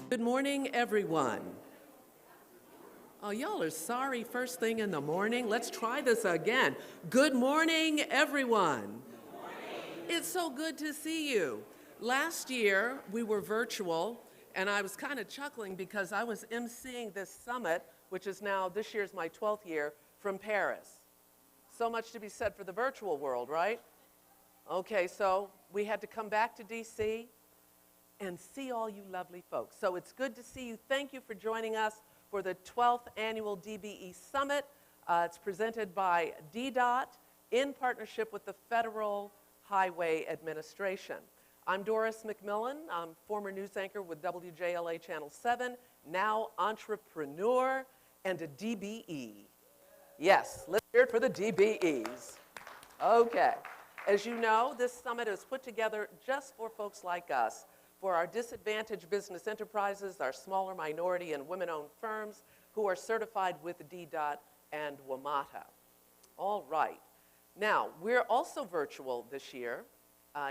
Good morning, everyone. Oh, y'all are sorry first thing in the morning. Let's try this again. Good morning, everyone. It's so good to see you. Last year, we were virtual, and I was kind of chuckling because I was emceeing this summit, which is now, this year's my 12th year, from Paris. So much to be said for the virtual world, right? Okay, so we had to come back to DC and see all you lovely folks. So it's good to see you. Thank you for joining us for the 12th Annual DBE Summit. It's presented by DDOT in partnership with the Federal Highway Administration. I'm Doris McMillan. I'm former news anchor with WJLA Channel 7, now entrepreneur and a DBE. Yes, let's hear it for the DBEs. Okay. As you know, this summit is put together just for folks like us, for our disadvantaged business enterprises, our smaller minority and women-owned firms who are certified with DDOT and WMATA. All right. Now, we're also virtual this year,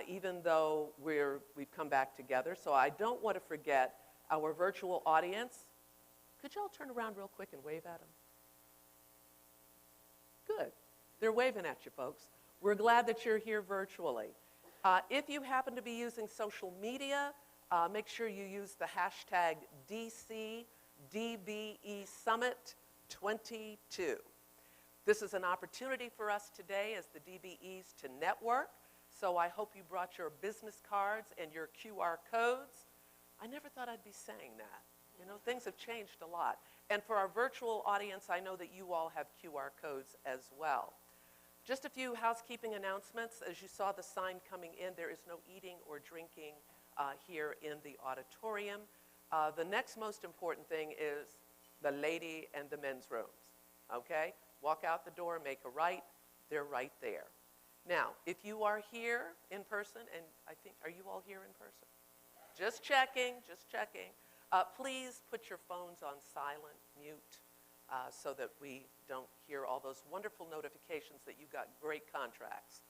even though we've come back together, so I don't want to forget our virtual audience. Could y'all turn around real quick and wave at them? Good. They're waving at you, folks. We're glad that you're here virtually. If you happen to be using social media, make sure you use the hashtag DCDBESummit22. This is an opportunity for us today as the DBEs to network, so I hope you brought your business cards and your QR codes. I never thought I'd be saying that. You know, things have changed a lot. And for our virtual audience, I know that you all have QR codes as well. Just a few housekeeping announcements. As you saw the sign coming in, there is no eating or drinking here in the auditorium. The next most important thing is the lady and the men's rooms, okay? Walk out the door, make a right, they're right there. Now, if you are here in person, and I think, are you all here in person? Just checking, just checking. Please put your phones on silent, mute, so that we don't hear all those wonderful notifications that you got great contracts,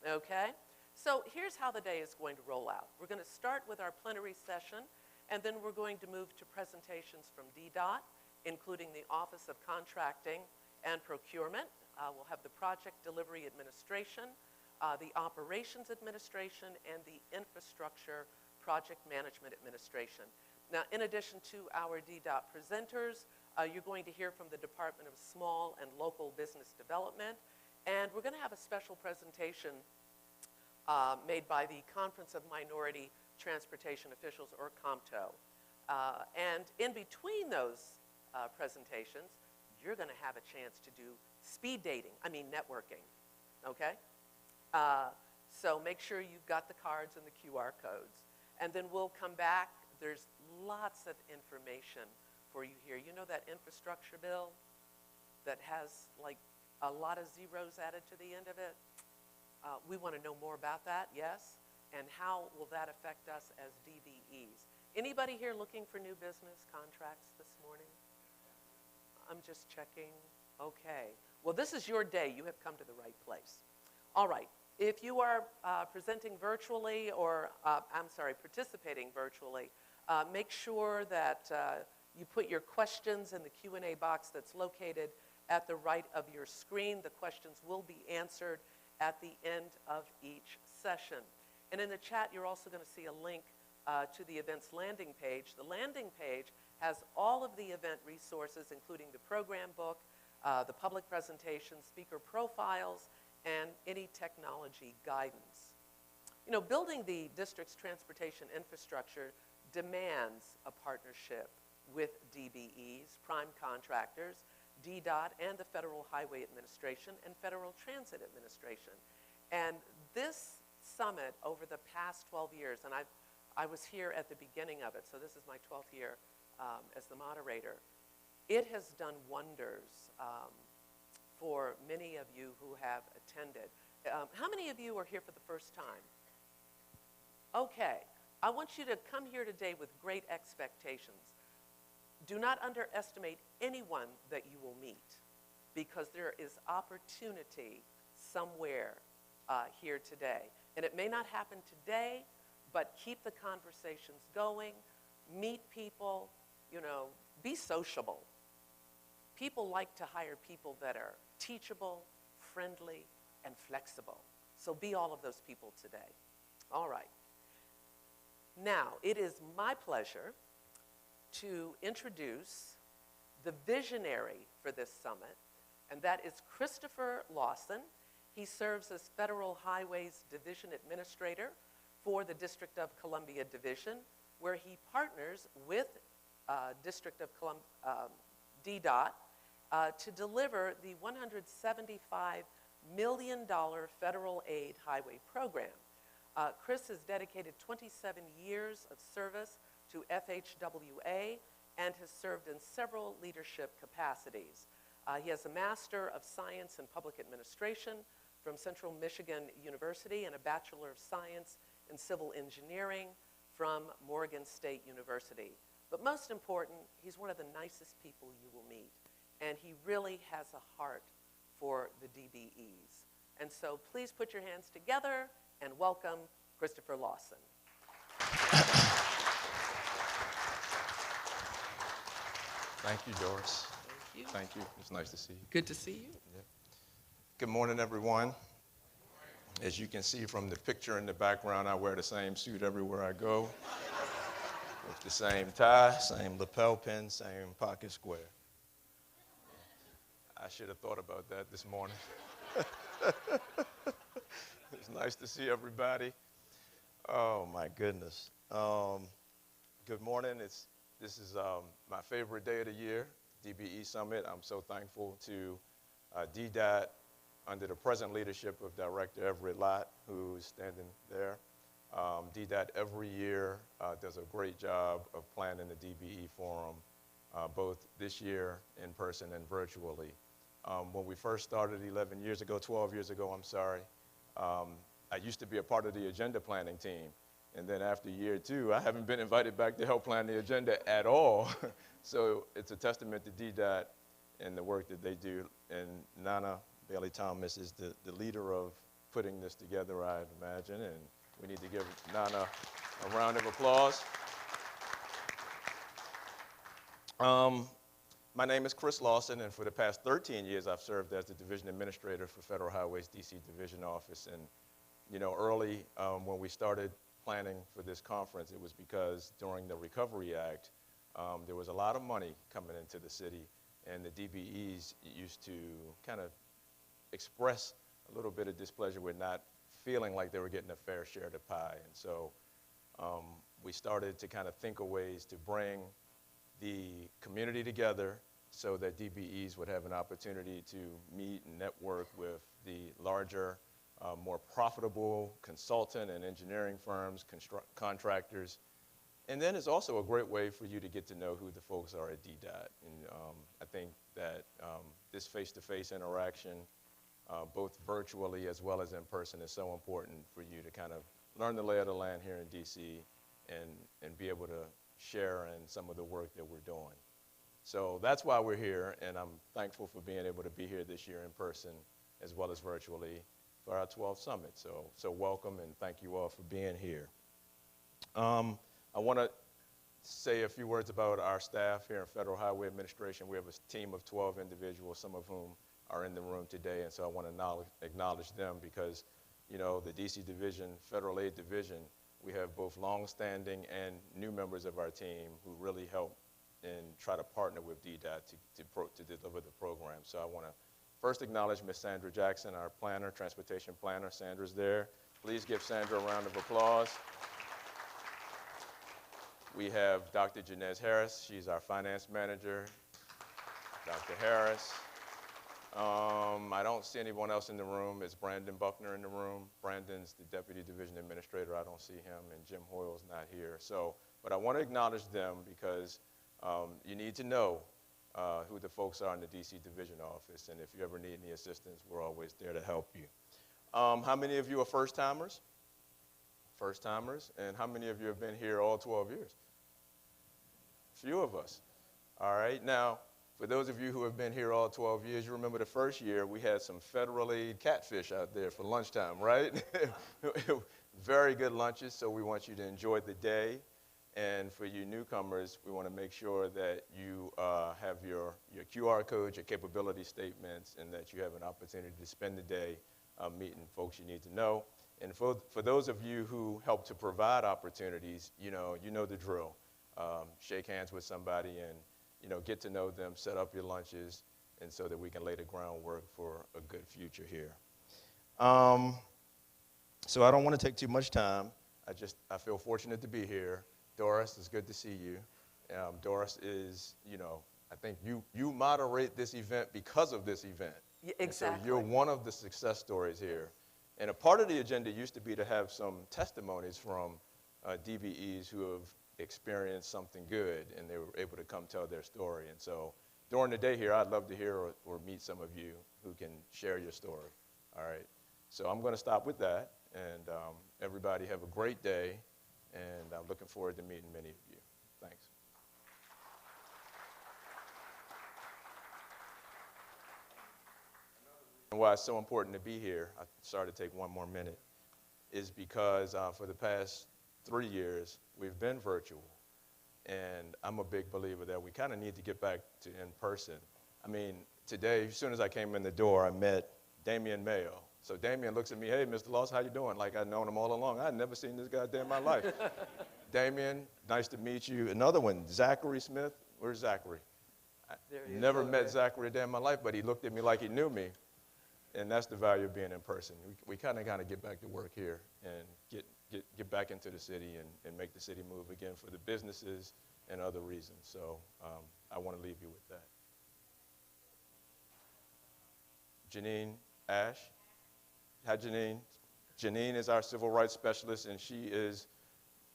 okay? So here's how the day is going to roll out. We're going to start with our plenary session, and then we're going to move to presentations from DDOT, including the Office of Contracting and Procurement. We'll have the Project Delivery Administration, the Operations Administration, and the Infrastructure Project Management Administration. Now, in addition to our DDOT presenters, you're going to hear from the Department of Small and Local Business Development, and we're going to have a special presentation made by the Conference of Minority Transportation Officials, or COMTO. And in between those presentations, you're going to have a chance to do speed dating, networking, okay? So make sure you've got the cards and the QR codes. And then we'll come back. There's lots of information for you here. You know that infrastructure bill that has like a lot of zeros added to the end of it? We want to know more about that, yes? And how will that affect us as DBEs? Anybody here looking for new business contracts this morning? I'm just checking. Okay. Well, this is your day. You have come to the right place. All right. If you are presenting virtually or, participating virtually, make sure that you put your questions in the Q&A box that's located at the right of your screen. The questions will be answered at the end of each session. And in the chat, you're also going to see a link to the event's landing page. The landing page has all of the event resources, including the program book, the public presentation, speaker profiles, and any technology guidance. You know, building the district's transportation infrastructure demands a partnership with DBEs, prime contractors, DDOT, and the Federal Highway Administration and Federal Transit Administration. And this summit over the past 12 years, and I was here at the beginning of it, so this is my 12th year as the moderator, it has done wonders for many of you who have attended. How many of you are here for the first time? Okay. I want you to come here today with great expectations. Do not underestimate anyone that you will meet, because there is opportunity somewhere here today. And it may not happen today, but keep the conversations going. meet people, be sociable. People like to hire people that are teachable, friendly, and flexible. So be all of those people today. All right. Now, it is my pleasure to introduce the visionary for this summit, and that is Christopher Lawson. He serves as Federal Highways Division Administrator for the District of Columbia Division, where he partners with District of DDOT to deliver the $175 million federal aid highway program. Chris has dedicated 27 years of service to FHWA and has served in several leadership capacities. He has a Master of Science in Public Administration from Central Michigan University and a Bachelor of Science in Civil Engineering from Morgan State University. But most important, he's one of the nicest people you will meet, and he really has a heart for the DBEs. And so please put your hands together and welcome Christopher Lawson. Thank you, Doris. Thank you. Thank you. It's nice to see you. Good to see you. Yeah. Good morning, everyone. As you can see from the picture in the background, I wear the same suit everywhere I go, with the same tie, same lapel pin, same pocket square. I should have thought about that this morning. It's nice to see everybody. Oh, my goodness. Good morning. This is my favorite day of the year, DBE Summit. I'm so thankful to DDOT under the present leadership of Director Everett Lott, who is standing there. DDOT every year does a great job of planning the DBE Forum, both this year in person and virtually. When we first started 12 years ago, I'm sorry, I used to be a part of the agenda planning team. And then after year 2, I haven't been invited back to help plan the agenda at all. So it's a testament to DDOT and the work that they do. And Nana Bailey-Thomas is the leader of putting this together, I'd imagine. And we need to give Nana a round of applause. My name is Chris Lawson, and for the past 13 years, I've served as the Division Administrator for Federal Highways DC Division Office. And early when we started planning for this conference, it was because during the Recovery Act, there was a lot of money coming into the city, and the DBEs used to kind of express a little bit of displeasure with not feeling like they were getting a fair share of the pie. And so we started to kind of think of ways to bring the community together so that DBEs would have an opportunity to meet and network with the larger, more profitable consultant and engineering firms, contractors. And then it's also a great way for you to get to know who the folks are at DDOT. And I think that this face-to-face interaction, both virtually as well as in person, is so important for you to kind of learn the lay of the land here in DC and be able to share in some of the work that we're doing. So that's why we're here, and I'm thankful for being able to be here this year in person as well as virtually for our 12th Summit. So welcome, and thank you all for being here. I want to say a few words about our staff here in Federal Highway Administration. We have a team of 12 individuals, some of whom are in the room today, and so I want to acknowledge them because, the DC Division, Federal Aid Division, we have both long-standing and new members of our team who really help and try to partner with DDOT to deliver the program. So I want to first acknowledge Ms. Sandra Jackson, our planner, transportation planner. Sandra's there. Please give Sandra a round of applause. We have Dr. Janez Harris. She's our finance manager. Dr. Harris. I don't see anyone else in the room. It's Brandon Buckner in the room. Brandon's the Deputy Division Administrator. I don't see him, and Jim Hoyle's not here. But I want to acknowledge them because you need to know who the folks are in the DC Division Office, and if you ever need any assistance, we're always there to help you. How many of you are first-timers? First-timers. And how many of you have been here all 12 years? Few of us. All right. Now, for those of you who have been here all 12 years, you remember the first year we had some federal aid catfish out there for lunchtime, right? Very good lunches, so we want you to enjoy the day. And for you newcomers, we want to make sure that you have your QR codes, your capability statements, and that you have an opportunity to spend the day meeting folks you need to know. And for those of you who help to provide opportunities, you know the drill. Shake hands with somebody and get to know them, set up your lunches, and so that we can lay the groundwork for a good future here. So I don't want to take too much time. I feel fortunate to be here. Doris, it's good to see you. Doris is, I think you moderate this event because of this event. Yeah, exactly. So you're one of the success stories here. And a part of the agenda used to be to have some testimonies from DBEs who have experienced something good and they were able to come tell their story. And so during the day here, I'd love to hear or meet some of you who can share your story. All right. So I'm going to stop with that. And everybody have a great day. And I'm looking forward to meeting many of you. Thanks. And why it's so important to be here, I'm sorry to take one more minute, is because for the past 3 years, we've been virtual. And I'm a big believer that we kind of need to get back to in person. I mean, today, as soon as I came in the door, I met Damian Mayo. So Damian looks at me, hey, Mr. Loss, how you doing? Like I'd known him all along. I'd never seen this guy day in my life. Damian, nice to meet you. Another one, Zachary Smith. Where's Zachary? I never met Zachary a day in my life, but he looked at me like he knew me. And that's the value of being in person. We kind of get back to work here and get back into the city and make the city move again for the businesses and other reasons. So I want to leave you with that. Janine Ash. Hi, Janine. Janine is our civil rights specialist, and she is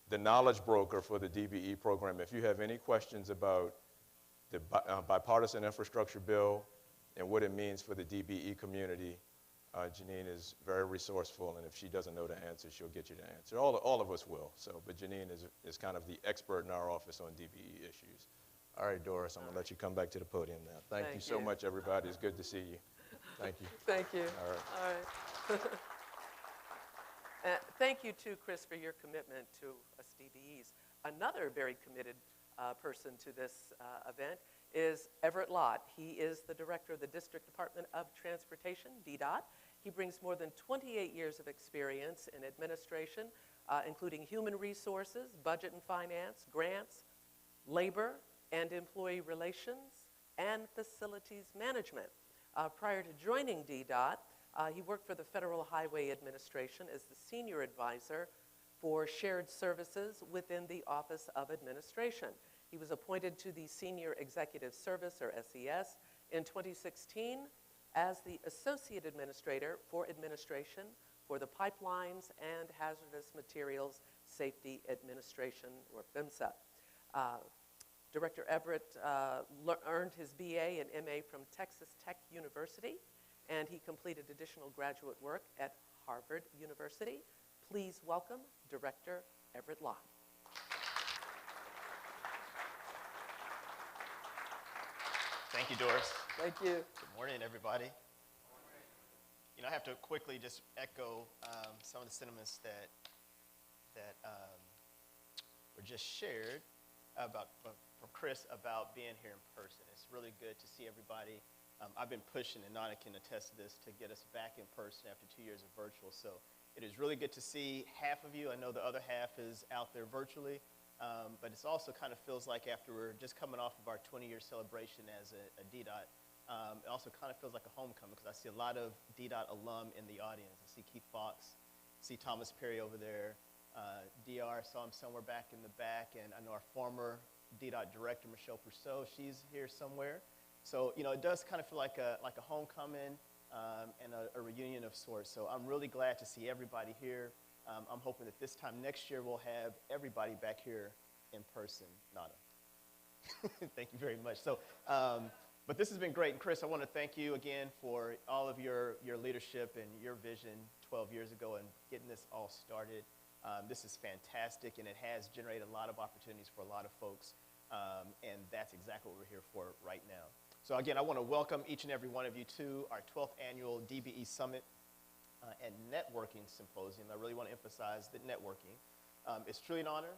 the knowledge broker for the DBE program. If you have any questions about the bipartisan infrastructure bill and what it means for the DBE community, Janine is very resourceful, and if she doesn't know the answer, she'll get you the answer. All of us will. So, but Janine is kind of the expert in our office on DBE issues. All right, Doris, I'm going to let you come back to the podium now. Thank you so much, everybody. It's good to see you. Thank you. Thank you. All right. All right. Thank you, too, Chris, for your commitment to us DBEs. Another very committed person to this event is Everett Lott. He is the director of the District Department of Transportation, DDOT. He brings more than 28 years of experience in administration, including human resources, budget and finance, grants, labor and employee relations, and facilities management. Prior to joining DDOT, he worked for the Federal Highway Administration as the senior advisor for shared services within the Office of Administration. He was appointed to the Senior Executive Service, or SES, in 2016 as the Associate Administrator for Administration for the Pipelines and Hazardous Materials Safety Administration, or PHMSA. Director Everett earned his BA and MA from Texas Tech University, and he completed additional graduate work at Harvard University. Please welcome Director Everett Lott. Thank you, Doris. Thank you. Good morning, everybody. I have to quickly just echo some of the sentiments that were just shared from Chris about being here in person. It's really good to see everybody. I've been pushing, and Nana can attest to this, to get us back in person after 2 years of virtual. So it is really good to see half of you. I know the other half is out there virtually. But it's also kind of feels like after we're just coming off of our 20-year celebration as a DDOT, it also kind of feels like a homecoming because I see a lot of DDOT alum in the audience. I see Keith Fox, see Thomas Perry over there, DR, saw him somewhere back in the back, and I know our former DDOT director, Michelle Perceau, she's here somewhere. So, it does kind of feel like a homecoming and a reunion of sorts. So I'm really glad to see everybody here. I'm hoping that this time next year we'll have everybody back here in person. Nada. Thank you very much. So, but this has been great. And Chris, I want to thank you again for all of your leadership and your vision 12 years ago and getting this all started. This is fantastic, and it has generated a lot of opportunities for a lot of folks, and that's exactly what we're here for right now. So again, I want to welcome each and every one of you to our 12th annual DBE Summit and Networking Symposium. I really want to emphasize that networking. It's truly an honor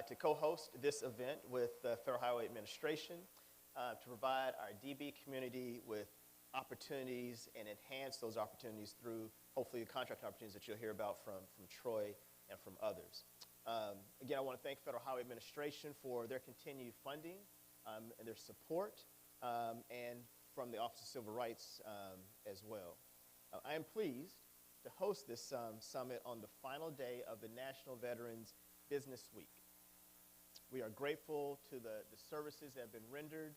to co-host this event with the Federal Highway Administration, to provide our DB community with opportunities and enhance those opportunities through, hopefully, the contract opportunities that you'll hear about from Troy and from others. Again, I want to thank Federal Highway Administration for their continued funding and their support, and from the Office of Civil Rights as well. I am pleased to host this summit on the final day of the National Veterans Business Week. We are grateful to the services that have been rendered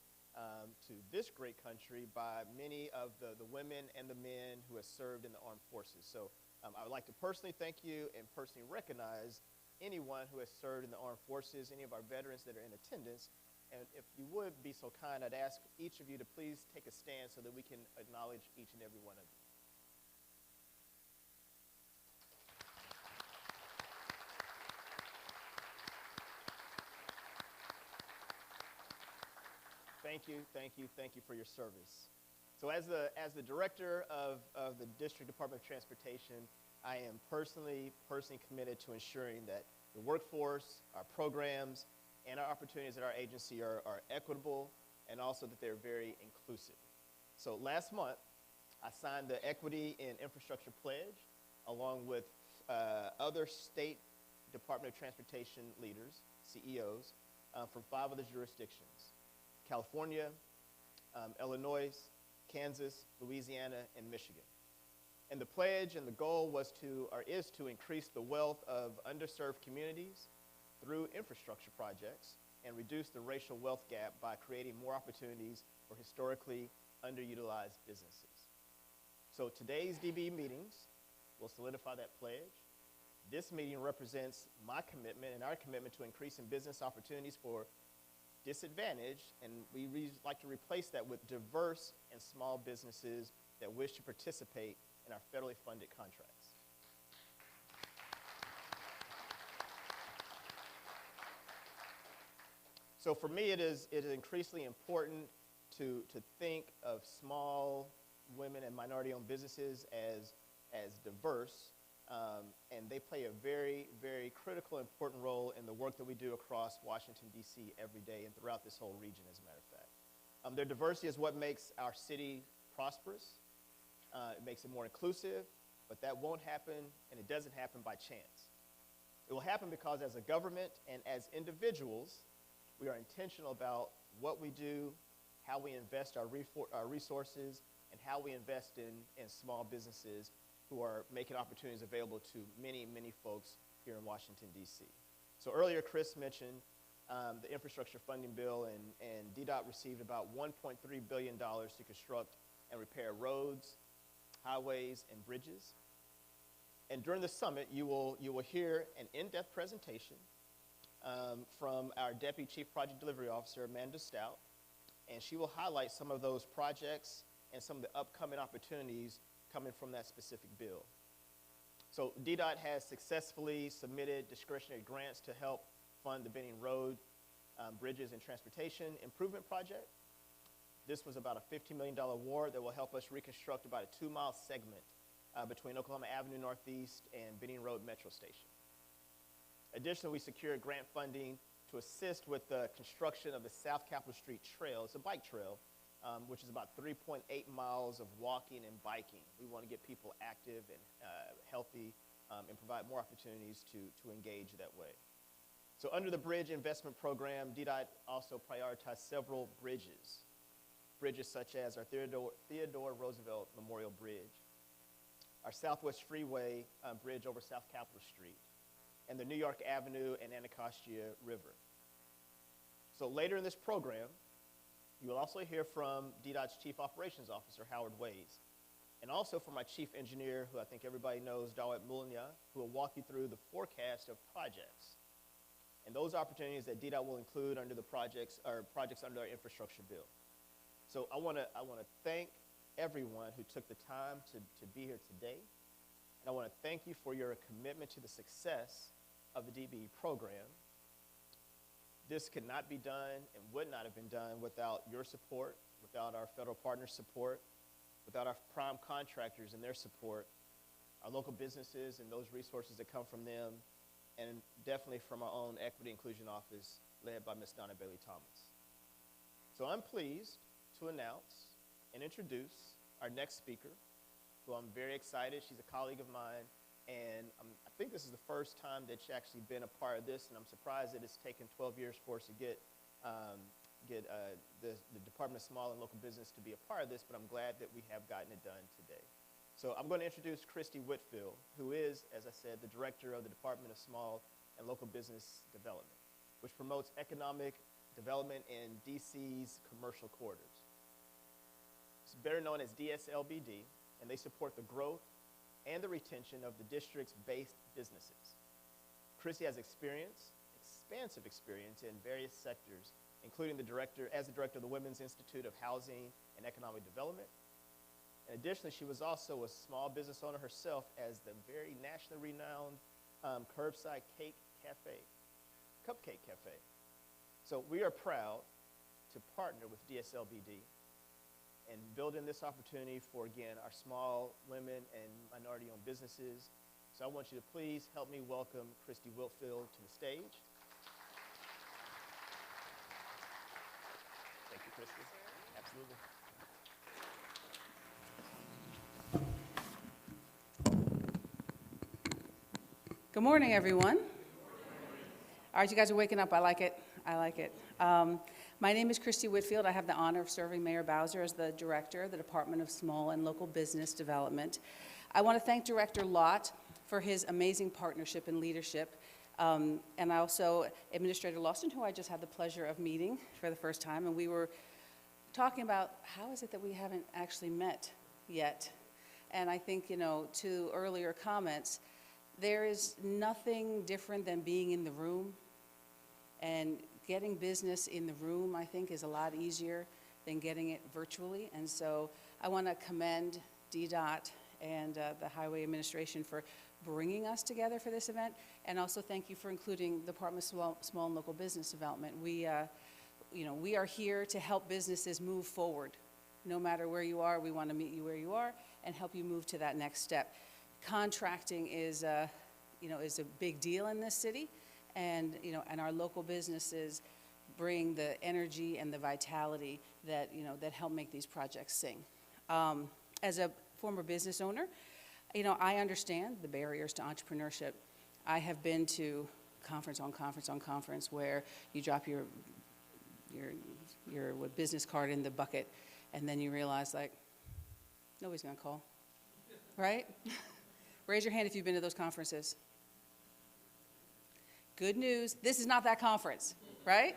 to this great country by many of the women and the men who have served in the armed forces. So I would like to personally thank you and personally recognize anyone who has served in the armed forces, any of our veterans that are in attendance. And if you would be so kind, I'd ask each of you to please take a stand so that we can acknowledge each and every one of you. Thank you, thank you, thank you for your service. So as the director of the District Department of Transportation, I am personally committed to ensuring that the workforce, our programs, and our opportunities at our agency are equitable, and also that they're very inclusive. So last month, I signed the Equity in Infrastructure Pledge, along with other state Department of Transportation leaders, CEOs, from 5 other jurisdictions: California, Illinois, Kansas, Louisiana, and Michigan. And the pledge and the goal is to increase the wealth of underserved communities through infrastructure projects and reduce the racial wealth gap by creating more opportunities for historically underutilized businesses. So today's DBE meetings will solidify that pledge. This meeting represents my commitment and our commitment to increasing business opportunities for disadvantaged, and we like to replace that with diverse and small businesses that wish to participate in our federally funded contracts. So for me, it is increasingly important to think of small women and minority-owned businesses as diverse, and they play a very, very critical, important role in the work that we do across Washington, D.C. every day and throughout this whole region, as a matter of fact. Their diversity is what makes our city prosperous. It makes it more inclusive, but that won't happen, and it doesn't happen by chance. It will happen because as a government and as individuals, we are intentional about what we do, how we invest our resources, and how we invest in small businesses who are making opportunities available to many, many folks here in Washington, D.C. So earlier, Chris mentioned the infrastructure funding bill, and DDOT received about $1.3 billion to construct and repair roads, highways, and bridges. And during the summit, you will hear an in-depth presentation from our Deputy Chief Project Delivery Officer, Amanda Stout, and she will highlight some of those projects and some of the upcoming opportunities coming from that specific bill. So DDOT has successfully submitted discretionary grants to help fund the Benning Road Bridges and Transportation Improvement Project. This was about a $15 million award that will help us reconstruct about a 2-mile segment between Oklahoma Avenue Northeast and Benning Road Metro Station. Additionally, we secured grant funding to assist with the construction of the South Capitol Street Trail. It's a bike trail, which is about 3.8 miles of walking and biking. We want to get people active and healthy and provide more opportunities to engage that way. So under the Bridge Investment Program, DDOT also prioritized several bridges such as our Theodore Roosevelt Memorial Bridge, our Southwest Freeway Bridge over South Capitol Street, and the New York Avenue and Anacostia River. So later in this program, you will also hear from DDOT's Chief Operations Officer, Howard Ways, and also from my Chief Engineer, who I think everybody knows, Dawit Mulnya, who will walk you through the forecast of projects and those opportunities that DDOT will include under the projects under our infrastructure bill. So I want to thank everyone who took the time to be here today, and I want to thank you for your commitment to the success of the DBE program. This could not be done and would not have been done without your support, without our federal partners' support, without our prime contractors and their support, our local businesses and those resources that come from them, and definitely from our own Equity Inclusion Office led by Ms. Donna Bailey-Thomas. So I'm pleased to announce and introduce our next speaker, who I'm very excited. She's a colleague of mine, and I think this is the first time that she's actually been a part of this, and I'm surprised that it's taken 12 years for us to get the Department of Small and Local Business to be a part of this, but I'm glad that we have gotten it done today. So I'm going to introduce Christy Whitfield, who is, as I said, the Director of the Department of Small and Local Business Development, which promotes economic development in DC's commercial corridors. It's better known as DSLBD, and they support the growth and the retention of the district's based businesses. Christy has expansive experience in various sectors, including as the director of the Women's Institute of Housing and Economic Development. And additionally, she was also a small business owner herself as the very nationally renowned Curbside Cupcake Cafe. So we are proud to partner with DSLBD and build in this opportunity for, again, our small women and minority-owned businesses. So I want you to please help me welcome Christy Whitfield to the stage. Thank you, Christy. Absolutely. Good morning, everyone. All right, you guys are waking up. I like it. I like it. My name is Christy Whitfield. I have the honor of serving Mayor Bowser as the Director of the Department of Small and Local Business Development. I want to thank Director Lott for his amazing partnership and leadership, and also Administrator Lawson, who I just had the pleasure of meeting for the first time, and we were talking about how is it that we haven't actually met yet. And I think, to earlier comments, there is nothing different than being in the room, and getting business in the room, I think, is a lot easier than getting it virtually. And so I want to commend DDOT and the Highway Administration for bringing us together for this event, and also thank you for including the Department of Small and Local Business Development. We are here to help businesses move forward. No matter where you are, we want to meet you where you are and help you move to that next step. Contracting is a big deal in this city, and our local businesses bring the energy and the vitality that help make these projects sing. As a former business owner, I understand the barriers to entrepreneurship. I have been to conference on conference on conference where you drop your business card in the bucket, and then you realize, like, nobody's gonna call, right? Raise your hand if you've been to those conferences. Good news, this is not that conference, right?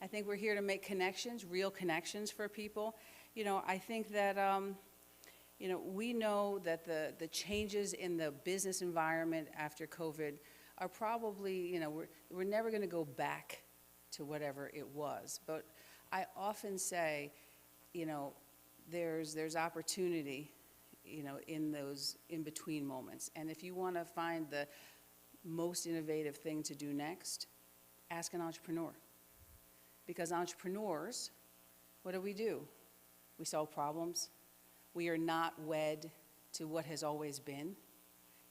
I think we're here to make connections, real connections for people. I think that, we know that the changes in the business environment after COVID are probably, we're never gonna go back to whatever it was. But I often say, there's opportunity, in those in-between moments. And if you want to find the most innovative thing to do next, ask an entrepreneur. Because entrepreneurs, what do? We solve problems. We are not wed to what has always been.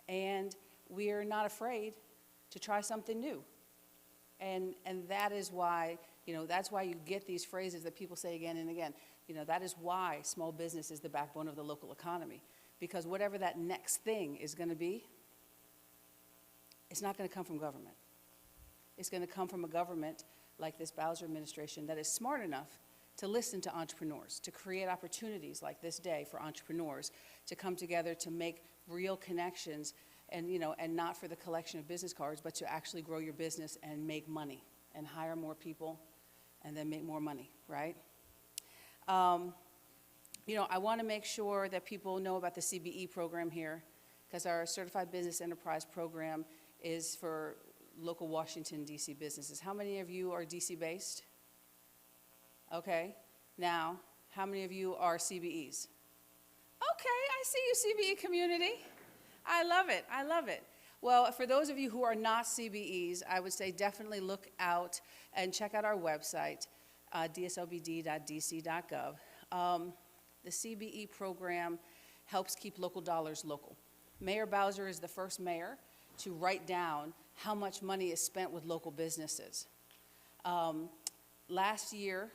And we are not afraid to try something new. And that is why, that's why you get these phrases that people say again and again. That is why small business is the backbone of the local economy. Because whatever that next thing is going to be, it's not going to come from government. It's going to come from a government like this Bowser administration that is smart enough to listen to entrepreneurs, to create opportunities like this day for entrepreneurs to come together to make real connections, and and not for the collection of business cards, but to actually grow your business and make money and hire more people and then make more money, right? I want to make sure that people know about the CBE program here, because our Certified Business Enterprise program is for local Washington, D.C. businesses. How many of you are D.C. based? Okay. Now, how many of you are CBEs? Okay, I see you, CBE community. I love it. I love it. Well, for those of you who are not CBEs, I would say definitely look out and check out our website, dslbd.dc.gov. The CBE program helps keep local dollars local. Mayor Bowser is the first mayor to write down how much money is spent with local businesses. Last year,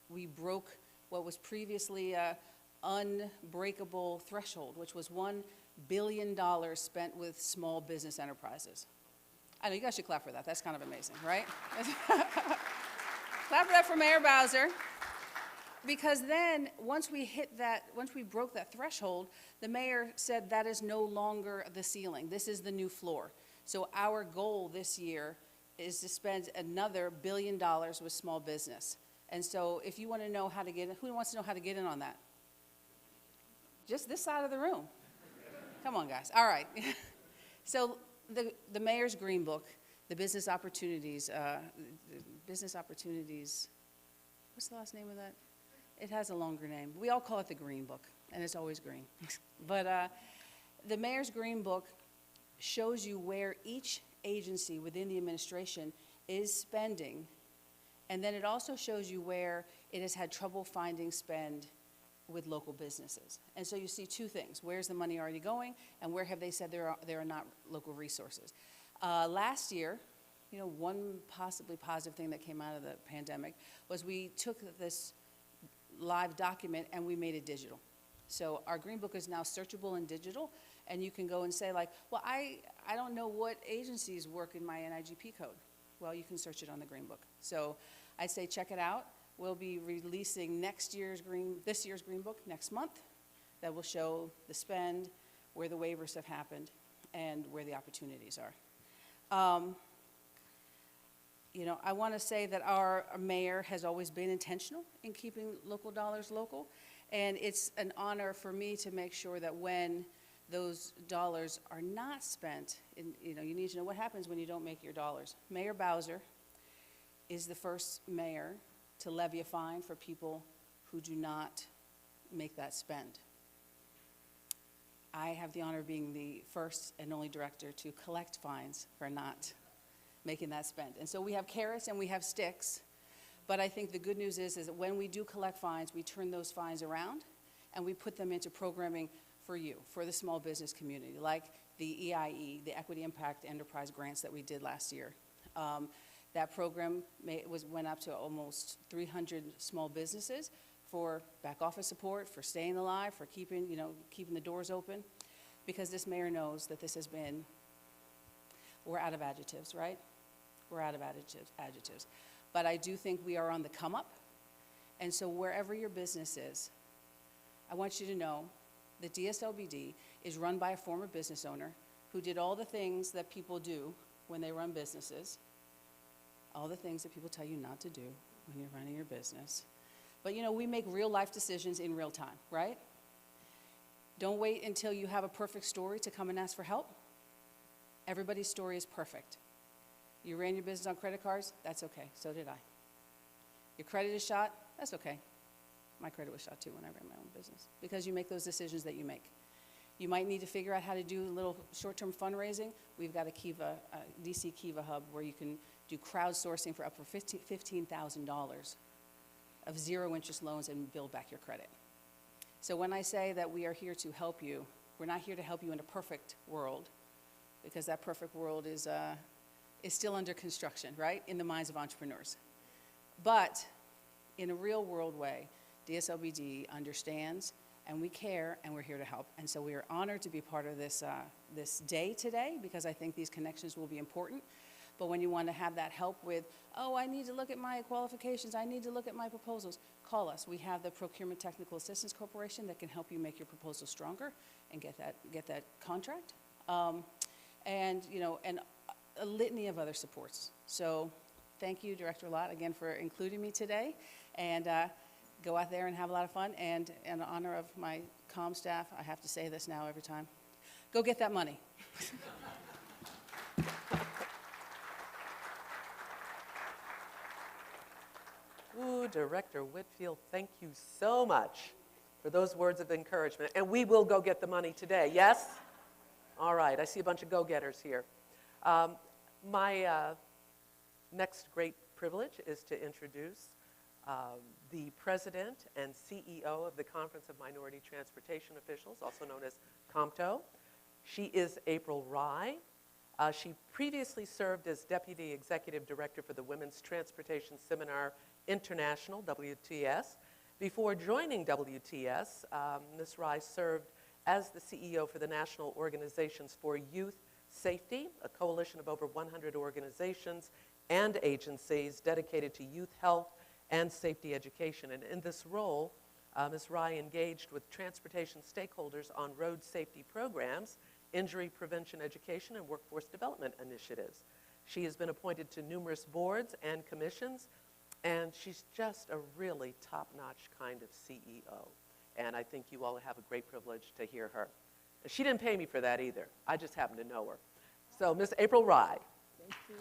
we broke what was previously an unbreakable threshold, which was $1 billion spent with small business enterprises. I know, you guys should clap for that. That's kind of amazing, right? Clap it up for Mayor Bowser. Because then, once we broke that threshold, the mayor said that is no longer the ceiling. This is the new floor. So our goal this year is to spend another $1 billion with small business. And so if you want to know how to get in, who wants to know how to get in on that? Just this side of the room. Come on, guys. All right. So the mayor's green book, the business opportunities, what's the last name of that? It has a longer name. We all call it the green book, and it's always green. But the mayor's green book shows you where each agency within the administration is spending, and then it also shows you where it has had trouble finding spend with local businesses. And so you see two things: where's the money already going, and where have they said there are not local resources. Last year, you know, one possibly positive thing that came out of the pandemic was we took this live document and we made it digital. So our green book is now searchable and digital, and you can go and say, like, well, I don't know what agencies work in my NIGP code. Well, you can search it on the green book. So I say check it out. We'll be releasing this year's green book next month that will show the spend, where the waivers have happened, and where the opportunities are. You know, I want to say that our mayor has always been intentional in keeping local dollars local, and it's an honor for me to make sure that when those dollars are not spent, you know, you need to know what happens when you don't make your dollars. Mayor Bowser is the first mayor to levy a fine for people who do not make that spend. I have the honor of being the first and only director to collect fines for not making that spend. And so we have carrots and we have sticks, but I think the good news is that when we do collect fines, we turn those fines around and we put them into programming for you, for the small business community, like the EIE, the Equity Impact Enterprise grants that we did last year. That program went up to almost 300 small businesses for back office support, for staying alive, for keeping the doors open, because this mayor knows that this has been, we're out of adjectives, right? We're out of adjectives. But I do think we are on the come up. And so wherever your business is, I want you to know that DSLBD is run by a former business owner who did all the things that people do when they run businesses, all the things that people tell you not to do when you're running your business. But you know, we make real life decisions in real time, right? Don't wait until you have a perfect story to come and ask for help. Everybody's story is perfect. You ran your business on credit cards? That's okay, so did I. Your credit is shot? That's okay. My credit was shot too when I ran my own business, because you make those decisions that you make. You might need to figure out how to do a little short-term fundraising. We've got a DC Kiva hub where you can do crowdsourcing for up to $15,000 of zero-interest loans and build back your credit. So when I say that we are here to help you, we're not here to help you in a perfect world, because that perfect world is still under construction, right, in the minds of entrepreneurs. But in a real world way, DSLBD understands, and we care, and we're here to help. And so we are honored to be part of this day today, because I think these connections will be important. But when you want to have that help with, oh, I need to look at my qualifications, I need to look at my proposals, call us. We have the Procurement Technical Assistance Corporation that can help you make your proposal stronger and get that contract. And a litany of other supports. So thank you, Director Lott, again for including me today. And go out there and have a lot of fun. And in honor of my comm staff, I have to say this now every time, go get that money. Ooh, Director Whitfield, thank you so much for those words of encouragement. And we will go get the money today, yes? All right, I see a bunch of go-getters here. My next great privilege is to introduce the President and CEO of the Conference of Minority Transportation Officials, also known as COMTO. She is April Rye. She previously served as Deputy Executive Director for the Women's Transportation Seminar International, WTS. Before joining WTS, Ms. Rye served as the CEO for the National Organizations for Youth Safety, a coalition of over 100 organizations and agencies dedicated to youth health and safety education. And in this role, Ms. Rye engaged with transportation stakeholders on road safety programs, injury prevention education, and workforce development initiatives. She has been appointed to numerous boards and commissions, and she's just a really top-notch kind of CEO. And I think you all have a great privilege to hear her. She didn't pay me for that either. I just happen to know her. So, Ms. April Rye. Thank you.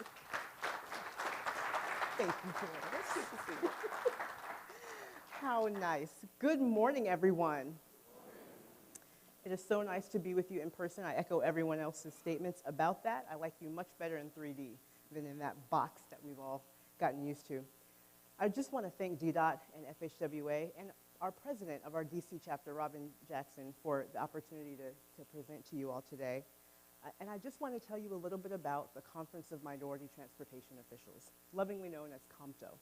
Thank you, Joanna. It's good to see you. How nice. Good morning, everyone. It is so nice to be with you in person. I echo everyone else's statements about that. I like you much better in 3D than in that box that we've all gotten used to. I just want to thank DDOT and FHWA and our president of our DC chapter, Robin Jackson, for the opportunity to present to you all today. And I just want to tell you a little bit about the Conference of Minority Transportation Officials, lovingly known as COMTO.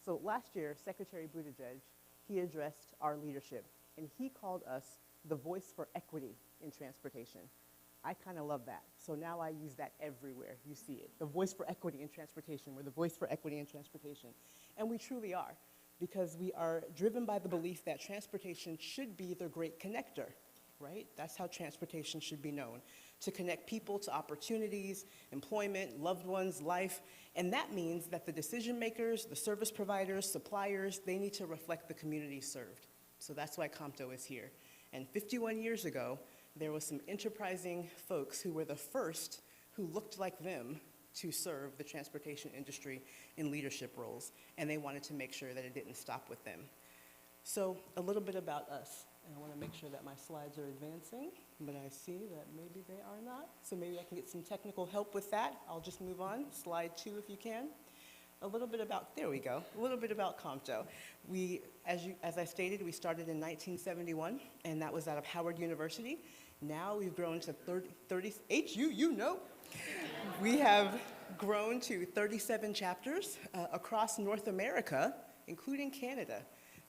So last year, Secretary Buttigieg, he addressed our leadership, and he called us the voice for equity in transportation. I kind of love that. So now I use that everywhere. You see it. The voice for equity in transportation. We're the voice for equity in transportation. And we truly are, because we are driven by the belief that transportation should be the great connector, right? That's how transportation should be known, to connect people to opportunities, employment, loved ones, life. And that means that the decision makers, the service providers, suppliers, they need to reflect the community served. So that's why COMTO is here. And 51 years ago, there was some enterprising folks who were the first who looked like them to serve the transportation industry in leadership roles. And they wanted to make sure that it didn't stop with them. So a little bit about us. And I want to make sure that my slides are advancing, but I see that maybe they are not. So maybe I can get some technical help with that. I'll just move on. Slide 2 if you can. A little bit about, there we go, a little bit about COMTO. We, as I stated, we started in 1971, and that was out of Howard University. Now we've grown to 30 you know. We have grown to 37 chapters across North America, including Canada,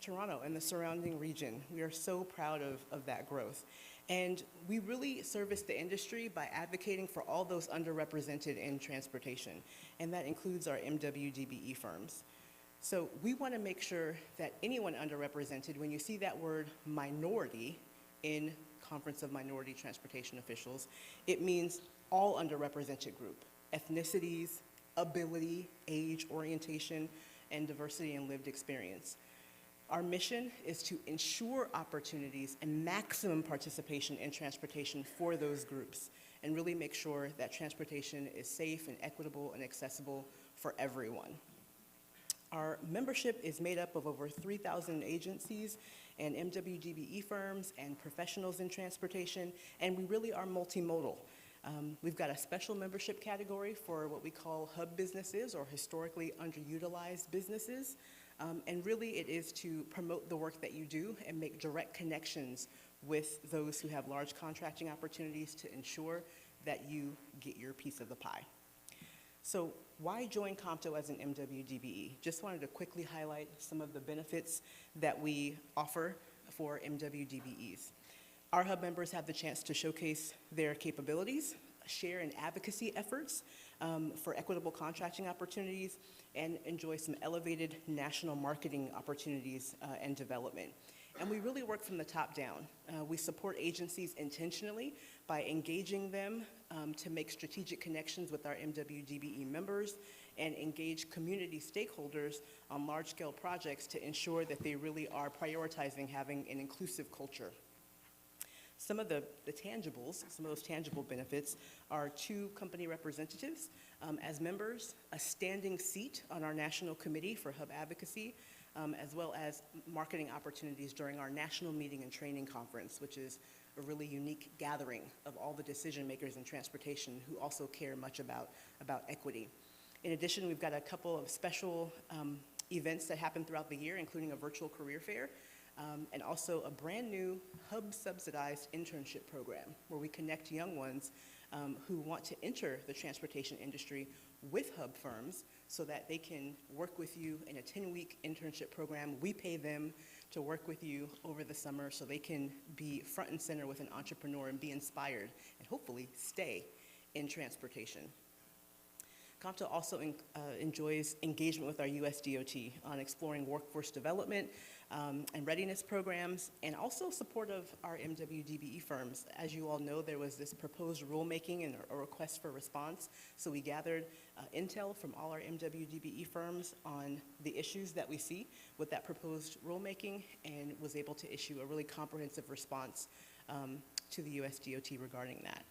Toronto, and the surrounding region. We are so proud of that growth. And we really service the industry by advocating for all those underrepresented in transportation, and that includes our MWDBE firms. So we want to make sure that anyone underrepresented, when you see that word minority in Conference of Minority Transportation Officials, it means all underrepresented group, ethnicities, ability, age, orientation, and diversity in lived experience. Our mission is to ensure opportunities and maximum participation in transportation for those groups, and really make sure that transportation is safe and equitable and accessible for everyone. Our membership is made up of over 3,000 agencies and MWDBE firms and professionals in transportation, and we really are multimodal. We've got a special membership category for what we call hub businesses, or historically underutilized businesses. And really it is to promote the work that you do and make direct connections with those who have large contracting opportunities to ensure that you get your piece of the pie. So why join COMTO as an MWDBE? Just wanted to quickly highlight some of the benefits that we offer for MWDBEs. Our hub members have the chance to showcase their capabilities, share in advocacy efforts for equitable contracting opportunities, and enjoy some elevated national marketing opportunities and development. And we really work from the top down. We support agencies intentionally by engaging them to make strategic connections with our MWDBE members and engage community stakeholders on large-scale projects to ensure that they really are prioritizing having an inclusive culture. Some of the tangibles, some of those tangible benefits are 2 company representatives as members, a standing seat on our national committee for hub advocacy, as well as marketing opportunities during our national meeting and training conference, which is a really unique gathering of all the decision makers in transportation who also care much about equity. In addition, we've got a couple of special events that happen throughout the year, including a virtual career fair, and also a brand new hub-subsidized internship program where we connect young ones who want to enter the transportation industry with hub firms so that they can work with you in a 10-week internship program. We pay them to work with you over the summer so they can be front and center with an entrepreneur and be inspired and hopefully stay in transportation. CompTO also enjoys engagement with our US DOT on exploring workforce development and readiness programs, and also support of our MWDBE firms. As you all know, there was this proposed rulemaking and a request for response, so we gathered intel from all our MWDBE firms on the issues that we see with that proposed rulemaking, and was able to issue a really comprehensive response to the US DOT regarding that.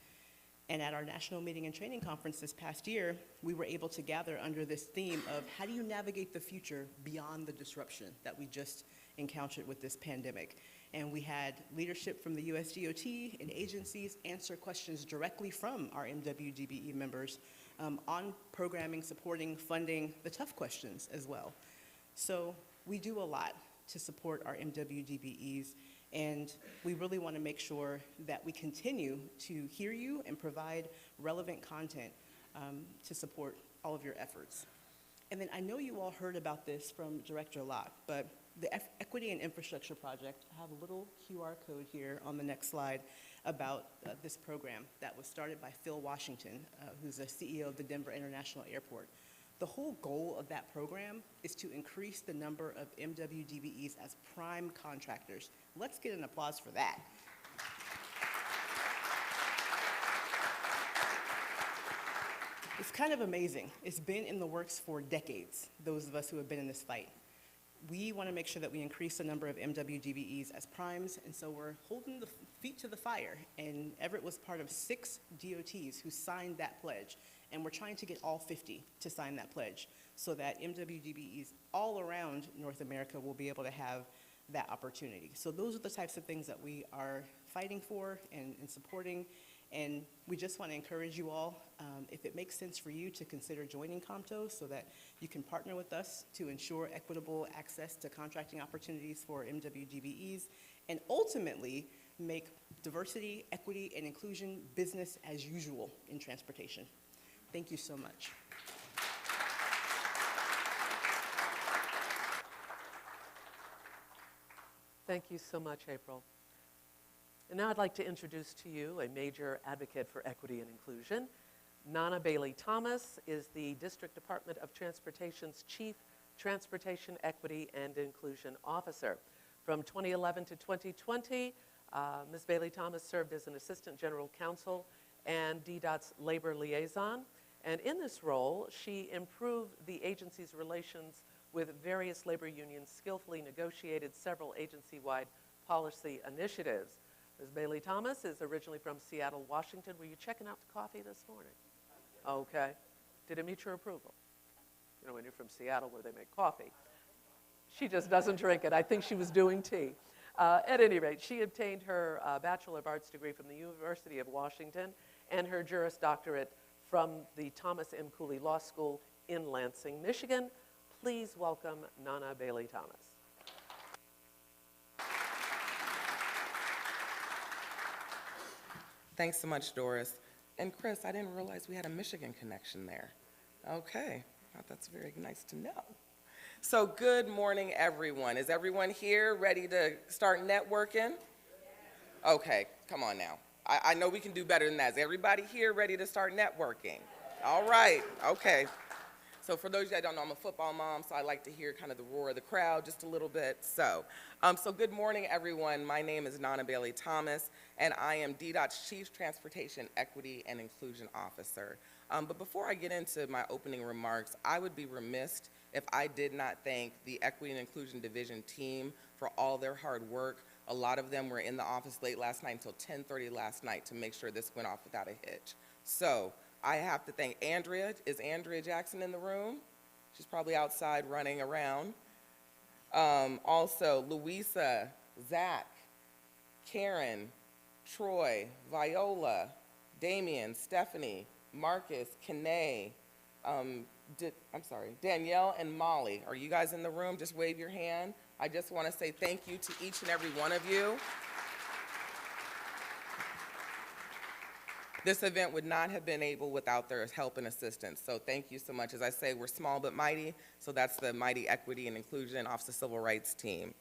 And at our national meeting and training conference this past year, we were able to gather under this theme of how do you navigate the future beyond the disruption that we just encountered with this pandemic. And we had leadership from the US DOT and agencies answer questions directly from our MWDBE members on programming, supporting, funding, the tough questions as well. So we do a lot to support our MWDBEs, and we really want to make sure that we continue to hear you and provide relevant content to support all of your efforts. And then I know you all heard about this from Director Locke, but the Equity and Infrastructure Project, I have a little QR code here on the next slide about this program that was started by Phil Washington, who's the CEO of the Denver International Airport. The whole goal of that program is to increase the number of MWDBEs as prime contractors. Let's get an applause for that. It's kind of amazing. It's been in the works for decades, those of us who have been in this fight. We want to make sure that we increase the number of MWDBEs as primes, and so we're holding the feet to the fire. And Everett was part of 6 DOTs who signed that pledge, and we're trying to get all 50 to sign that pledge so that MWDBEs all around North America will be able to have that opportunity. So those are the types of things that we are fighting for and supporting. And we just want to encourage you all, if it makes sense for you, to consider joining CompTO so that you can partner with us to ensure equitable access to contracting opportunities for MWDBEs, and ultimately make diversity, equity, and inclusion business as usual in transportation. Thank you so much. Thank you so much, April. And now I'd like to introduce to you a major advocate for equity and inclusion. Nana Bailey-Thomas is the District Department of Transportation's Chief Transportation Equity and Inclusion Officer. From 2011 to 2020, Ms. Bailey-Thomas served as an Assistant General Counsel and DDOT's Labor Liaison. And in this role, she improved the agency's relations with various labor unions, skillfully negotiated several agency-wide policy initiatives. Ms. Bailey-Thomas is originally from Seattle, Washington. Were you checking out the coffee this morning? Okay. Did it meet your approval? You know, when you're from Seattle where they make coffee. She just doesn't drink it. I think she was doing tea. At any rate, she obtained her Bachelor of Arts degree from the University of Washington and her Juris Doctorate from the Thomas M. Cooley Law School in Lansing, Michigan. Please welcome Nana Bailey-Thomas. Thanks so much, Doris. And Chris, I didn't realize we had a Michigan connection there. Okay, well, that's very nice to know. So good morning, everyone. Is everyone here ready to start networking? Okay, come on now. I know we can do better than that. Is everybody here ready to start networking? All right, okay. So for those of you that don't know, I'm a football mom, so I like to hear kind of the roar of the crowd just a little bit. So good morning, everyone. My name is Nana Bailey-Thomas, and I am DDOT's Chief Transportation Equity and Inclusion Officer. But before I get into my opening remarks, I would be remiss if I did not thank the Equity and Inclusion Division team for all their hard work. A lot of them were in the office late last night until 10:30 last night to make sure this went off without a hitch. So I have to thank Andrea. Is Andrea Jackson in the room? She's probably outside running around. Also, Louisa, Zach, Karen, Troy, Viola, Damien, Stephanie, Marcus, Kanae, Danielle and Molly. Are you guys in the room? Just wave your hand. I just want to say thank you to each and every one of you. This event would not have been able without their help and assistance. So thank you so much. As I say, we're small but mighty, so that's the Mighty Equity and Inclusion Office of Civil Rights team.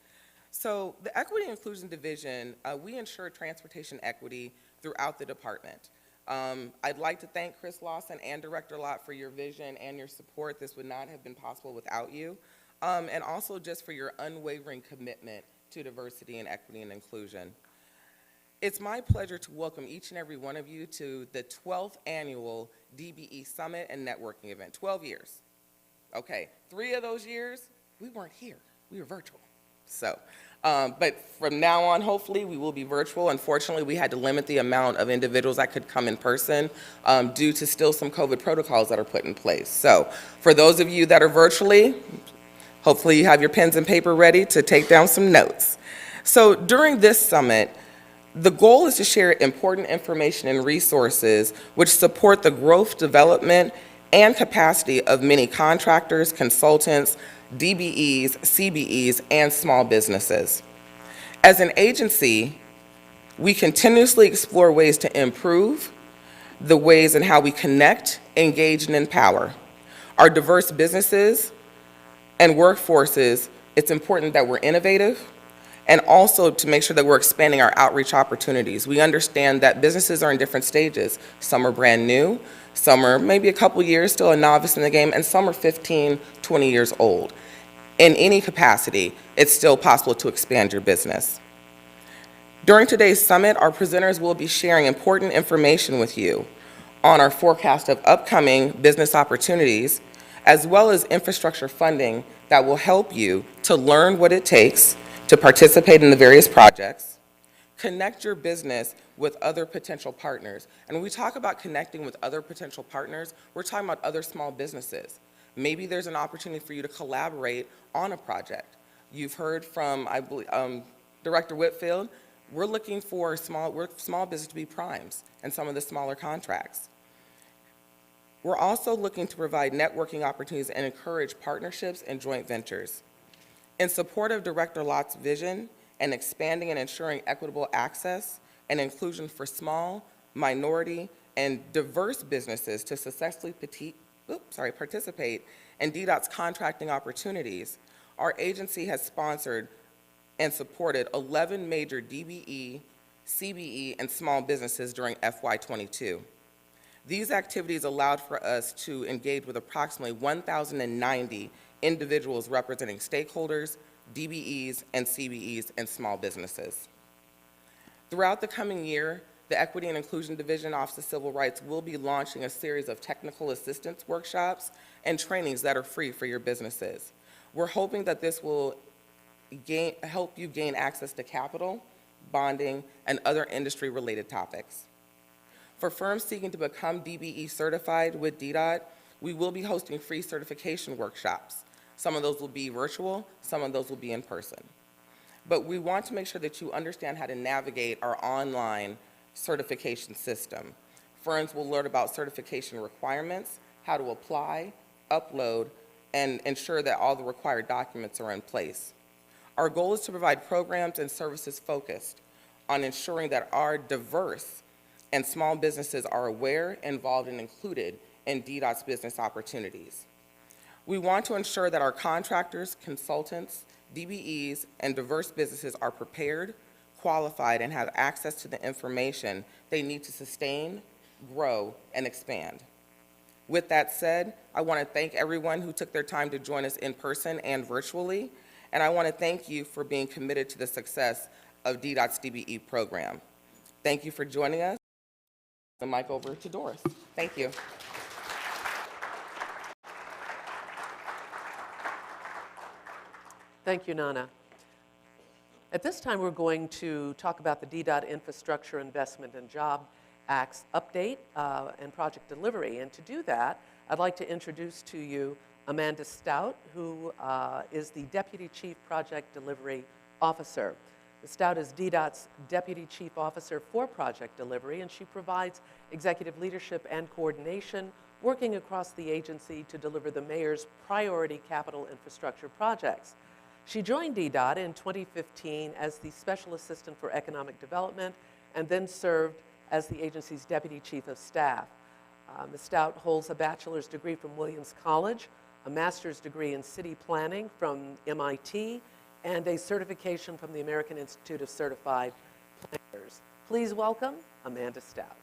So the Equity and Inclusion Division, we ensure transportation equity throughout the department. I'd like to thank Chris Lawson and Director Lott for your vision and your support. This would not have been possible without you. And also just for your unwavering commitment to diversity and equity and inclusion. It's my pleasure to welcome each and every one of you to the 12th annual DBE Summit and Networking event, 12 years. Okay, 3 of those years, we weren't here, we were virtual. So, but from now on, hopefully, we will be virtual. Unfortunately, we had to limit the amount of individuals that could come in person due to still some COVID protocols that are put in place. So, for those of you that are virtually, hopefully you have your pens and paper ready to take down some notes. So, during this summit, the goal is to share important information and resources which support the growth, development, and capacity of many contractors, consultants, DBEs, CBEs, and small businesses. As an agency, we continuously explore ways to improve the ways in how we connect, engage, and empower. Our diverse businesses and workforces, it's important that we're innovative, and also to make sure that we're expanding our outreach opportunities. We understand that businesses are in different stages. Some are brand new, some are maybe a couple years, still a novice in the game, and some are 15, 20 years old. In any capacity, it's still possible to expand your business. During today's summit, our presenters will be sharing important information with you on our forecast of upcoming business opportunities, as well as infrastructure funding that will help you to learn what it takes to participate in the various projects, connect your business with other potential partners. And when we talk about connecting with other potential partners, we're talking about other small businesses. Maybe there's an opportunity for you to collaborate on a project. You've heard from, I believe, Director Whitfield. We're looking for small business to be primes and some of the smaller contracts. We're also looking to provide networking opportunities and encourage partnerships and joint ventures. In support of Director Lott's vision and expanding and ensuring equitable access and inclusion for small, minority, and diverse businesses to successfully participate in DDOT's contracting opportunities, our agency has sponsored and supported 11 major DBE, CBE, and small businesses during FY22. These activities allowed for us to engage with approximately 1,090 individuals representing stakeholders, DBEs, and CBEs, and small businesses. Throughout the coming year, the Equity and Inclusion Division Office of Civil Rights will be launching a series of technical assistance workshops and trainings that are free for your businesses. We're hoping that this will help you gain access to capital, bonding, and other industry-related topics. For firms seeking to become DBE certified with DDOT, we will be hosting free certification workshops. Some of those will be virtual, some of those will be in person. But we want to make sure that you understand how to navigate our online certification system. Firms will learn about certification requirements, how to apply, upload, and ensure that all the required documents are in place. Our goal is to provide programs and services focused on ensuring that our diverse and small businesses are aware, involved, and included in DDOT's business opportunities. We want to ensure that our contractors, consultants, DBEs, and diverse businesses are prepared, qualified, and have access to the information they need to sustain, grow, and expand. With that said, I want to thank everyone who took their time to join us in person and virtually, and I want to thank you for being committed to the success of DDOT's DBE program. Thank you for joining us. The mic over to Doris. Thank you. Thank you, Nana. At this time, we're going to talk about the DDOT Infrastructure Investment and Job Act's update and project delivery. And to do that, I'd like to introduce to you Amanda Stout, who is the Deputy Chief Project Delivery Officer. Ms. Stout is DDOT's Deputy Chief Officer for Project Delivery, and she provides executive leadership and coordination, working across the agency to deliver the mayor's priority capital infrastructure projects. She joined DDOT in 2015 as the Special Assistant for Economic Development and then served as the agency's Deputy Chief of Staff. Ms. Stout holds a bachelor's degree from Williams College, a master's degree in city planning from MIT, and a certification from the American Institute of Certified Planners. Please welcome Amanda Stout.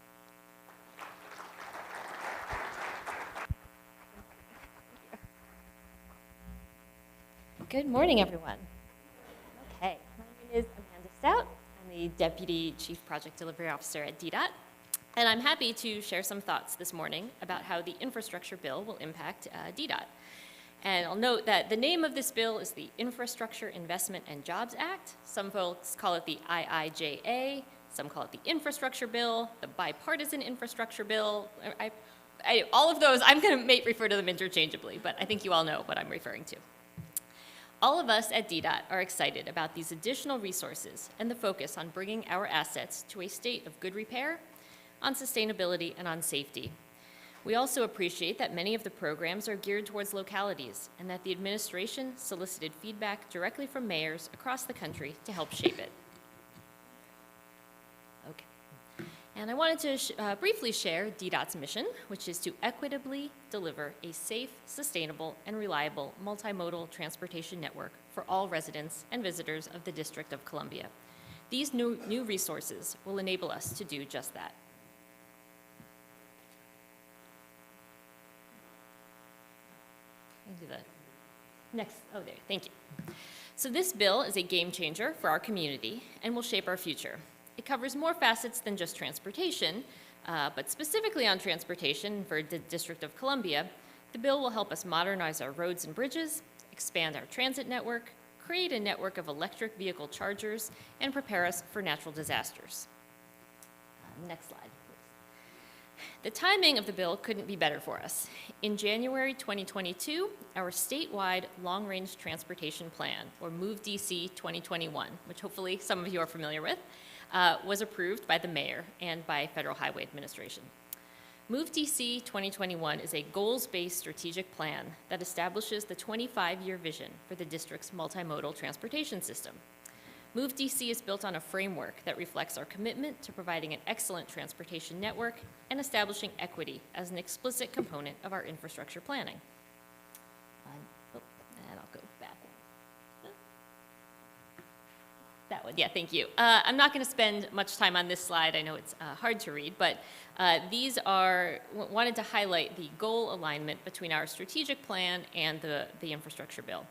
Good morning, everyone. Okay, my name is Amanda Stout. I'm the Deputy Chief Project Delivery Officer at DDOT, and I'm happy to share some thoughts this morning about how the infrastructure bill will impact DDOT. And I'll note that the name of this bill is the Infrastructure Investment and Jobs Act. Some folks call it the IIJA, some call it the infrastructure bill, the bipartisan infrastructure bill. All of those, I'm going to refer to them interchangeably, but I think you all know what I'm referring to. All of us at DDOT are excited about these additional resources and the focus on bringing our assets to a state of good repair, on sustainability, and on safety. We also appreciate that many of the programs are geared towards localities and that the administration solicited feedback directly from mayors across the country to help shape it. Okay. And I wanted to briefly share DDOT's mission, which is to equitably deliver a safe, sustainable, and reliable multimodal transportation network for all residents and visitors of the District of Columbia. These new resources will enable us to do just that. Do that. Next, oh there, thank you. So this bill is a game changer for our community and will shape our future. It covers more facets than just transportation, but specifically on transportation for the District of Columbia, the bill will help us modernize our roads and bridges, expand our transit network, create a network of electric vehicle chargers, and prepare us for natural disasters. Next slide. The timing of the bill couldn't be better for us. In January 2022, our statewide long-range transportation plan, or MOVE DC 2021, which hopefully some of you are familiar with, was approved by the mayor and by Federal Highway Administration. MOVE DC 2021 is a goals-based strategic plan that establishes the 25-year vision for the district's multimodal transportation system. MOVE DC is built on a framework that reflects our commitment to providing an excellent transportation network and establishing equity as an explicit component of our infrastructure planning. And I'll go back one. That one, yeah, thank you. I'm not going to spend much time on this slide. I know it's hard to read, but wanted to highlight the goal alignment between our strategic plan and the infrastructure bill.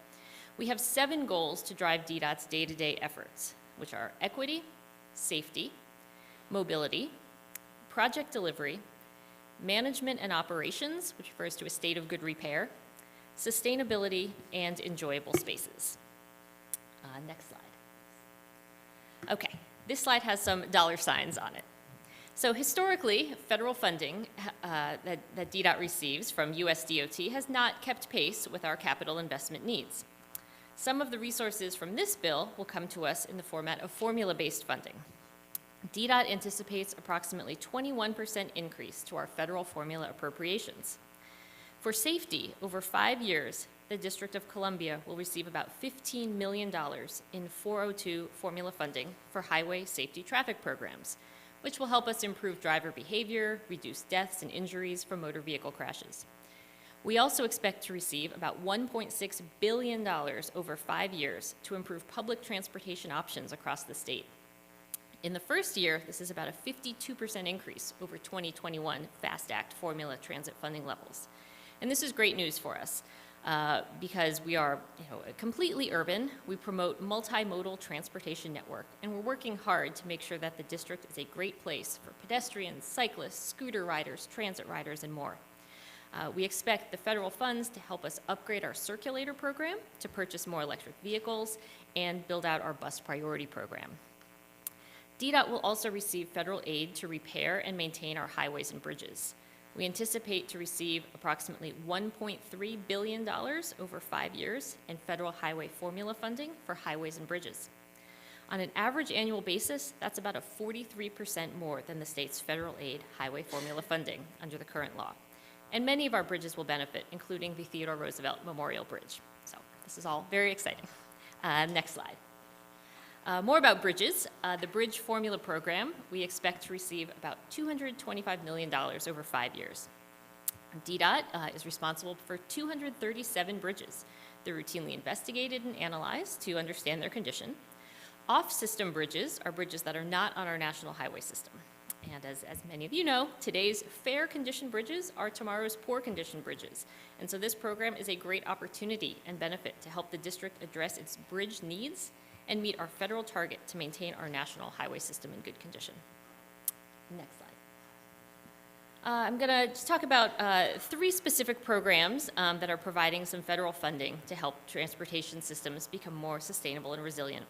We have 7 goals to drive DDOT's day-to-day efforts, which are equity, safety, mobility, project delivery, management and operations, which refers to a state of good repair, sustainability, and enjoyable spaces. Next slide. Okay, this slide has some dollar signs on it. So historically, federal funding that DDOT receives from US DOT has not kept pace with our capital investment needs. Some of the resources from this bill will come to us in the format of formula-based funding. DDOT anticipates approximately 21% increase to our federal formula appropriations. For safety, over 5 years, the District of Columbia will receive about $15 million in 402 formula funding for highway safety traffic programs, which will help us improve driver behavior, reduce deaths and injuries from motor vehicle crashes. We also expect to receive about $1.6 billion over 5 years to improve public transportation options across the state. In the first year, this is about a 52% increase over 2021 FAST Act formula transit funding levels. And this is great news for us because we are completely urban. We promote multimodal transportation network, and we're working hard to make sure that the district is a great place for pedestrians, cyclists, scooter riders, transit riders, and more. We expect the federal funds to help us upgrade our circulator program to purchase more electric vehicles and build out our bus priority program. DDOT will also receive federal aid to repair and maintain our highways and bridges. We anticipate to receive approximately $1.3 billion over 5 years in federal highway formula funding for highways and bridges. On an average annual basis, that's about a 43% more than the state's federal aid highway formula funding under the current law. And many of our bridges will benefit, including the Theodore Roosevelt Memorial Bridge. So this is all very exciting. Next slide. More about bridges. The Bridge Formula Program, we expect to receive about $225 million over 5 years. DDOT is responsible for 237 bridges. They're routinely investigated and analyzed to understand their condition. Off-system bridges are bridges that are not on our national highway system. And as many of you know, today's fair condition bridges are tomorrow's poor condition bridges. And so this program is a great opportunity and benefit to help the district address its bridge needs and meet our federal target to maintain our national highway system in good condition. Next slide. I'm going to just talk about 3 specific programs that are providing some federal funding to help transportation systems become more sustainable and resilient.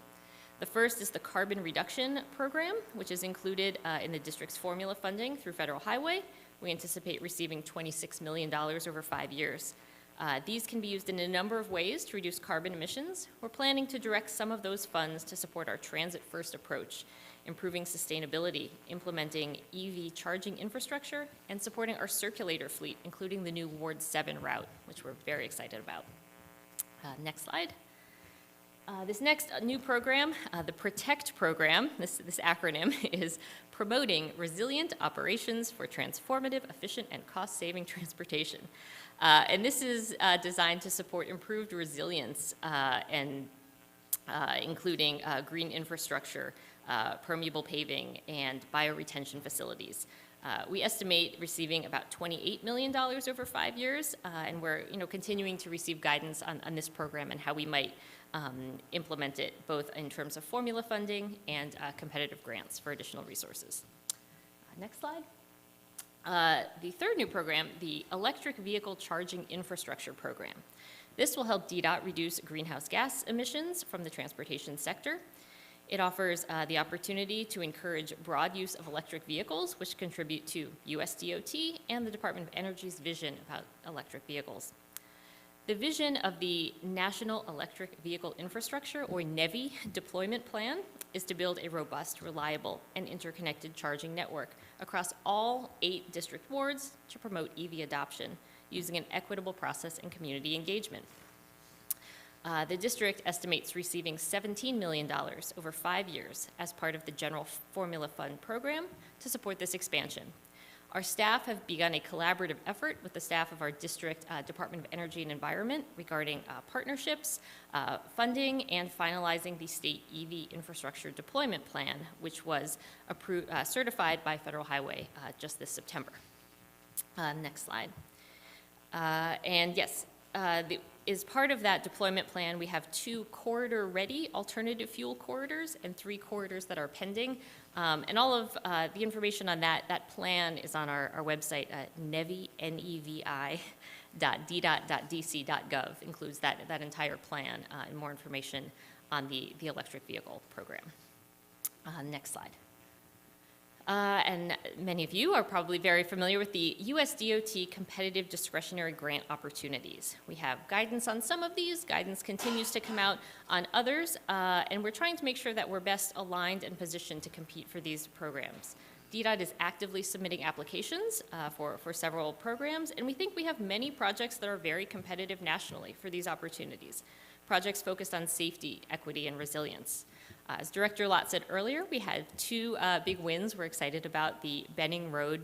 The first is the Carbon Reduction Program, which is included in the district's formula funding through Federal Highway. We anticipate receiving $26 million over 5 years. These can be used in a number of ways to reduce carbon emissions. We're planning to direct some of those funds to support our transit-first approach, improving sustainability, implementing EV charging infrastructure, and supporting our circulator fleet, including the new Ward 7 route, which we're very excited about. Next slide. This next new program, the PROTECT program, this acronym is Promoting Resilient Operations for Transformative, Efficient, and Cost-Saving Transportation. And this is designed to support improved resilience and including green infrastructure, permeable paving, and bioretention facilities. We estimate receiving about $28 million over 5 years, and we're continuing to receive guidance on this program and how we might implement it, both in terms of formula funding and competitive grants for additional resources. Next slide. The third new program, the Electric Vehicle Charging Infrastructure Program. This will help DDOT reduce greenhouse gas emissions from the transportation sector. It offers the opportunity to encourage broad use of electric vehicles, which contribute to US DOT and the Department of Energy's vision about electric vehicles. The vision of the National Electric Vehicle Infrastructure, or NEVI, deployment plan is to build a robust, reliable, and interconnected charging network across all 8 district wards to promote EV adoption using an equitable process and community engagement. The district estimates receiving $17 million over 5 years as part of the General Formula Fund program to support this expansion. Our staff have begun a collaborative effort with the staff of our district Department of Energy and Environment regarding partnerships, funding, and finalizing the state EV infrastructure deployment plan, which was certified by Federal Highway just this September. Next slide. And yes, as part of that deployment plan, we have 2 corridor-ready alternative fuel corridors and 3 corridors that are pending. And all of the information on that plan is on our website at nevi.dot.dc.gov. Includes that entire plan and more information on the electric vehicle program. Next slide. And many of you are probably very familiar with the US DOT competitive discretionary grant opportunities. We have guidance on some of these. Guidance continues to come out on others, and we're trying to make sure that we're best aligned and positioned to compete for these programs. DDOT is actively submitting applications for several programs, and we think we have many projects that are very competitive nationally for these opportunities. Projects focused on safety, equity, and resilience. As Director Lott said earlier, we had 2 big wins. We're excited about the Benning Road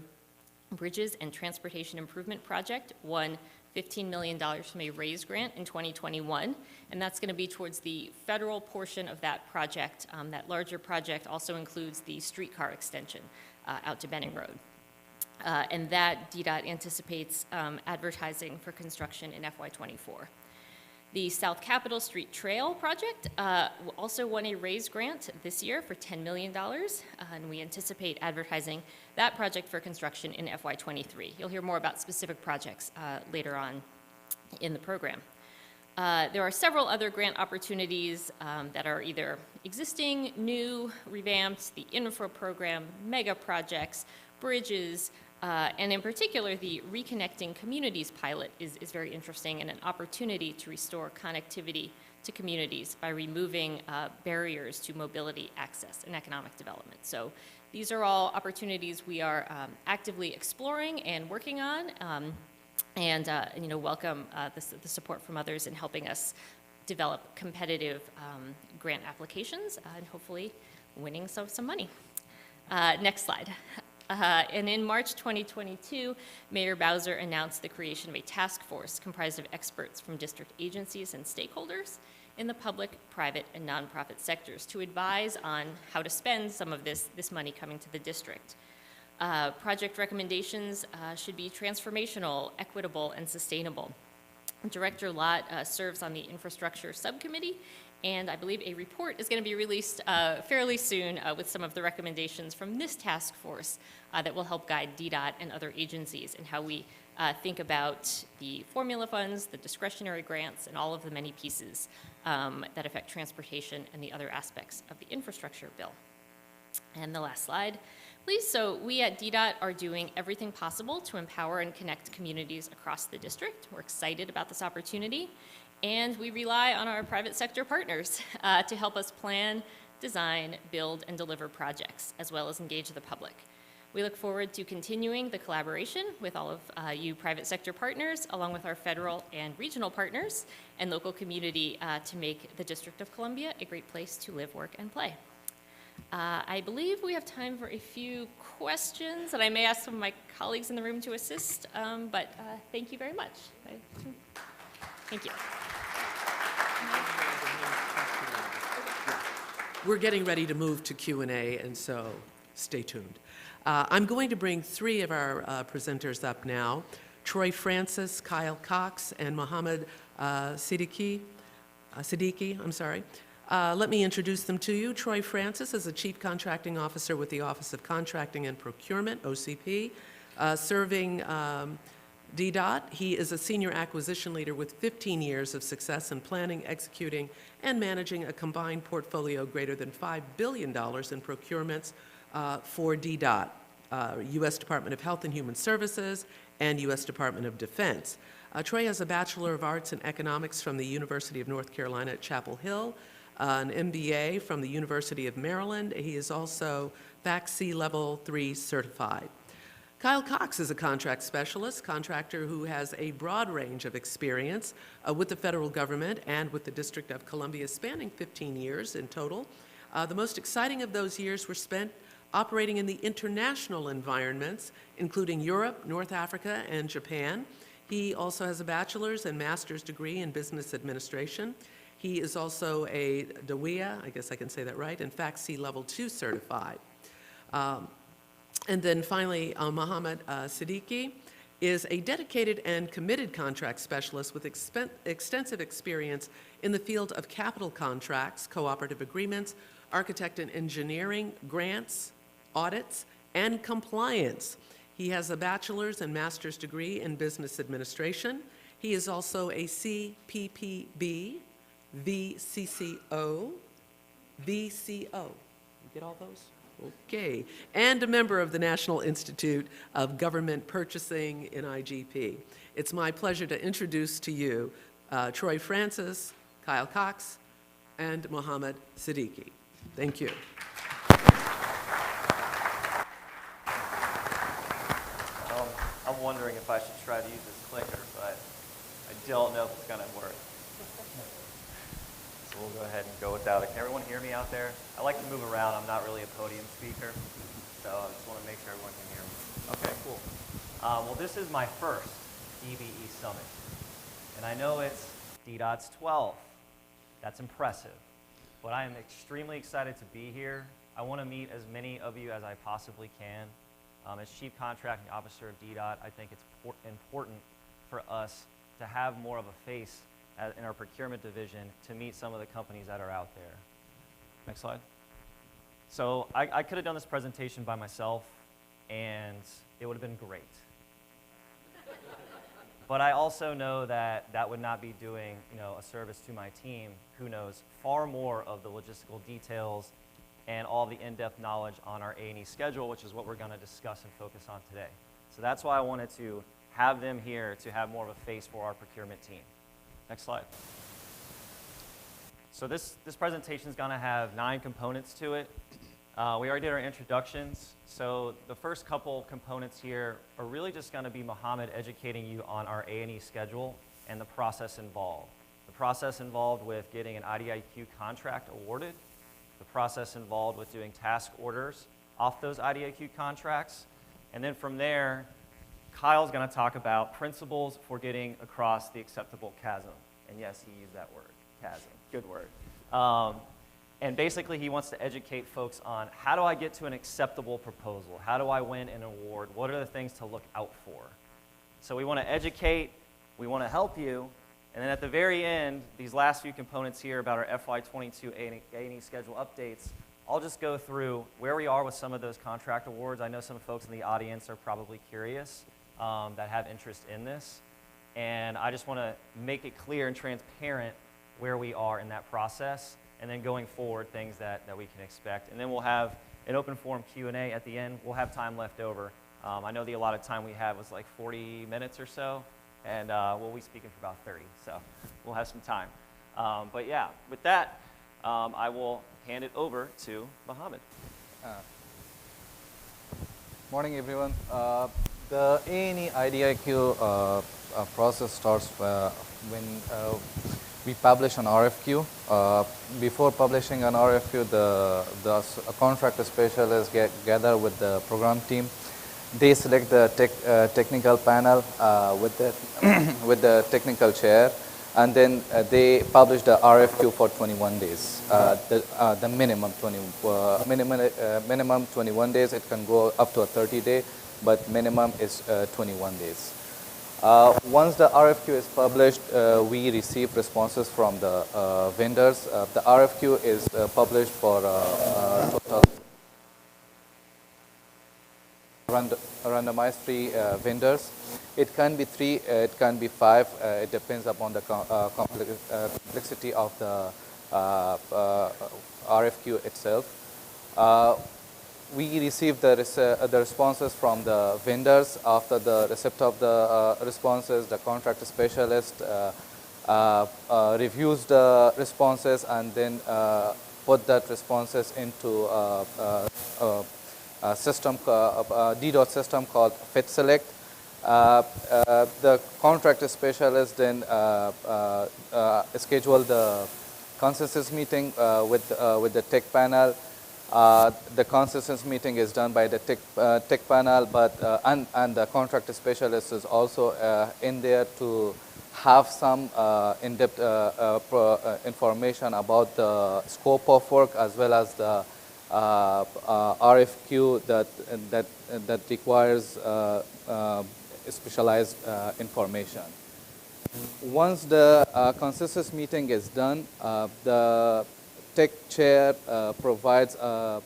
Bridges and Transportation Improvement Project, won $15 million from a RAISE grant in 2021, and that's going to be towards the federal portion of that project. That larger project also includes the streetcar extension out to Benning Road. And that DDOT anticipates advertising for construction in FY24. The South Capitol Street Trail project also won a RAISE grant this year for $10 million, and we anticipate advertising that project for construction in FY23. You'll hear more about specific projects later on in the program. There are several other grant opportunities that are either existing, new, revamped, the infra program, mega projects, bridges, and in particular, the Reconnecting Communities pilot is very interesting and an opportunity to restore connectivity to communities by removing barriers to mobility, access, and economic development. So these are all opportunities we are actively exploring and working on, and welcome the support from others in helping us develop competitive grant applications and hopefully winning some money. Next slide. And in March 2022, Mayor Bowser announced the creation of a task force comprised of experts from district agencies and stakeholders in the public, private, and nonprofit sectors to advise on how to spend some of this money coming to the district. Project recommendations should be transformational, equitable, and sustainable. Director Lott serves on the infrastructure subcommittee, and I believe a report is going to be released fairly soon with some of the recommendations from this task force that will help guide DDOT and other agencies in how we think about the formula funds, the discretionary grants, and all of the many pieces that affect transportation and the other aspects of the infrastructure bill. And the last slide, please. So we at DDOT are doing everything possible to empower and connect communities across the district. We're excited about this opportunity, and we rely on our private sector partners to help us plan, design, build, and deliver projects, as well as engage the public. We look forward to continuing the collaboration with all of you private sector partners, along with our federal and regional partners and local community to make the District of Columbia a great place to live, work, and play. I believe we have time for a few questions, and I may ask some of my colleagues in the room to assist, but thank you very much. Thank you. We're getting ready to move to Q&A, and so stay tuned. I'm going to bring three of our presenters up now, Troy Francis, Kyle Cox, and Mohammed Siddiqui. Let me introduce them to you. Troy Francis is the Chief Contracting Officer with the Office of Contracting and Procurement, OCP, serving DDOT. He is a Senior Acquisition Leader with 15 years of success in planning, executing, and managing a combined portfolio greater than $5 billion in procurements for DDOT, U.S. Department of Health and Human Services, and U.S. Department of Defense. Troy has a Bachelor of Arts in Economics from the University of North Carolina at Chapel Hill, an MBA from the University of Maryland. He is also FACC Level 3 certified. Kyle Cox is a contract specialist, contractor who has a broad range of experience with the federal government and with the District of Columbia, spanning 15 years in total. The most exciting of those years were spent operating in the international environments, including Europe, North Africa, and Japan. He also has a bachelor's and master's degree in business administration. He is also a DWIA, I guess I can say that right, and FACC Level 2 certified. And then finally, Mohammed Siddiqui is a dedicated and committed contract specialist with extensive experience in the field of capital contracts, cooperative agreements, architect and engineering, grants, audits, and compliance. He has a bachelor's and master's degree in business administration. He is also a CPPB, VCCO, VCO. You get all those? Okay. And a member of the National Institute of Government Purchasing in IGP. It's my pleasure to introduce to you Troy Francis, Kyle Cox, and Mohammed Siddiqui. Thank you. I'm wondering if I should try to use this clicker, but I don't know if it's going to work. So we'll go ahead and go without it. Can everyone hear me out there? I like to move around. I'm not really a podium speaker, so I just want to make sure everyone can hear me. Okay, cool. Well, this is my first DBE Summit, and I know it's DDOT's 12th. That's impressive, but I am extremely excited to be here. I want to meet as many of you as I possibly can. As Chief Contracting Officer of DDOT, I think it's important for us to have more of a face in our procurement division to meet some of the companies that are out there. Next slide. So I could have done this presentation by myself, and it would have been great. But I also know that that would not be doing, a service to my team, who knows far more of the logistical details and all the in-depth knowledge on our A&E schedule, which is what we're going to discuss and focus on today. So that's why I wanted to have them here to have more of a face for our procurement team. Next slide. So this presentation is going to have 9 components to it. We already did our introductions. So the first couple components here are really just going to be Mohammed educating you on our A&E schedule and the process involved. the process involved with getting an IDIQ contract awarded, the process involved with doing task orders off those IDIQ contracts, and then from there, Kyle's going to talk about principles for getting across the acceptable chasm. And yes, he used that word, chasm, good word. And basically, he wants to educate folks on how do I get to an acceptable proposal? How do I win an award? What are the things to look out for? So we want to educate, we want to help you, and then at the very end, these last few components here about our FY22 A&E schedule updates, I'll just go through where we are with some of those contract awards. I know some folks in the audience are probably curious that have interest in this, and I just want to make it clear and transparent where we are in that process, and then going forward, things that we can expect. And then we'll have an open forum Q&A at the end. We'll have time left over. I know the allotted time we had was like 40 minutes or so, and we'll be speaking for about 30, so we'll have some time. But yeah, with that, I will hand it over to Mohammed. Morning, everyone. The A&E IDIQ process starts when we publish an RFQ. Before publishing an RFQ, the contractor specialists gather with the program team. They select the technical panel with the technical chair, and then they publish the RFQ for 21 days. The minimum 21 days. It can go up to a 30-day, but minimum is 21 days. Once the RFQ is published, we receive responses from the vendors. The RFQ is published for total randomized 3 vendors. It can be 3, it can be 5. It depends upon the complexity of the RFQ itself. We receive the responses from the vendors. After the receipt of the responses, the contractor specialist reviews the responses and then put that responses into a system, DDOT system called Fit Select. The contractor specialist then schedule the consensus meeting with the tech panel. The consensus meeting is done by the tech panel, but and the contractor specialist is also in there to have some in-depth information about the scope of work as well as the RFQ that requires specialized information. Once the consensus meeting is done, the tech chair provides a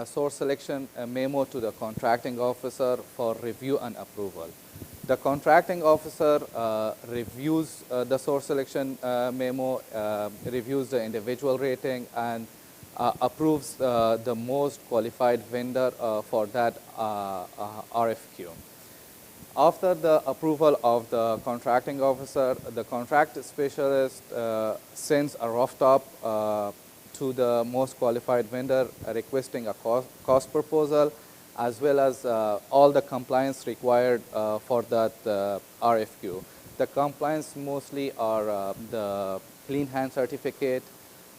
source selection memo to the contracting officer for review and approval. The contracting officer reviews the source selection memo, reviews the individual rating, and approves the most qualified vendor for that RFQ. After the approval of the contracting officer, the contract specialist sends a rough top to the most qualified vendor requesting a cost proposal as well as all the compliance required for that RFQ. The compliance mostly are the clean hand certificate,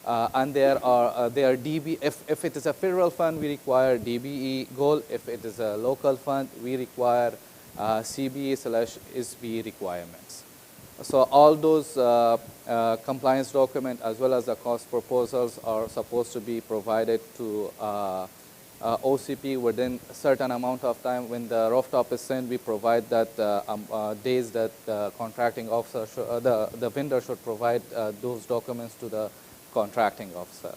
and there are DBE. If it is a federal fund, we require DBE goal. If it is a local fund, we require CBE/SB requirements. So all those compliance documents as well as the cost proposals are supposed to be provided to OCP within a certain amount of time. When the rough top is sent, we provide that days that the contracting officer, the vendor should provide those documents to the contracting officer.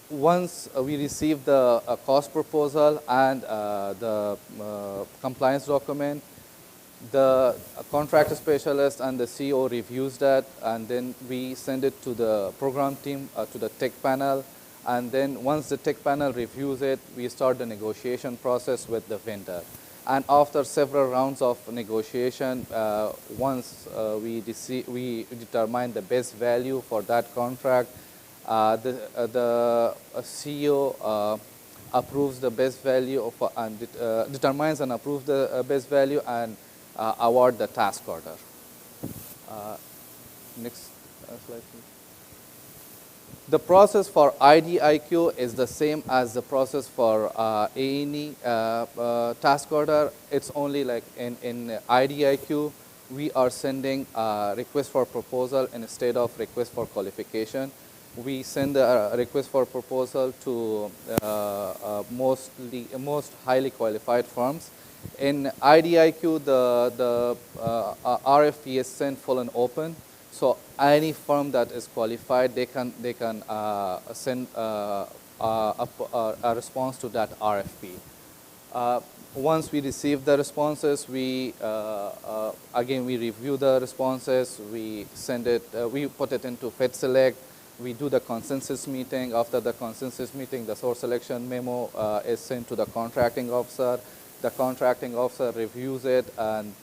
Once we receive the cost proposal and the compliance document, the contractor specialist and the CO reviews that, and then we send it to the program team, to the tech panel, and then once the tech panel reviews it, we start the negotiation process with the vendor. And after several rounds of negotiation, once we determine the best value for that contract, the CEO approves the best value and determines and approves the best value and award the task order. Next slide, please. The process for IDIQ is the same as the process for A&E task order. It's only like in IDIQ, we are sending a request for proposal instead of request for qualification. We send a request for proposal to most highly qualified firms. In IDIQ, the RFP is sent full and open. So any firm that is qualified, they can send a response to that RFP. Once we receive the responses, we again we review the responses. We send it. We put it into Fit Select. We do the consensus meeting. After the consensus meeting, the source selection memo is sent to the contracting officer. The contracting officer reviews it and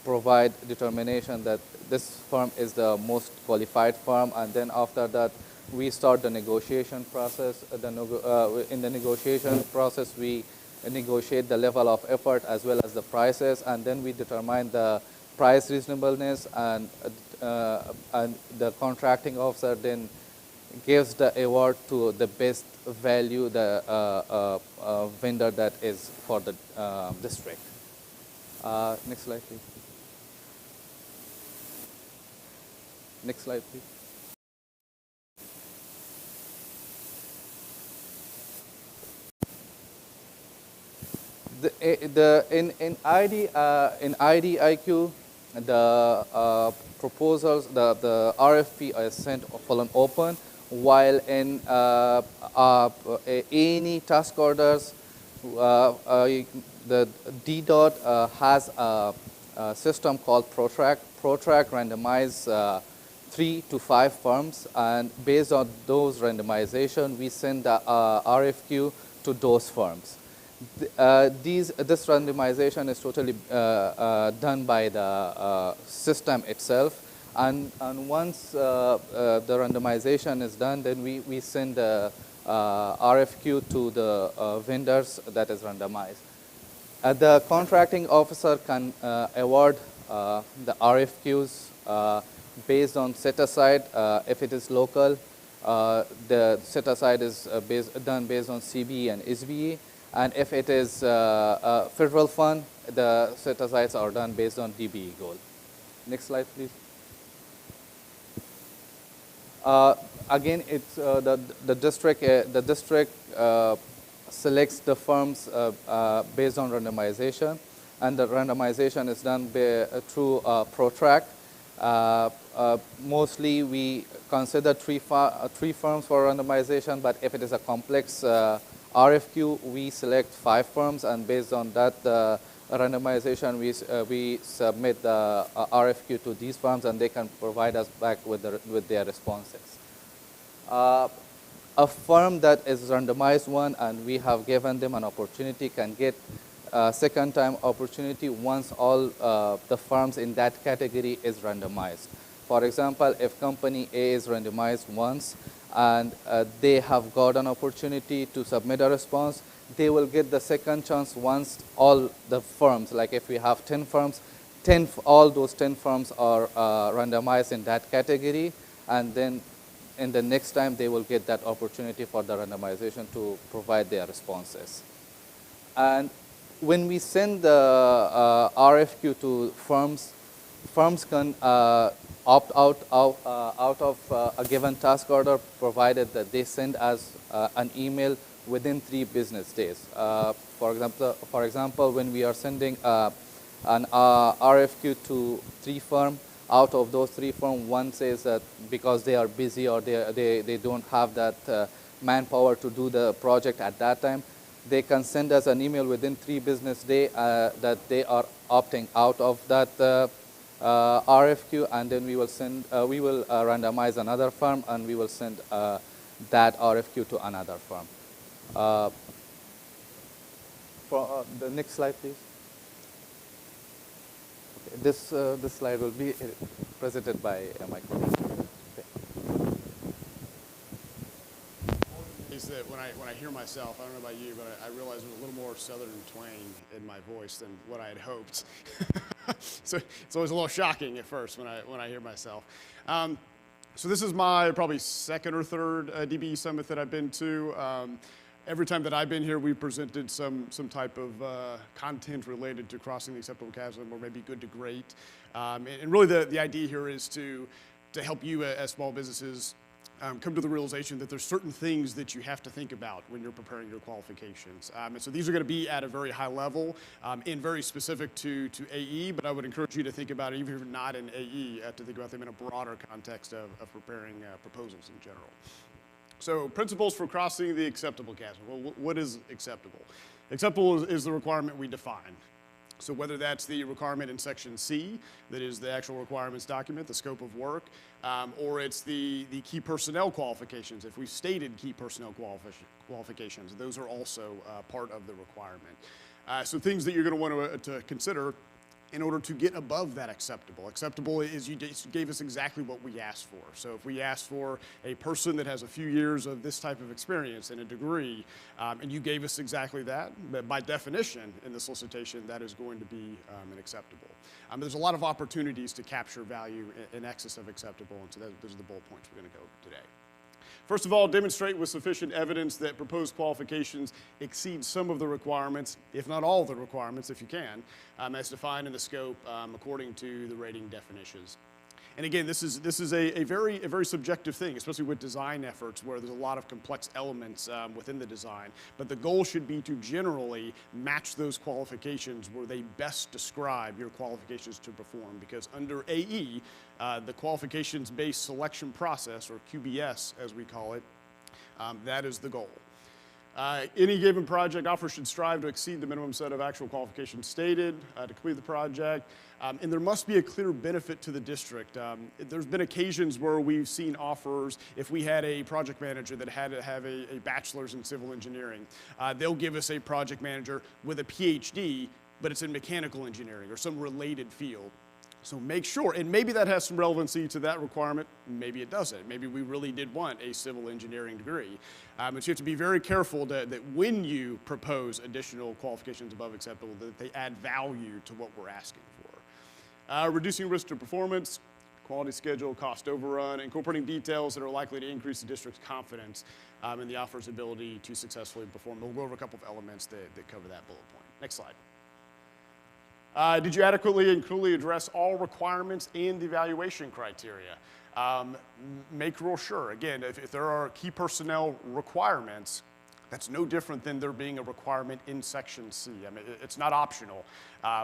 provide determination that this firm is the most qualified firm. And then after that, we start the negotiation process. In the negotiation process, we negotiate the level of effort as well as the prices, and then we determine the price reasonableness, and the contracting officer then gives the award to the best value, the vendor that is for the district. Next slide, please. Next slide, please. In IDIQ, the proposals, the RFP is sent full and open, while in A&E task orders, the DDOT has a system called ProTrack. ProTrack randomize 3 to 5 firms, and based on those randomization, we send the RFQ to those firms. This randomization is totally done by the system itself, and once the randomization is done, then we send the RFQ to the vendors that is randomized. The contracting officer can award the RFQs based on set-aside. If it is local, the set-aside is done based on CBE and SBE. And if it is federal fund, the set-asides are done based on DBE goal. Next slide, please. Again, it's the district selects the firms based on randomization, and the randomization is done through ProTrack. Mostly, we consider three firms for randomization, but if it is a complex RFQ, we select 5 firms, and based on that randomization, we submit the RFQ to these firms, and they can provide us back with their responses. A firm that is randomized one, and we have given them an opportunity, can get a second-time opportunity once all the firms in that category is randomized. For example, if company A is randomized once, and they have got an opportunity to submit a response, they will get the second chance once all the firms, like if we have 10 firms, all those 10 firms are randomized in that category, and then in the next time they will get that opportunity for the randomization to provide their responses. And when we send the RFQ to firms, firms can opt out of a given task order, provided that they send us an email within 3 business days. For example, when we are sending an RFQ to 3 firms, out of those 3 firms, one says that because they are busy or they don't have that manpower to do the project at that time, they can send us an email within 3 business days that they are opting out of that RFQ, and then we will randomize another firm, and we will send that RFQ to another firm. For the next slide, please. Okay, this slide will be presented by my colleague. Okay. realize that when I hear myself, I don't know about you, but I realize there's a little more Southern twang in my voice than what I had hoped. So it's always a little shocking at first when I hear myself. So this is my probably second or third DBE summit that I've been to. Every time that I've been here, we've presented some type of content related to crossing the acceptable chasm, or maybe good to great. And really the idea here is to help you as small businesses come to the realization that there's certain things that you have to think about when you're preparing your qualifications. And so these are going to be at a very high level and very specific to AE, but I would encourage you to think about it, even if you're not in AE, to think about them in a broader context of preparing proposals in general. So principles for crossing the acceptable chasm. Well, what is acceptable? Acceptable is the requirement we define. So whether that's the requirement in section C, that is the actual requirements document, the scope of work, or it's the key personnel qualifications. If we've stated key personnel qualifications, those are also part of the requirement. So things that you're going to want to consider in order to get above that acceptable. Acceptable is you gave us exactly what we asked for. So if we asked for a person that has a few years of this type of experience and a degree, and you gave us exactly that, but by definition in the solicitation, that is going to be an acceptable. There's a lot of opportunities to capture value in excess of acceptable, and so those are the bullet points we're going to go over today. First of all, demonstrate with sufficient evidence that proposed qualifications exceed some of the requirements, if not all of the requirements, if you can, as defined in the scope according to the rating definitions. And again, this is a very subjective thing, especially with design efforts where there's a lot of complex elements within the design. But the goal should be to generally match those qualifications where they best describe your qualifications to perform. Because under AE, the qualifications-based selection process, or QBS as we call it, that is the goal. Any given project offer should strive to exceed the minimum set of actual qualifications stated to complete the project. And there must be a clear benefit to the district. There's been occasions where we've seen offers, if we had a project manager that had to have a bachelor's in civil engineering, they'll give us a project manager with a PhD, but it's in mechanical engineering or some related field. So make sure, and maybe that has some relevancy to that requirement, maybe it doesn't. Maybe we really did want a civil engineering degree. But you have to be very careful that when you propose additional qualifications above acceptable, that they add value to what we're asking for. Reducing risk to performance, quality schedule, cost overrun, incorporating details that are likely to increase the district's confidence in the offer's ability to successfully perform. We'll go over a couple of elements that cover that bullet point. Next slide. Did you adequately and clearly address all requirements and evaluation criteria? Make real sure. Again, if there are key personnel requirements, that's no different than there being a requirement in Section C. I mean, it's not optional.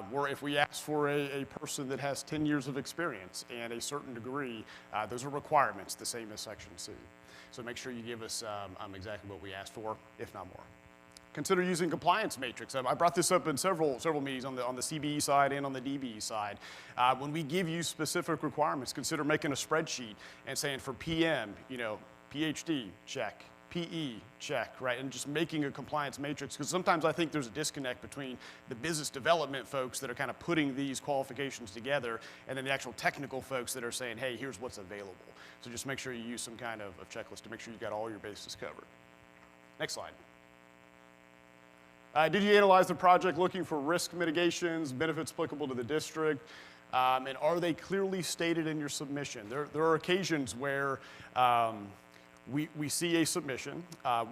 Where if we ask for a person that has 10 years of experience and a certain degree, those are requirements, the same as Section C. So make sure you give us exactly what we asked for, if not more. Consider using compliance matrix. I brought this up in several meetings on the CBE side and on the DBE side. When we give you specific requirements, consider making a spreadsheet and saying for PM, PhD, check, PE, check, right? And just making a compliance matrix, because sometimes I think there's a disconnect between the business development folks that are kind of putting these qualifications together and then the actual technical folks that are saying, hey, here's what's available. So just make sure you use some kind of checklist to make sure you got all your bases covered. Next slide. Did you analyze the project looking for risk mitigations, benefits applicable to the district, and are they clearly stated in your submission? There are occasions where we see a submission,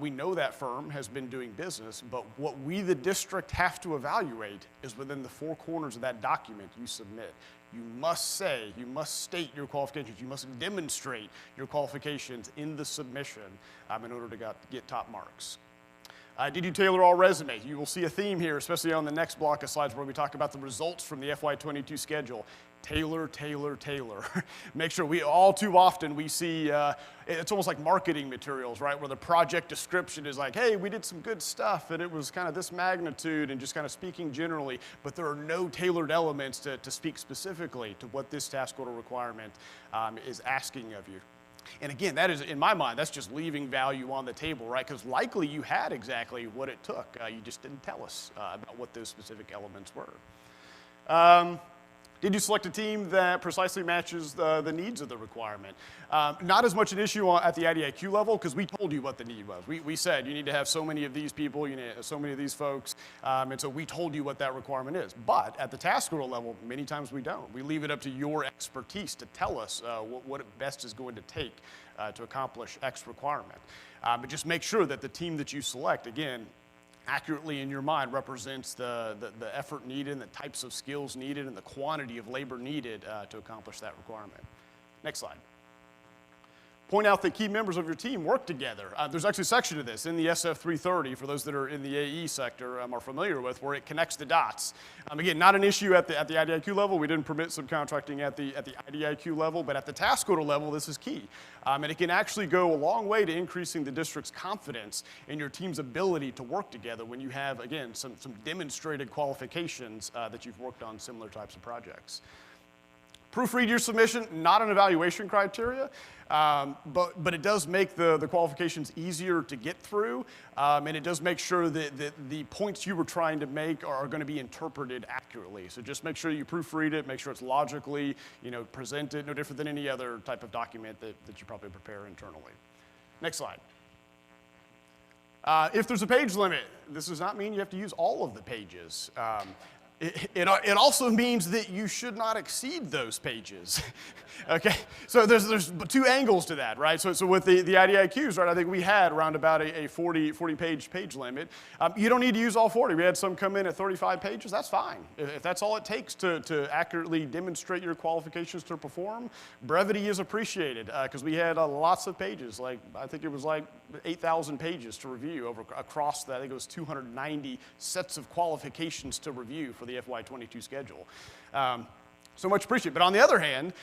we know that firm has been doing business, but what we, the district, have to evaluate is within the four corners of that document you submit. You must state your qualifications, you must demonstrate your qualifications in the submission in order to get top marks. Did you tailor all resumes? You will see a theme here, especially on the next block of slides where we talk about the results from the FY22 schedule. Tailor, tailor, tailor. Make sure all too often we see, it's almost like marketing materials, right? Where the project description is like, hey, we did some good stuff and it was kind of this magnitude and just kind of speaking generally, but there are no tailored elements to speak specifically to what this task order requirement is asking of you. And again, that is, in my mind, that's just leaving value on the table, right? Because likely you had exactly what it took. You just didn't tell us about what those specific elements were. Did you select a team that precisely matches the needs of the requirement? Not as much an issue at the IDIQ level, because we told you what the need was. We said you need to have so many of these people, you need so many of these folks, and so we told you what that requirement is. But at the task order level, many times we don't. We leave it up to your expertise to tell us what it best is going to take to accomplish X requirement. But just make sure that the team that you select, again, accurately in your mind represents the effort needed and the types of skills needed and the quantity of labor needed to accomplish that requirement. Next slide. Point out that key members of your team work together. There's actually a section of this in the SF330, for those that are in the AE sector are familiar with, where it connects the dots. Again, not an issue at the IDIQ level. We didn't permit subcontracting at the IDIQ level, but at the task order level, this is key. And it can actually go a long way to increasing the district's confidence in your team's ability to work together when you have, again, some demonstrated qualifications that you've worked on similar types of projects. Proofread your submission, not an evaluation criteria, but it does make the qualifications easier to get through, and it does make sure that the points you were trying to make are going to be interpreted accurately. So just make sure you proofread it, make sure it's logically, presented, no different than any other type of document that you probably prepare internally. Next slide. If there's a page limit, this does not mean you have to use all of the pages. It also means that you should not exceed those pages. Okay, so there's two angles to that, right? So with the IDIQs, right, I think we had around about a 40 page limit. You don't need to use all 40. We had some come in at 35 pages. That's fine. If that's all it takes to accurately demonstrate your qualifications to perform, brevity is appreciated because we had lots of pages. I think it was 8,000 pages to review across that. I think it was 290 sets of qualifications to review for the FY22 schedule. So much appreciated. But on the other hand,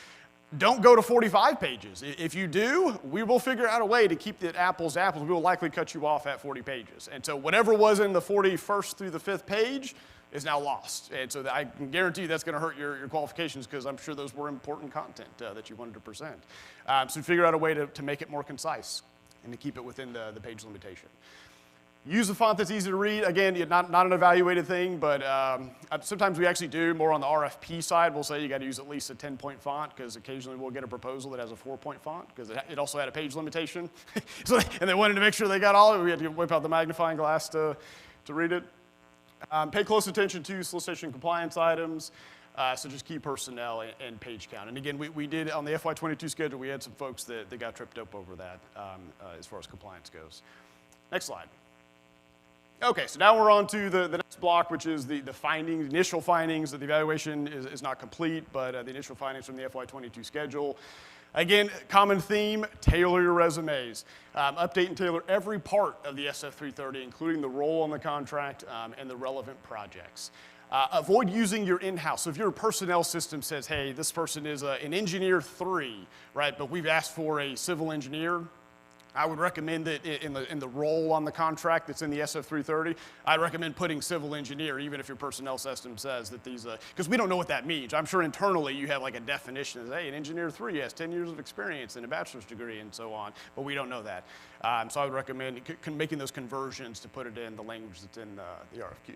don't go to 45 pages. If you do, we will figure out a way to keep the apples to apples. We will likely cut you off at 40 pages. And so whatever was in the 41st through the 5th page is now lost. And so I can guarantee you that's going to hurt your qualifications because I'm sure those were important content that you wanted to present. So figure out a way to make it more concise and to keep it within the page limitation. Use a font that's easy to read. Again, not an evaluated thing, but sometimes we actually do more on the RFP side. We'll say you got to use at least a 10-point font because occasionally we'll get a proposal that has a 4-point font because it also had a page limitation. And they wanted to make sure they got all of it. We had to whip out the magnifying glass to read it. Pay close attention to solicitation compliance items, so just key personnel and page count. And again, we did on the FY22 schedule, we had some folks that got tripped up over that as far as compliance goes. Next slide. Okay, so now we're on to the next block, which is the findings, initial findings. The evaluation is not complete, but the initial findings from the FY22 schedule. Again, common theme, tailor your resumes. Update and tailor every part of the SF330, including the role on the contract and the relevant projects. Avoid using your in-house. So if your personnel system says, hey, this person is an engineer 3, right, but we've asked for a civil engineer, I would recommend that in the role on the contract that's in the SF330, I recommend putting civil engineer, even if your personnel system says that these, because we don't know what that means. I'm sure internally you have a definition that, hey, an engineer 3 has 10 years of experience and a bachelor's degree and so on, but we don't know that. So I would recommend making those conversions to put it in the language that's in the RFQ.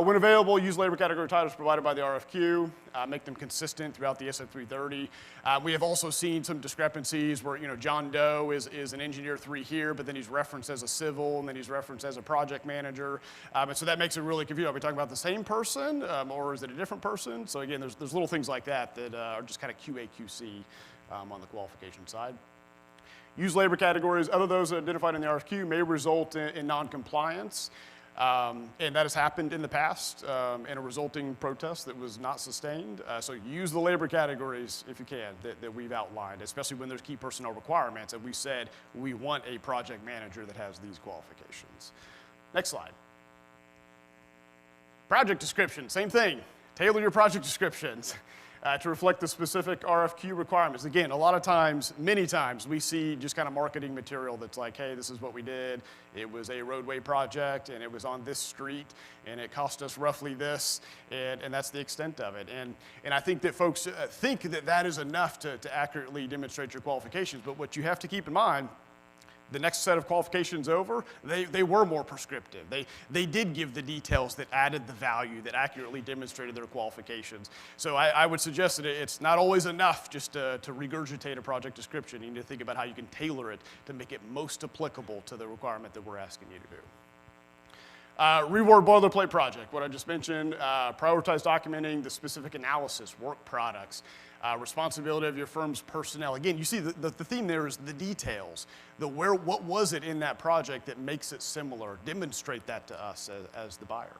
When available, use labor category titles provided by the RFQ. Make them consistent throughout the SF330. We have also seen some discrepancies where, John Doe is an engineer 3 here, but then he's referenced as a civil, and then he's referenced as a project manager. And so that makes it really confusing. Are we talking about the same person, or is it a different person? So again, there's little things like that are just kind of QA/QC on the qualification side. Use labor categories. Other those identified in the RFQ may result in non-compliance. And that has happened in the past in a resulting protest that was not sustained. So use the labor categories, if you can, that we've outlined, especially when there's key personnel requirements. And we said we want a project manager that has these qualifications. Next slide. Project description, same thing. Tailor your project descriptions to reflect the specific RFQ requirements. Again, a lot of times, many times, we see just kind of marketing material that's like, hey, this is what we did. It was a roadway project, and it was on this street, and it cost us roughly this, and that's the extent of it. And I think that folks think that is enough to accurately demonstrate your qualifications, but what you have to keep in mind, The next set of qualifications over, they were more prescriptive. They did give the details that added the value, that accurately demonstrated their qualifications. So I would suggest that it's not always enough just to regurgitate a project description. You need to think about how you can tailor it to make it most applicable to the requirement that we're asking you to do. Reward boilerplate project, what I just mentioned, prioritize documenting the specific analysis, work products, responsibility of your firm's personnel. Again, you see the theme there is the details. What was it in that project that makes it similar? Demonstrate that to us as the buyer.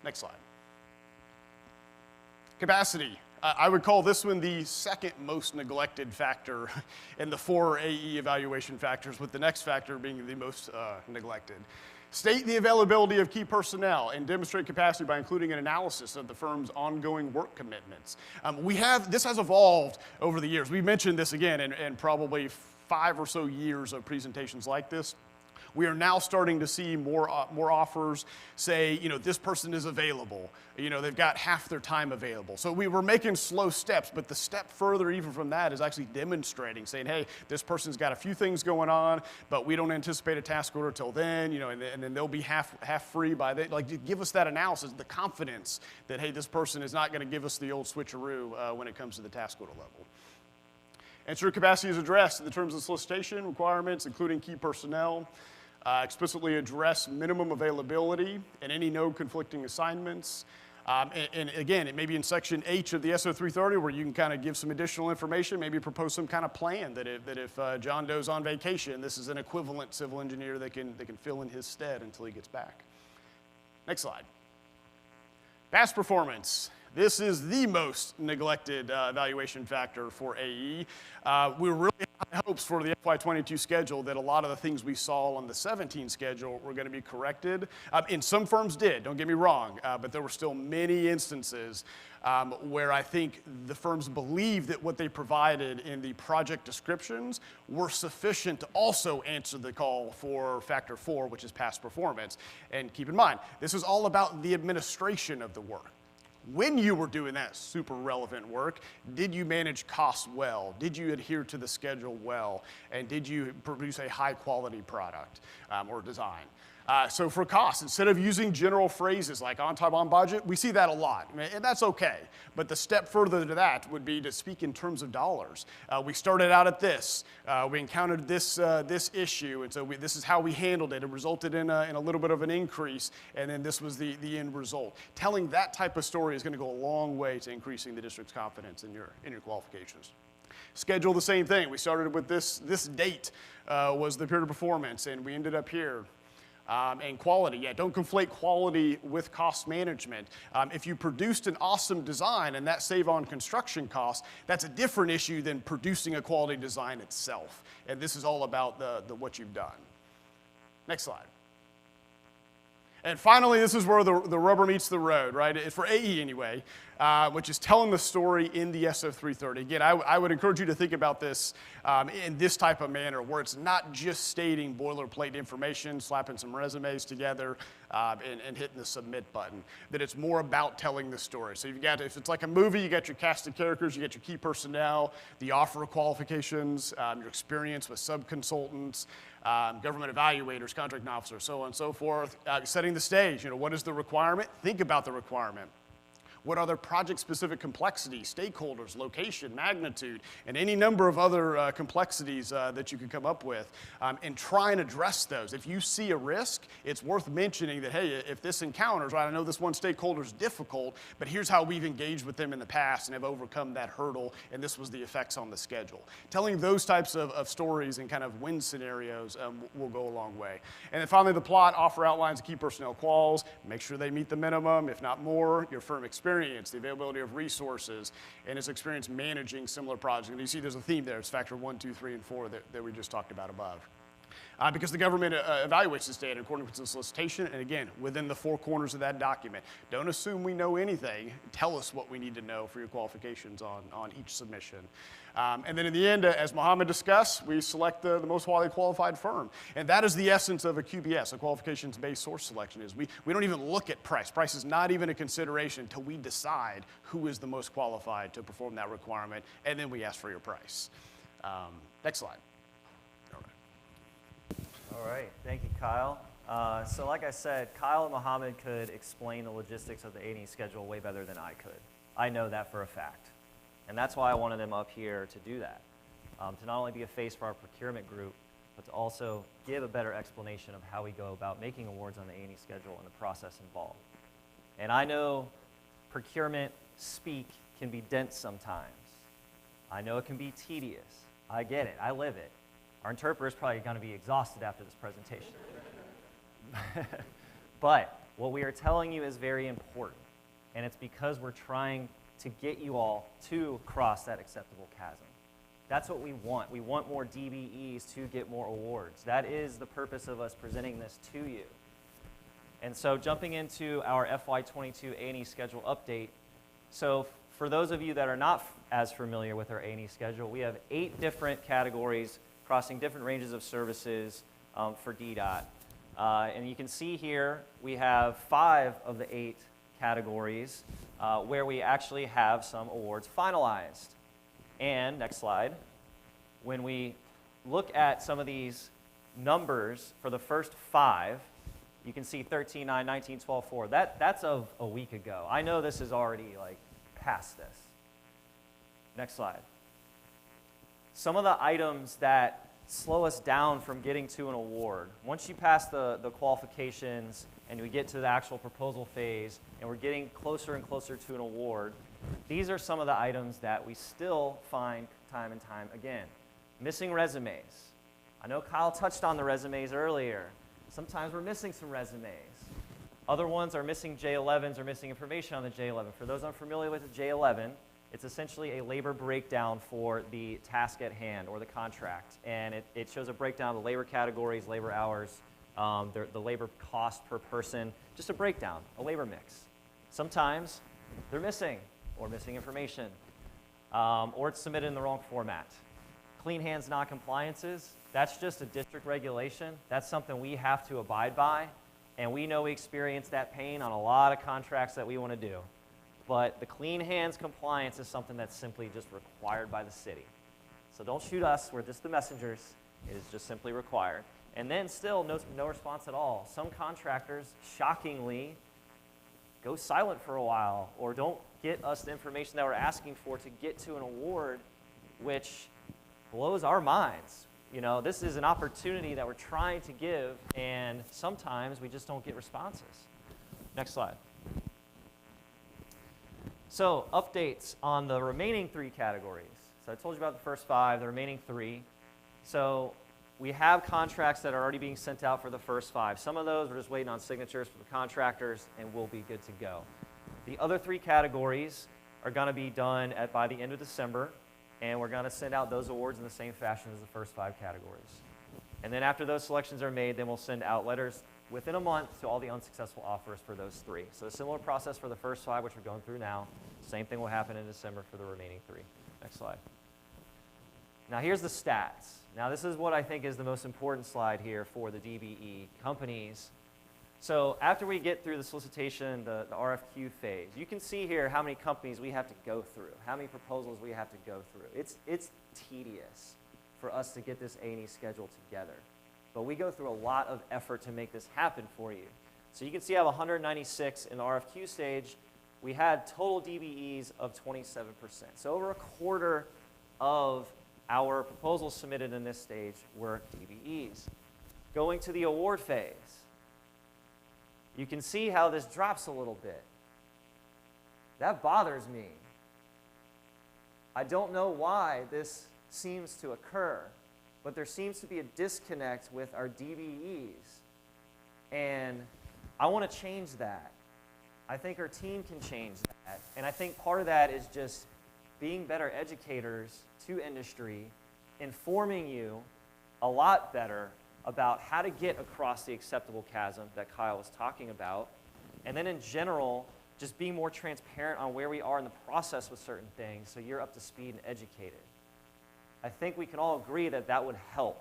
Next slide. Capacity. I would call this one the second most neglected factor in the 4 AE evaluation factors, with the next factor being the most neglected. State the availability of key personnel and demonstrate capacity by including an analysis of the firm's ongoing work commitments. This has evolved over the years. We mentioned this again in probably 5 or so years of presentations like this. We are now starting to see more offers say, this person is available. They've got half their time available. So we were making slow steps, but the step further even from that is actually demonstrating, saying, hey, this person's got a few things going on, but we don't anticipate a task order till then, and then they'll be half free by then. Like, give us that analysis, the confidence that, hey, this person is not going to give us the old switcheroo when it comes to the task order level. Ensure capacity is addressed in the terms of solicitation requirements, including key personnel. Explicitly address minimum availability and any no conflicting assignments. And again, it may be in section H of the SO 330 where you can kind of give some additional information, maybe propose some kind of plan that if John Doe's on vacation, this is an equivalent civil engineer that can fill in his stead until he gets back. Next slide. Past performance. This is the most neglected evaluation factor for AE. We really had hopes for the FY22 schedule that a lot of the things we saw on the 17 schedule were going to be corrected. And some firms did, don't get me wrong, but there were still many instances where I think the firms believed that what they provided in the project descriptions were sufficient to also answer the call for factor 4, which is past performance. And keep in mind, this is all about the administration of the work. When you were doing that super relevant work, did you manage costs well? Did you adhere to the schedule well? And did you produce a high quality product or design? So for costs, instead of using general phrases like on time, on budget, we see that a lot, and that's okay. But the step further to that would be to speak in terms of dollars. We started out at this. We encountered this issue, and so this is how we handled it. It resulted in a little bit of an increase, and then this was the end result. Telling that type of story is going to go a long way to increasing the district's confidence in your qualifications. Schedule, the same thing. We started with this date was the period of performance, and we ended up here. And quality, don't conflate quality with cost management. If you produced an awesome design and that save on construction costs, that's a different issue than producing a quality design itself. And this is all about the what you've done. Next slide. And finally, this is where the rubber meets the road, right? For AE anyway, which is telling the story in the SO 330. Again, I would encourage you to think about this in this type of manner, where it's not just stating boilerplate information, slapping some resumes together, and hitting the submit button. That it's more about telling the story. So you've got, if it's like a movie, you got your cast of characters, you got your key personnel, the offer of qualifications, your experience with sub-consultants, government evaluators, contracting officers, so on and so forth. Setting the stage, what is the requirement? Think about the requirement. What are their project-specific complexities, stakeholders, location, magnitude, and any number of other complexities that you could come up with, and try and address those. If you see a risk, it's worth mentioning that, hey, if this encounters, right, I know this one stakeholder is difficult, but here's how we've engaged with them in the past and have overcome that hurdle, and this was the effects on the schedule. Telling those types of stories and kind of win scenarios will go a long way. And then finally, the plot, offer outlines of key personnel quals, make sure they meet the minimum, if not more, your firm experience, the availability of resources, and his experience managing similar projects. And you see there's a theme there. It's factor 1, 2, 3, and 4 that we just talked about above. Because the government evaluates this data according to the solicitation, and again, within the 4 corners of that document. Don't assume we know anything. Tell us what we need to know for your qualifications on each submission. And then in the end, as Mohammed discussed, we select the most highly qualified firm. And that is the essence of a QBS, a qualifications-based source selection, is we don't even look at price. Price is not even a consideration until we decide who is the most qualified to perform that requirement, and then we ask for your price. Next slide. All right. All right, thank you, Kyle. So like I said, Kyle and Mohammed could explain the logistics of the A&E schedule way better than I could. I know that for a fact. And that's why I wanted them up here to do that, to not only be a face for our procurement group, but to also give a better explanation of how we go about making awards on the A&E schedule and the process involved. And I know procurement speak can be dense sometimes. I know it can be tedious. I get it. I live it. Our interpreter is probably going to be exhausted after this presentation. But what we are telling you is very important, and it's because we're trying to get you all to cross that acceptable chasm. That's what we want. We want more DBEs to get more awards. That is the purpose of us presenting this to you. And so jumping into our FY22 A&E schedule update, so for those of you that are not as familiar with our A&E schedule, we have 8 different categories crossing different ranges of services for DDOT. And you can see here we have 5 of the 8 categories where we actually have some awards finalized. And next slide, when we look at some of these numbers for the first 5, you can see 13, 9, 19, 12, 4. That's of a week ago. I know this is already like past this. Next slide. Some of the items that slow us down from getting to an award. Once you pass the qualifications and we get to the actual proposal phase and we're getting closer and closer to an award, these are some of the items that we still find time and time again. Missing resumes. I know Kyle touched on the resumes earlier. Sometimes we're missing some resumes. Other ones are missing J11s or missing information on the J11. For those unfamiliar with the J11, it's essentially a labor breakdown for the task at hand or the contract. And it shows a breakdown of the labor categories, labor hours, the labor cost per person, just a breakdown, a labor mix. Sometimes they're missing or missing information, or it's submitted in the wrong format. Clean hands non-compliances, that's just a district regulation. That's something we have to abide by, and we know we experience that pain on a lot of contracts that we want to do. But the clean hands compliance is something that's simply just required by the city. So don't shoot us, we're just the messengers. It is just simply required. And then still no response at all. Some contractors, shockingly, go silent for a while or don't get us the information that we're asking for to get to an award, which blows our minds. You know, this is an opportunity that we're trying to give, and sometimes we just don't get responses. Next slide. So updates on the remaining 3 categories. So I told you about the first 5, the remaining 3. So we have contracts that are already being sent out for the first 5. Some of those we're just waiting on signatures for the contractors, and we'll be good to go. The other 3 categories are going to be done by the end of December, and we're going to send out those awards in the same fashion as the first 5 categories. And then after those selections are made, then we'll send out letters within a month to all the unsuccessful offers for those 3. So a similar process for the first 5, which we're going through now. Same thing will happen in December for the remaining 3. Next slide. Now here's the stats. Now this is what I think is the most important slide here for the DBE companies. So after we get through the solicitation, the RFQ phase, you can see here how many companies we have to go through, how many proposals we have to go through. It's tedious for us to get this A&E schedule together. But we go through a lot of effort to make this happen for you. So you can see I have 196 in the RFQ stage. We had total DBEs of 27%. So over a quarter of our proposals submitted in this stage were DBEs. Going to the award phase, you can see how this drops a little bit. That bothers me. I don't know why this seems to occur, but there seems to be a disconnect with our DBEs. And I want to change that. I think our team can change that. And I think part of that is just being better educators to industry, informing you a lot better about how to get across the acceptable chasm that Kyle was talking about. And then in general, just being more transparent on where we are in the process with certain things so you're up to speed and educated. I think we can all agree that that would help.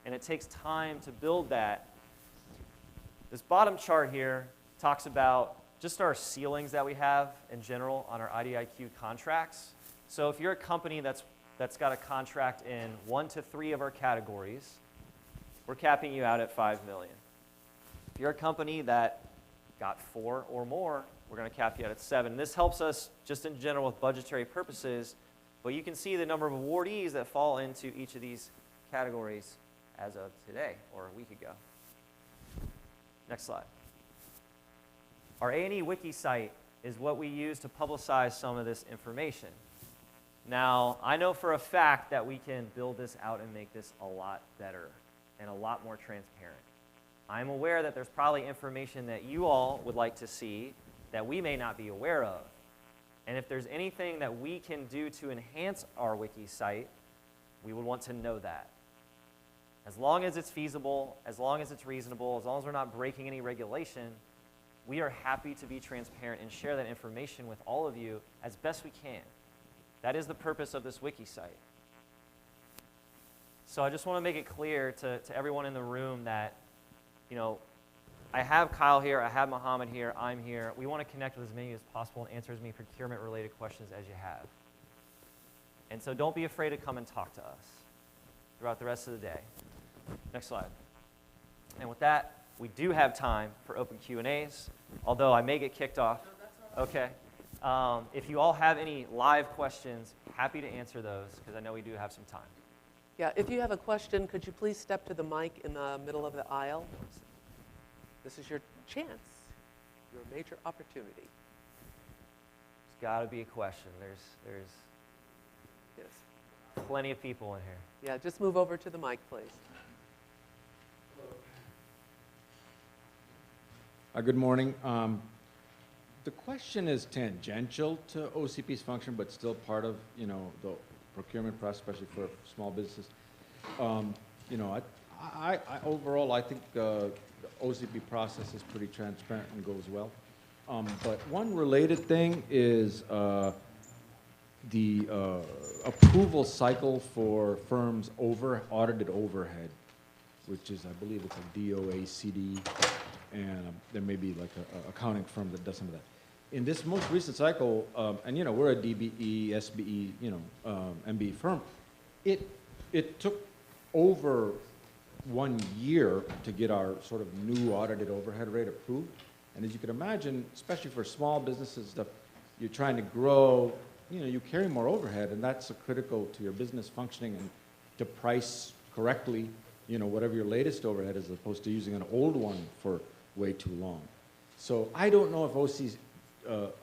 And it takes time to build that. This bottom chart here talks about just our ceilings that we have in general on our IDIQ contracts. So if you're a company that's got a contract in 1 to 3 of our categories, we're capping you out at 5 million. If you're a company that got 4 or more, we're going to cap you out at 7. This helps us just in general with budgetary purposes, but you can see the number of awardees that fall into each of these categories as of today or a week ago. Next slide. Our A&E Wiki site is what we use to publicize some of this information. Now, I know for a fact that we can build this out and make this a lot better and a lot more transparent. I'm aware that there's probably information that you all would like to see that we may not be aware of. And if there's anything that we can do to enhance our wiki site, we would want to know that. As long as it's feasible, as long as it's reasonable, as long as we're not breaking any regulation, we are happy to be transparent and share that information with all of you as best we can. That is the purpose of this wiki site. So I just want to make it clear to everyone in the room that, you know, I have Kyle here, I have Muhammad here, I'm here. We want to connect with as many as possible and answer as many procurement-related questions as you have. And so don't be afraid to come and talk to us throughout the rest of the day. Next slide. And with that, we do have time for open Q&As, although I may get kicked off. Okay. If you all have any live questions, happy to answer those, because I know we do have some time. Yeah, if you have a question, could you please step to the mic in the middle of the aisle? This is your chance, your major opportunity. There's got to be a question. There's Yes. plenty of people in here. Yeah, just move over to the mic, please. Good morning. The question is tangential to OCP's function, but still part of, you know, the procurement process, especially for small businesses. You know, I overall, I think the OCP process is pretty transparent and goes well. But one related thing is the approval cycle for firms' audited overhead, which is, I believe it's a DOACD, and there may be like a accounting firm that does some of that. In this most recent cycle, and you know, we're a DBE, SBE, you know, MBE firm, it took over 1 year to get our sort of new audited overhead rate approved. And as you can imagine, especially for small businesses, stuff, you're trying to grow, you know, you carry more overhead, and that's critical to your business functioning and to price correctly, you know, whatever your latest overhead is, as opposed to using an old one for way too long. So I don't know if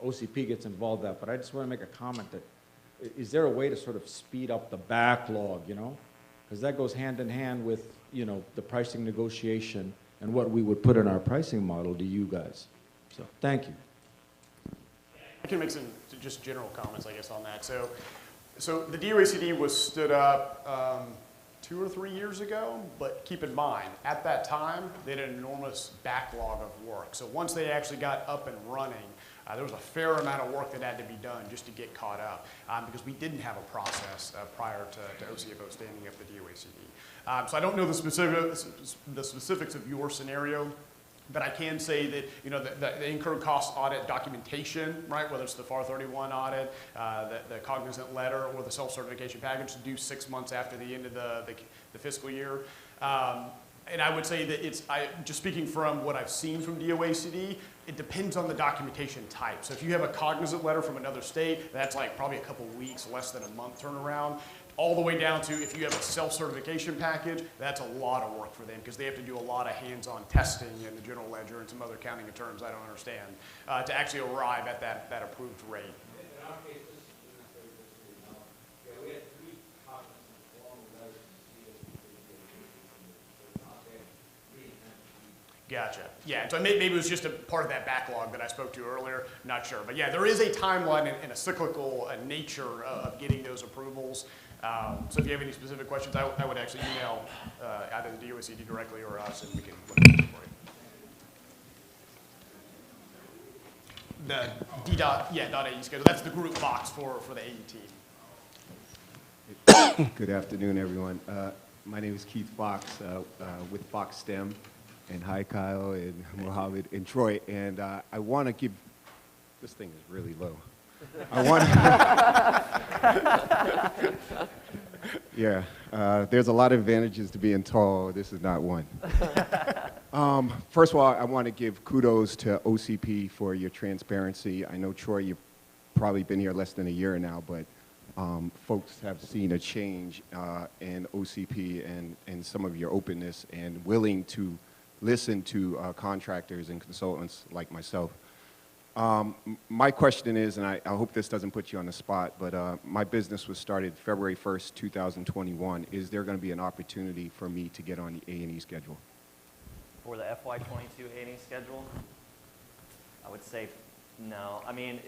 OCP gets involved in that, but I just want to make a comment that, is there a way to sort of speed up the backlog, you know? Because that goes hand in hand with, you know, the pricing negotiation and what we would put in our pricing model to you guys. So, thank you. I can make some just general comments, I guess, on that. So the DOACD was stood up 2 or 3 years ago, but keep in mind, at that time, they had an enormous backlog of work. So once they actually got up and running, there was a fair amount of work that had to be done just to get caught up, because we didn't have a process prior to OCFO standing up the DOACD. So I don't know the specifics of your scenario, but I can say that, you know, the incurred cost audit documentation, right, whether it's the FAR 31 audit, the cognizant letter, or the self-certification package due 6 months after the end of the fiscal year. And I would say that just speaking from what I've seen from DOACD, it depends on the documentation type. So if you have a cognizant letter from another state, that's like probably a couple weeks, less than a month turnaround. All the way down to if you have a self-certification package, that's a lot of work for them because they have to do a lot of hands-on testing in the general ledger and some other accounting terms I don't understand to actually arrive at that approved rate. In our case, this is necessarily just so you know. Yeah, we had 3 cognizant long letters to see that we not there. Gotcha. Yeah, so maybe it was just a part of that backlog that I spoke to earlier. Not sure. But yeah, there is a timeline and a cyclical nature of getting those approvals. So if you have any specific questions, I would actually email either the DOACD directly or us, and we can look at it for you. The DDOT, yeah, .AE schedule. That's the group box for the AET. Good afternoon, everyone. My name is Keith Fox with Fox STEM. And hi, Kyle, and Mohammed, and Troy. And I want to give, this thing is really low. I want Yeah, there's a lot of advantages to being tall. This is not one. First of all, I want to give kudos to OCP for your transparency. I know, Troy, you've probably been here less than a year now, but folks have seen a change in OCP and some of your openness and willing to listen to contractors and consultants like myself. My question is, and I hope this doesn't put you on the spot, but my business was started February 1st, 2021. Is there going to be an opportunity for me to get on the A&E schedule? For the FY22 A&E schedule, I would say no. I mean,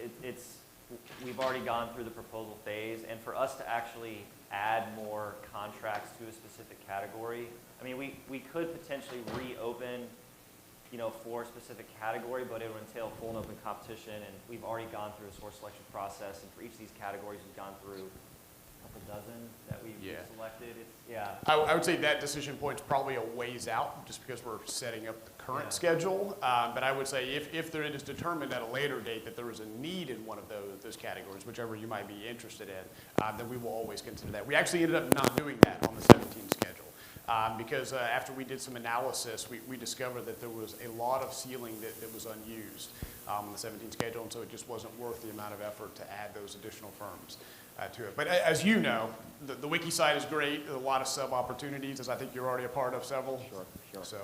we've already gone through the proposal phase, and for us to actually add more contracts to a specific category, I mean, we could potentially reopen, for a specific category, but it would entail full and open competition, and we've already gone through a source selection process, and for each of these categories, we've gone through a couple dozen that we've selected. I would say that decision point's probably a ways out, just because we're setting up the current schedule. But I would say if there is determined at a later date that there is a need in one of those categories, whichever you might be interested in, then we will always consider that. We actually ended up not doing that on the 17 schedule. Because after we did some analysis, we discovered that there was a lot of ceiling that was unused on the 17 schedule, and so it just wasn't worth the amount of effort to add those additional firms to it. But as you know, the wiki site is great. There's a lot of sub-opportunities, as I think you're already a part of several. Sure. So.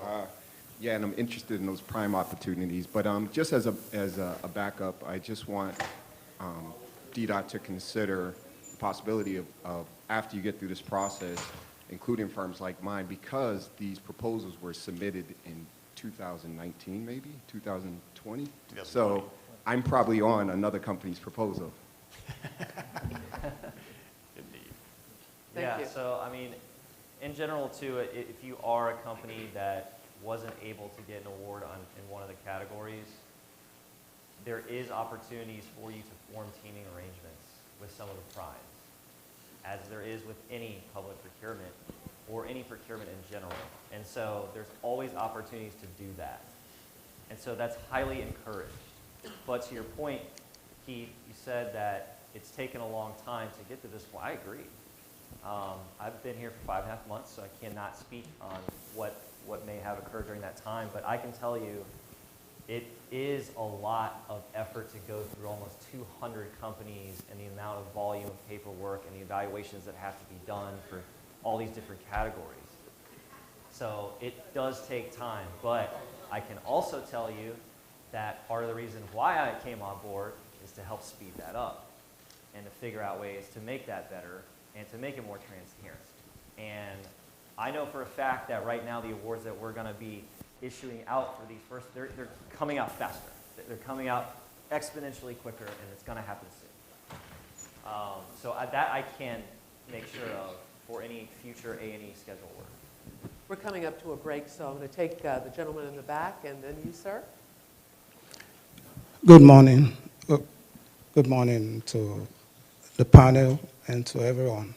Yeah, and I'm interested in those prime opportunities. But just as a backup, I just want DDOT to consider the possibility of after you get through this process, including firms like mine, because these proposals were submitted in 2019, maybe 2020. So I'm probably on another company's proposal. Indeed. Yeah, so I mean, in general too, if you are a company that wasn't able to get an award in one of the categories, there is opportunities for you to form teaming arrangements with some of the primes, as there is with any public procurement or any procurement in general. And so there's always opportunities to do that. And so that's highly encouraged. But to your point, Keith, you said that it's taken a long time to get to this point. I agree. I've been here for 5.5 months, so I cannot speak on what may have occurred during that time, but I can tell you it is a lot of effort to go through almost 200 companies and the amount of volume of paperwork and the evaluations that have to be done for all these different categories. So it does take time, but I can also tell you that part of the reason why I came on board is to help speed that up and to figure out ways to make that better and to make it more transparent. And I know for a fact that right now the awards that we're going to be issuing out for these first, they're coming out faster. They're coming out exponentially quicker, and it's going to happen soon. So that I can make sure of for any future A&E schedule work. We're coming up to a break, so I'm going to take the gentleman in the back, and then you, sir. Good morning. Good morning to the panel and to everyone.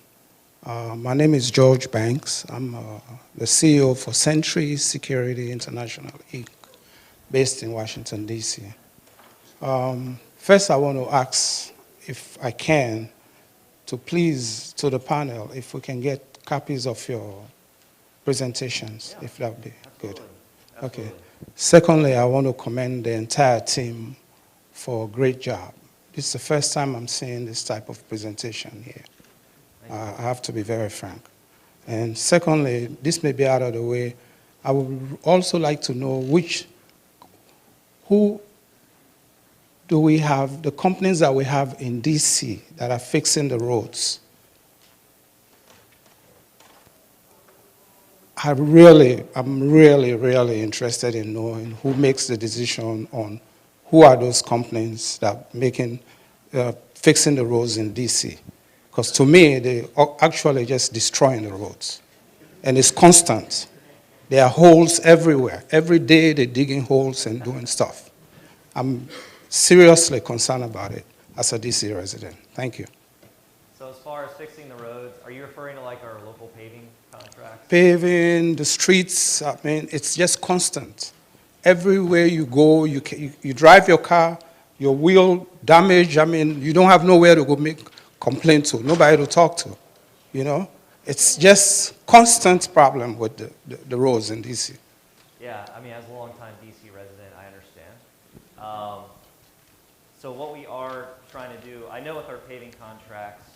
My name is George Banks. I'm the CEO for Century Security International, Inc., based in Washington, D.C. First, I want to ask, if I can, to please, to the panel, if we can get copies of your presentations, if that would be good. Absolutely. Okay. Secondly, I want to commend the entire team for a great job. This is the first time I'm seeing this type of presentation here. I have to be very frank. And secondly, this may be out of the way, I would also like to know who do we have, the companies that we have in DC that are fixing the roads. I'm really, really interested in knowing who makes the decision on who are those companies that are making, fixing the roads in DC. Because to me, they are actually just destroying the roads. And it's constant. There are holes everywhere. Every day they're digging holes and doing stuff. I'm seriously concerned about it as a DC resident. Thank you. So as far as fixing the roads, are you referring to like our local paving contracts? Paving, the streets, I mean, it's just constant. Everywhere you go, you drive your car, your wheel damaged, I mean, you don't have nowhere to go make complaint to, nobody to talk to, you know? It's just constant problem with the roads in DC. Yeah, I mean, as a longtime DC resident, I understand. So what we are trying to do, I know with our paving contracts,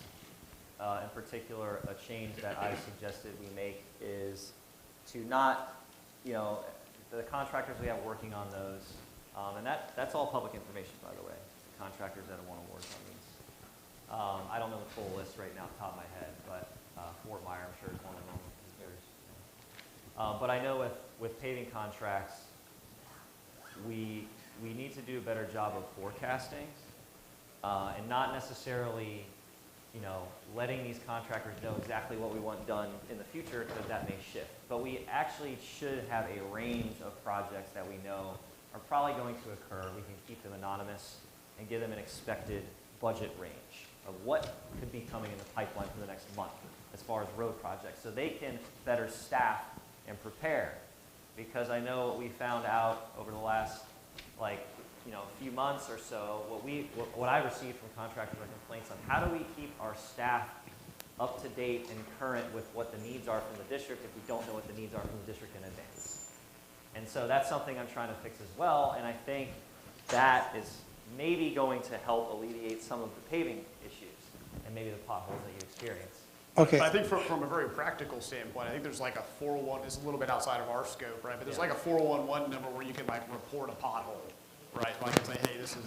in particular, a change that I suggested we make is to not, the contractors we have working on those, and that's all public information, by the way, the contractors that want to work on these. I don't know the full list right now off the top of my head, but Fort Meyer, I'm sure, is one of them. But I know with paving contracts, we need to do a better job of forecasting and not necessarily, letting these contractors know exactly what we want done in the future, because that may shift. But we actually should have a range of projects that we know are probably going to occur. We can keep them anonymous and give them an expected budget range of what could be coming in the pipeline for the next month as far as road projects, so they can better staff and prepare. Because I know what we found out over the last, few months or so, what I received from contractors are complaints on how do we keep our staff up to date and current with what the needs are from the district if we don't know what the needs are from the district in advance. And so that's something I'm trying to fix as well, and I think that is maybe going to help alleviate some of the paving issues and maybe the potholes that you experience. Okay. But I think from a very practical standpoint, I think there's like a 401, it's a little bit outside of our scope, right? But there's like a 411 number where you can report a pothole, right? Like say, hey, this is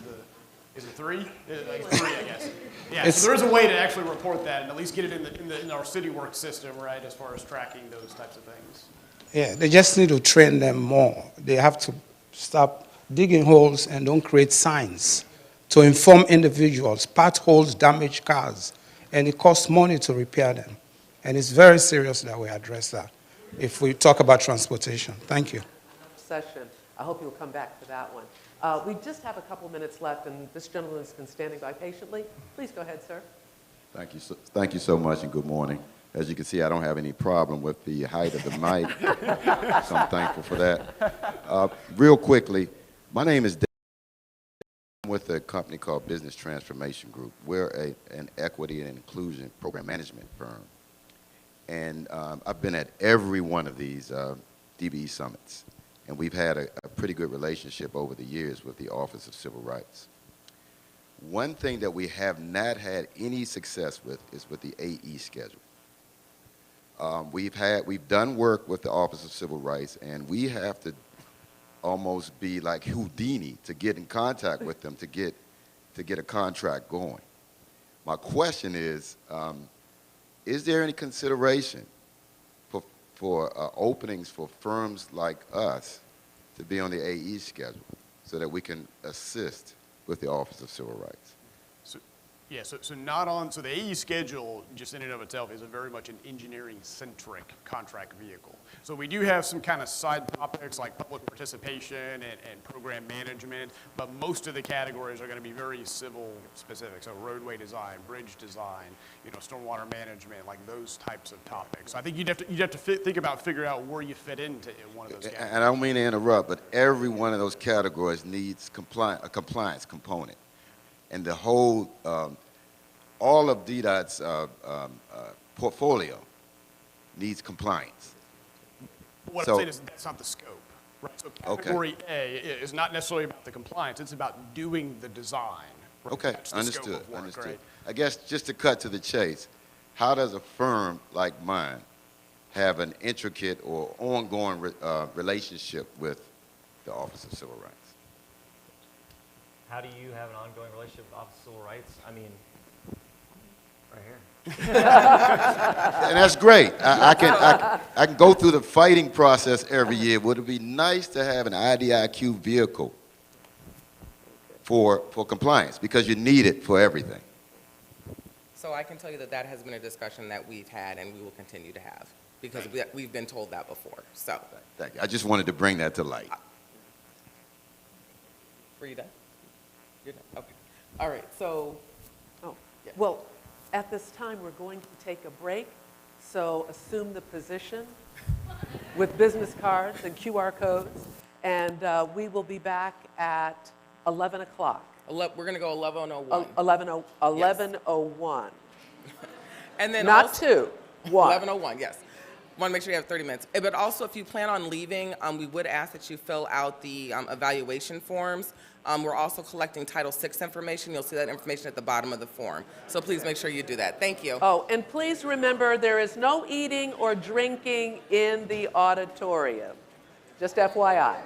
is it 3? Like 3, I guess. Yeah, so there is a way to actually report that and at least get it in our city work system, right, as far as tracking those types of things. Yeah, they just need to train them more. They have to stop digging holes and don't create signs to inform individuals. Potholes damage cars, and it costs money to repair them. And it's very serious that we address that if we talk about transportation. Thank you. Session. I hope you'll come back for that one. We just have a couple minutes left, and this gentleman has been standing by patiently. Please go ahead, sir. Thank you so much, and good morning. As you can see, I don't have any problem with the height of the mic, so I'm thankful for that. Real quickly, my name is Dave. I'm with a company called Business Transformation Group. We're an equity and inclusion program management firm. And I've been at every one of these DBE summits. And we've had a pretty good relationship over the years with the Office of Civil Rights. One thing that we have not had any success with is with the AE schedule. We've done work with the Office of Civil Rights, and we have to almost be like Houdini to get in contact with them to get a contract going. My question is there any consideration for openings for firms like us to be on the AE schedule so that we can assist with the Office of Civil Rights? So the AE schedule, just in and of itself, is very much an engineering-centric contract vehicle. So we do have some kind of side topics like public participation and program management, but most of the categories are going to be very civil-specific. So roadway design, bridge design, stormwater management, like those types of topics. So I think you'd have to figure out where you fit into one of those categories. And I don't mean to interrupt, but every one of those categories needs a compliance component. And the whole, all of DDOT's portfolio needs compliance. What I'm saying is that's not the scope, right? So category A is not necessarily about the compliance, it's about doing the design. Right? Okay, That's the understood, scope of work, understood. right? I guess just to cut to the chase, how does a firm like mine have an intricate or ongoing relationship with the Office of Civil Rights? How do you have an ongoing relationship with Office of Civil Rights? I mean, right here. And that's great. I can go through the fighting process every year. Would it be nice to have an IDIQ vehicle for compliance? Because you need it for everything. So I can tell you that has been a discussion that we've had and we will continue to have because we've been told that before. So Thank you. I just wanted to bring that to light. Were you done? You're done? Okay. All right. So, Well, at this time, we're going to take a break. So assume the position with business cards and QR codes, and we will be back at 11 o'clock. we're going to go 11:01. 11:01. And then Not also, 2. What? 11:01, yes. Want to make sure you have 30 minutes. But also, if you plan on leaving, we would ask that you fill out the evaluation forms. We're also collecting Title VI information. You'll see that information at the bottom of the form. So please make sure you do that. Thank you. Oh, and please remember, there is no eating or drinking in the auditorium. Just FYI.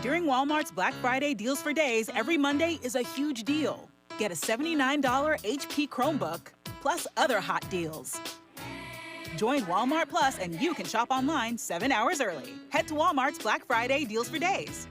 During Walmart's Black Friday Deals for Days, every Monday is a huge deal. Get a $79 HP Chromebook, plus other hot deals. Join Walmart Plus and you can shop online 7 hours early. Head to Walmart's Black Friday Deals for Days.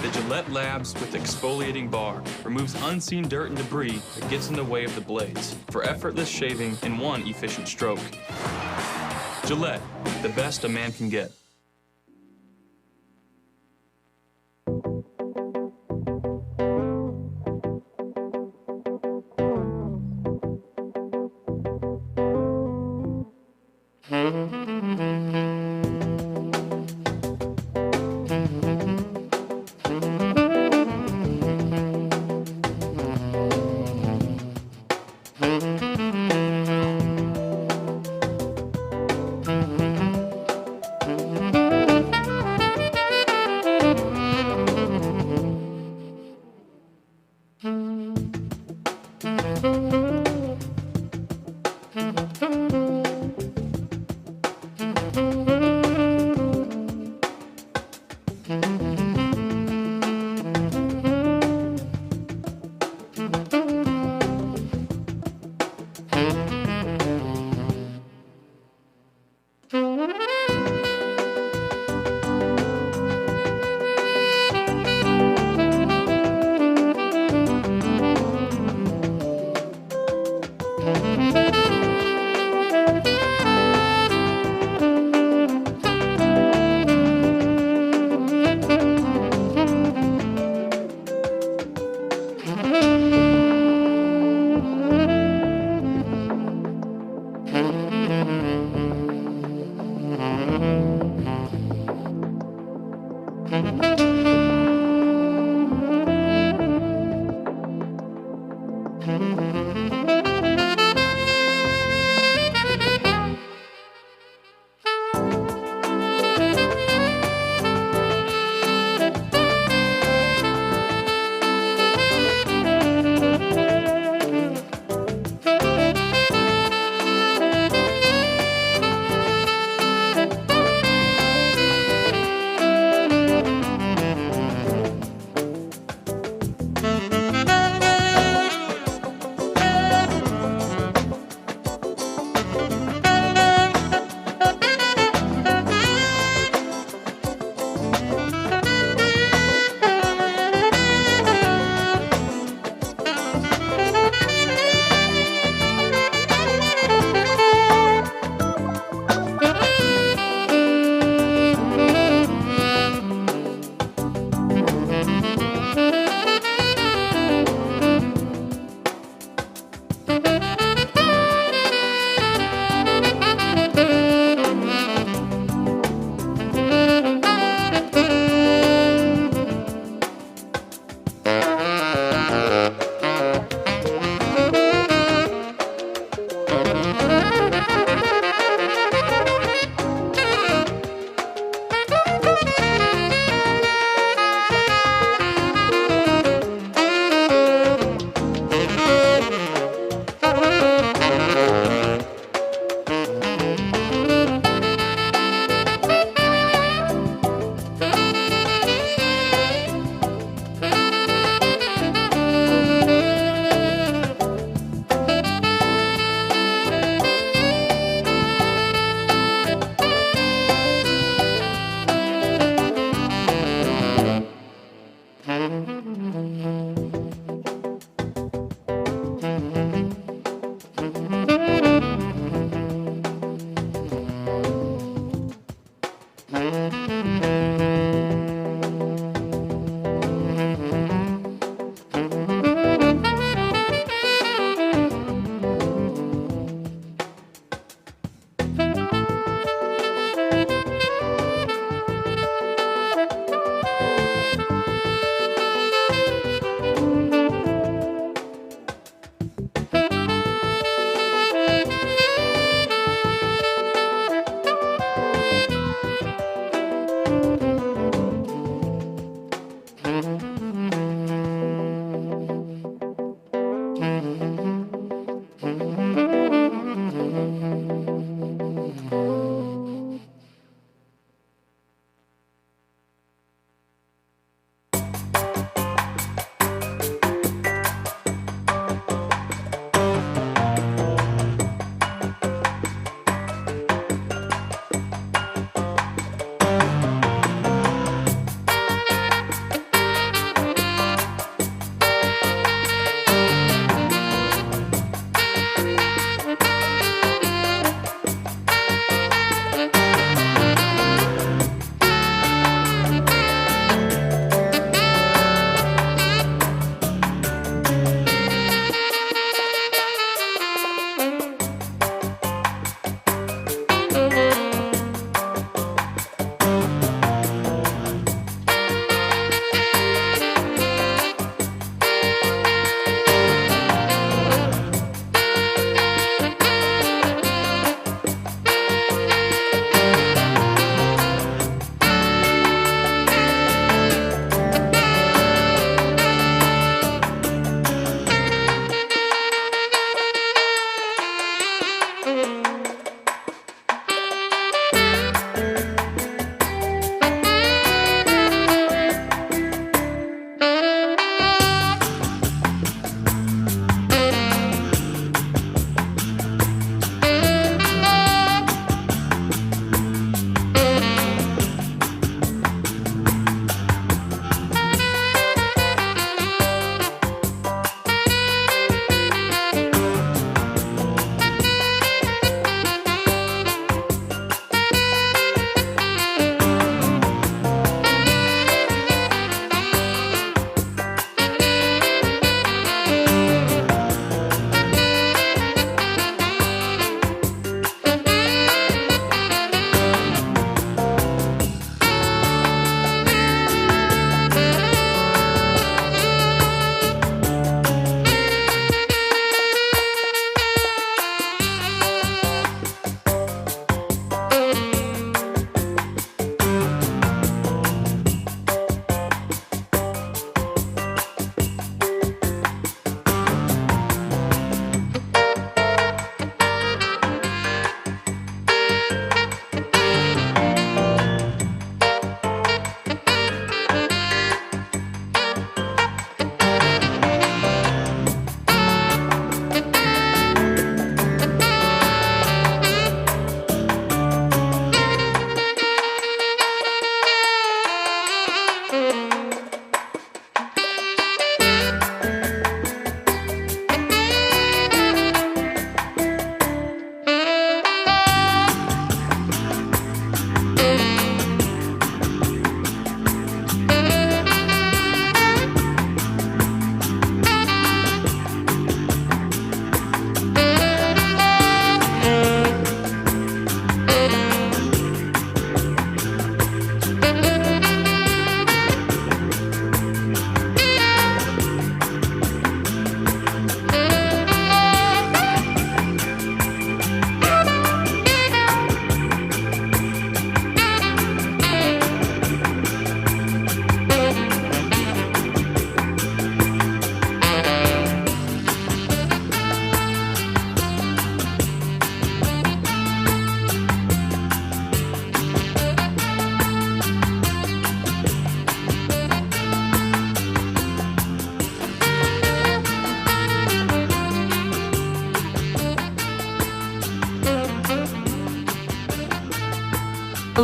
The Gillette Labs with exfoliating bar removes unseen dirt and debris that gets in the way of the blades for effortless shaving in one efficient stroke. Gillette, the best a man can get.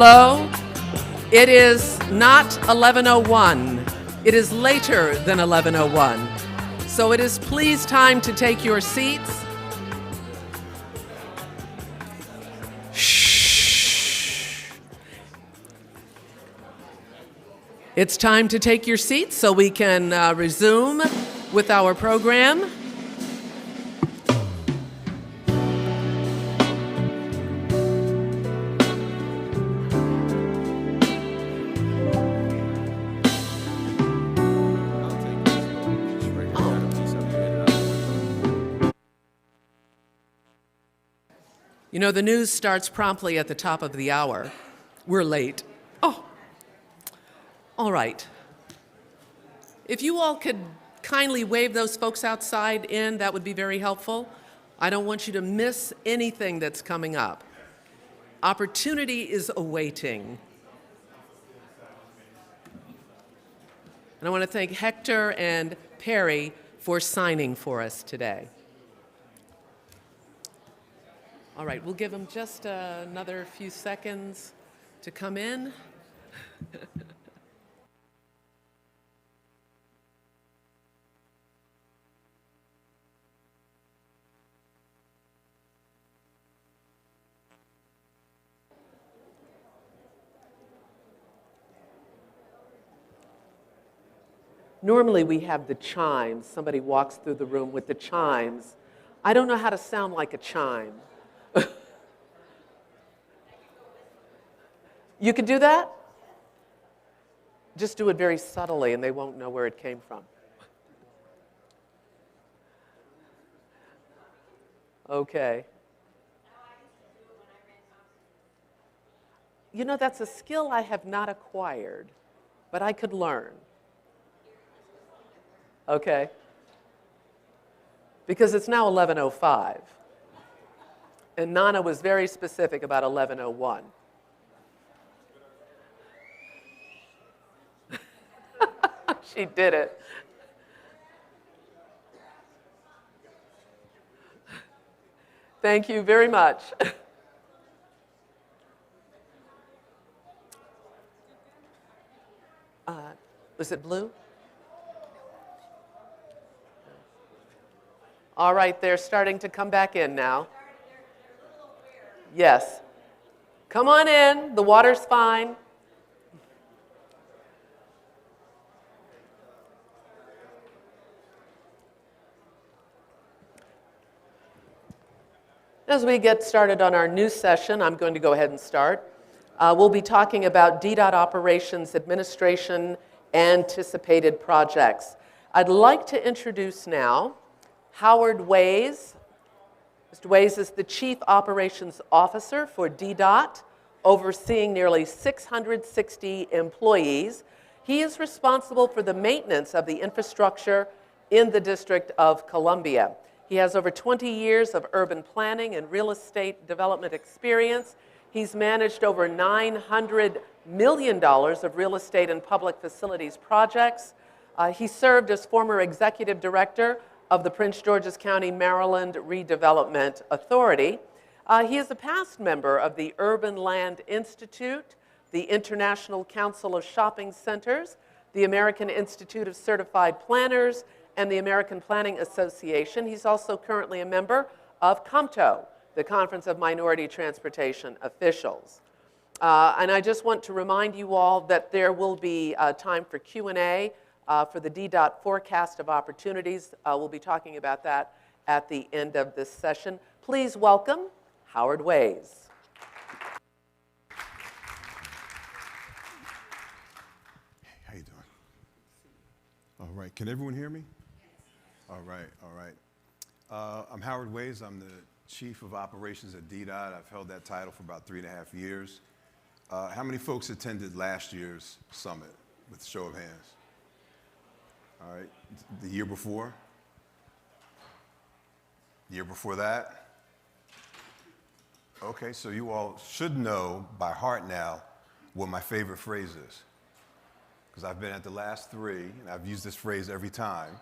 Hello? It is not 11:01. It is later than 11:01. So it is please time to take your seats. Shh. It's time to take your seats so we can resume with our program. You know, the news starts promptly at the top of the hour. We're late. Oh, all right. If you all could kindly wave those folks outside in, that would be very helpful. I don't want you to miss anything that's coming up. Opportunity is awaiting. And I want to thank Hector and Perry for signing for us today. All right, we'll give them just another few seconds to come in. Normally we have the chimes. Somebody walks through the room with the chimes. I don't know how to sound like a chime. You could do that? Just do it very subtly and they won't know where it came from. Okay. You know, that's a skill I have not acquired, but I could learn. Okay. Because it's now 11:05. And Nana was very specific about 11:01. She did it. Thank you very much. Was it blue? All right, they're starting to come back in now. Yes. Come on in. The water's fine. As we get started on our new session, I'm going to go ahead and start. We'll be talking about DDOT operations, administration, anticipated projects. I'd like to introduce now Howard Ways. Mr. Ways is the Chief Operations Officer for DDOT, overseeing nearly 660 employees. He is responsible for the maintenance of the infrastructure in the District of Columbia. He has over 20 years of urban planning and real estate development experience. He's managed over $900 million of real estate and public facilities projects. He served as former executive director of the Prince George's County, Maryland Redevelopment Authority. He is a past member of the Urban Land Institute, the International Council of Shopping Centers, the American Institute of Certified Planners, and the American Planning Association. He's also currently a member of COMTO, the Conference of Minority Transportation Officials. And I just want to remind you all that there will be time for Q&A for the DDOT forecast of opportunities. We'll be talking about that at the end of this session. Please welcome Howard Ways. How you doing? All right, can everyone hear me? All right, all right. I'm Howard Ways. I'm the Chief of Operations at DDOT. I've held that title for about 3.5 years. How many folks attended last year's summit with a show of hands? All right, the year before? The year before that? Okay, so you all should know by heart now what my favorite phrase is. Because I've been at the last three, and I've used this phrase every time.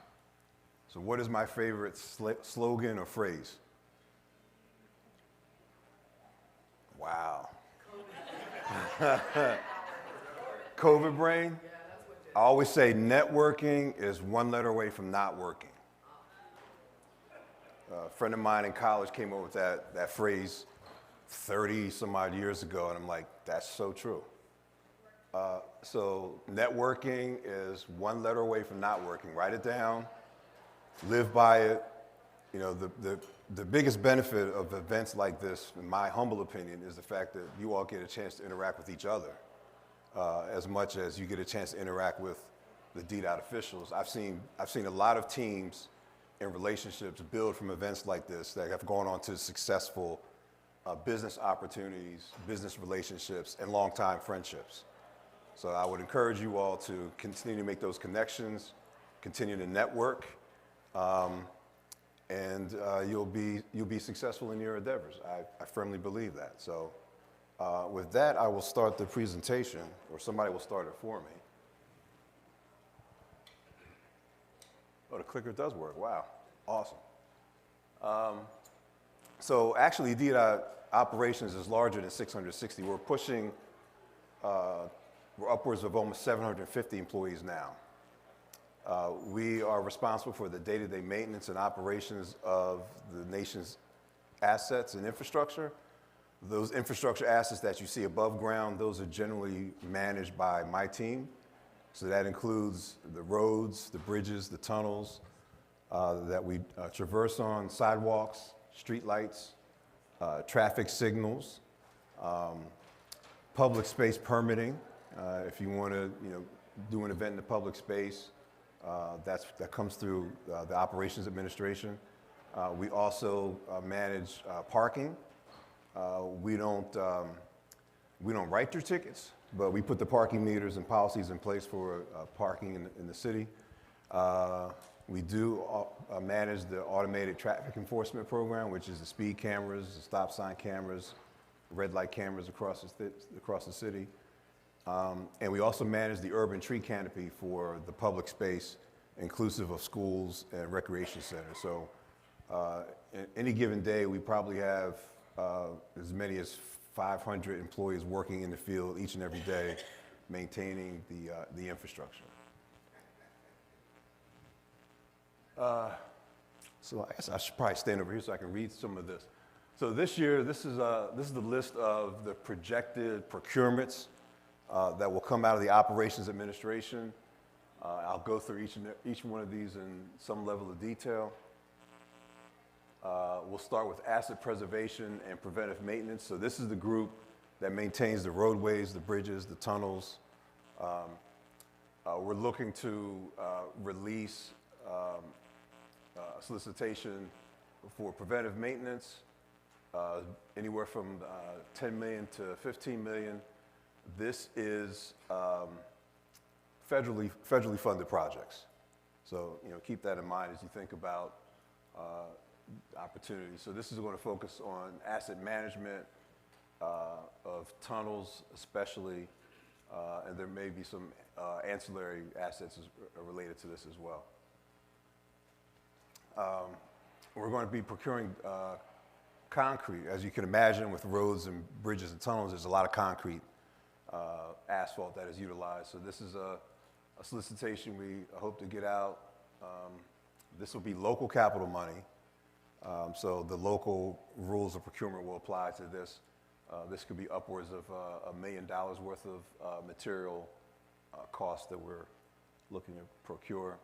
So what is my favorite slogan or phrase? Wow. COVID brain? I always say networking is one letter away from not working. A friend of mine in college came up with that phrase 30 some odd years ago, and I'm like, that's so true. So networking is one letter away from not working. Write it down, live by it. You know, the biggest benefit of events like this, in my humble opinion, is the fact that you all get a chance to interact with each other as much as you get a chance to interact with the DDOT officials. I've seen a lot of teams and relationships build from events like this that have gone on to successful business opportunities, business relationships, and long-time friendships. So I would encourage you all to continue to make those connections, continue to network, and you'll be successful in your endeavors. I firmly believe that. So with that, I will start the presentation, or somebody will start it for me. Oh, the clicker does work. Wow, awesome. So actually, DDOT operations is larger than 660. We're pushing, we're upwards of almost 750 employees now. We are responsible for the day-to-day maintenance and operations of the nation's assets and infrastructure. Those infrastructure assets that you see above ground, those are generally managed by my team. So that includes the roads, the bridges, the tunnels that we traverse on, sidewalks, street lights, traffic signals, public space permitting. If you want to, do an event in the public space, that comes through the Operations Administration. We also manage parking. We don't write your tickets, but we put the parking meters and policies in place for parking in the city. We do manage the automated traffic enforcement program, which is the speed cameras, the stop sign cameras, red light cameras across the city. And we also manage the urban tree canopy for the public space, inclusive of schools and recreation centers. So any given day, we probably have as many as 500 employees working in the field each and every day, maintaining the infrastructure. So I guess I should probably stand over here so I can read some of this. So this year, this is the list of the projected procurements that will come out of the Operations Administration. I'll go through each one of these in some level of detail. We'll start with asset preservation and preventive maintenance. So this is the group that maintains the roadways, the bridges, the tunnels. We're looking to release solicitation for preventive maintenance, anywhere from 10 million to 15 million. This is federally funded projects. So keep that in mind as you think about opportunities. So this is going to focus on asset management of tunnels especially, and there may be some ancillary assets related to this as well. We're going to be procuring concrete. As you can imagine, with roads and bridges and tunnels, there's a lot of concrete asphalt that is utilized. So this is a solicitation we hope to get out. This will be local capital money. So the local rules of procurement will apply to this. This could be upwards of $1 million worth of material costs that we're looking to procure.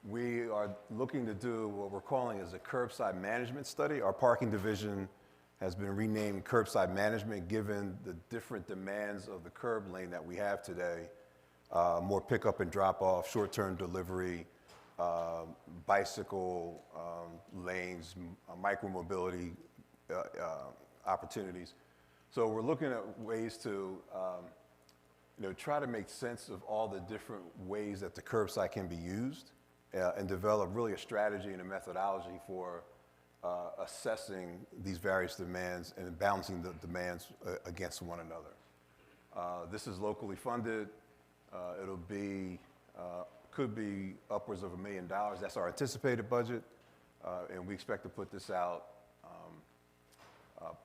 We are looking to do what we're calling as a curbside management study. Our parking division has been renamed curbside management given the different demands of the curb lane that we have today. More pickup and drop off, short-term delivery, bicycle lanes, micro-mobility opportunities. So we're looking at ways to try to make sense of all the different ways that the curbside can be used and develop really a strategy and a methodology for assessing these various demands and balancing the demands against one another. This is locally funded. It'll be, could be upwards of $1 million. That's our anticipated budget, and we expect to put this out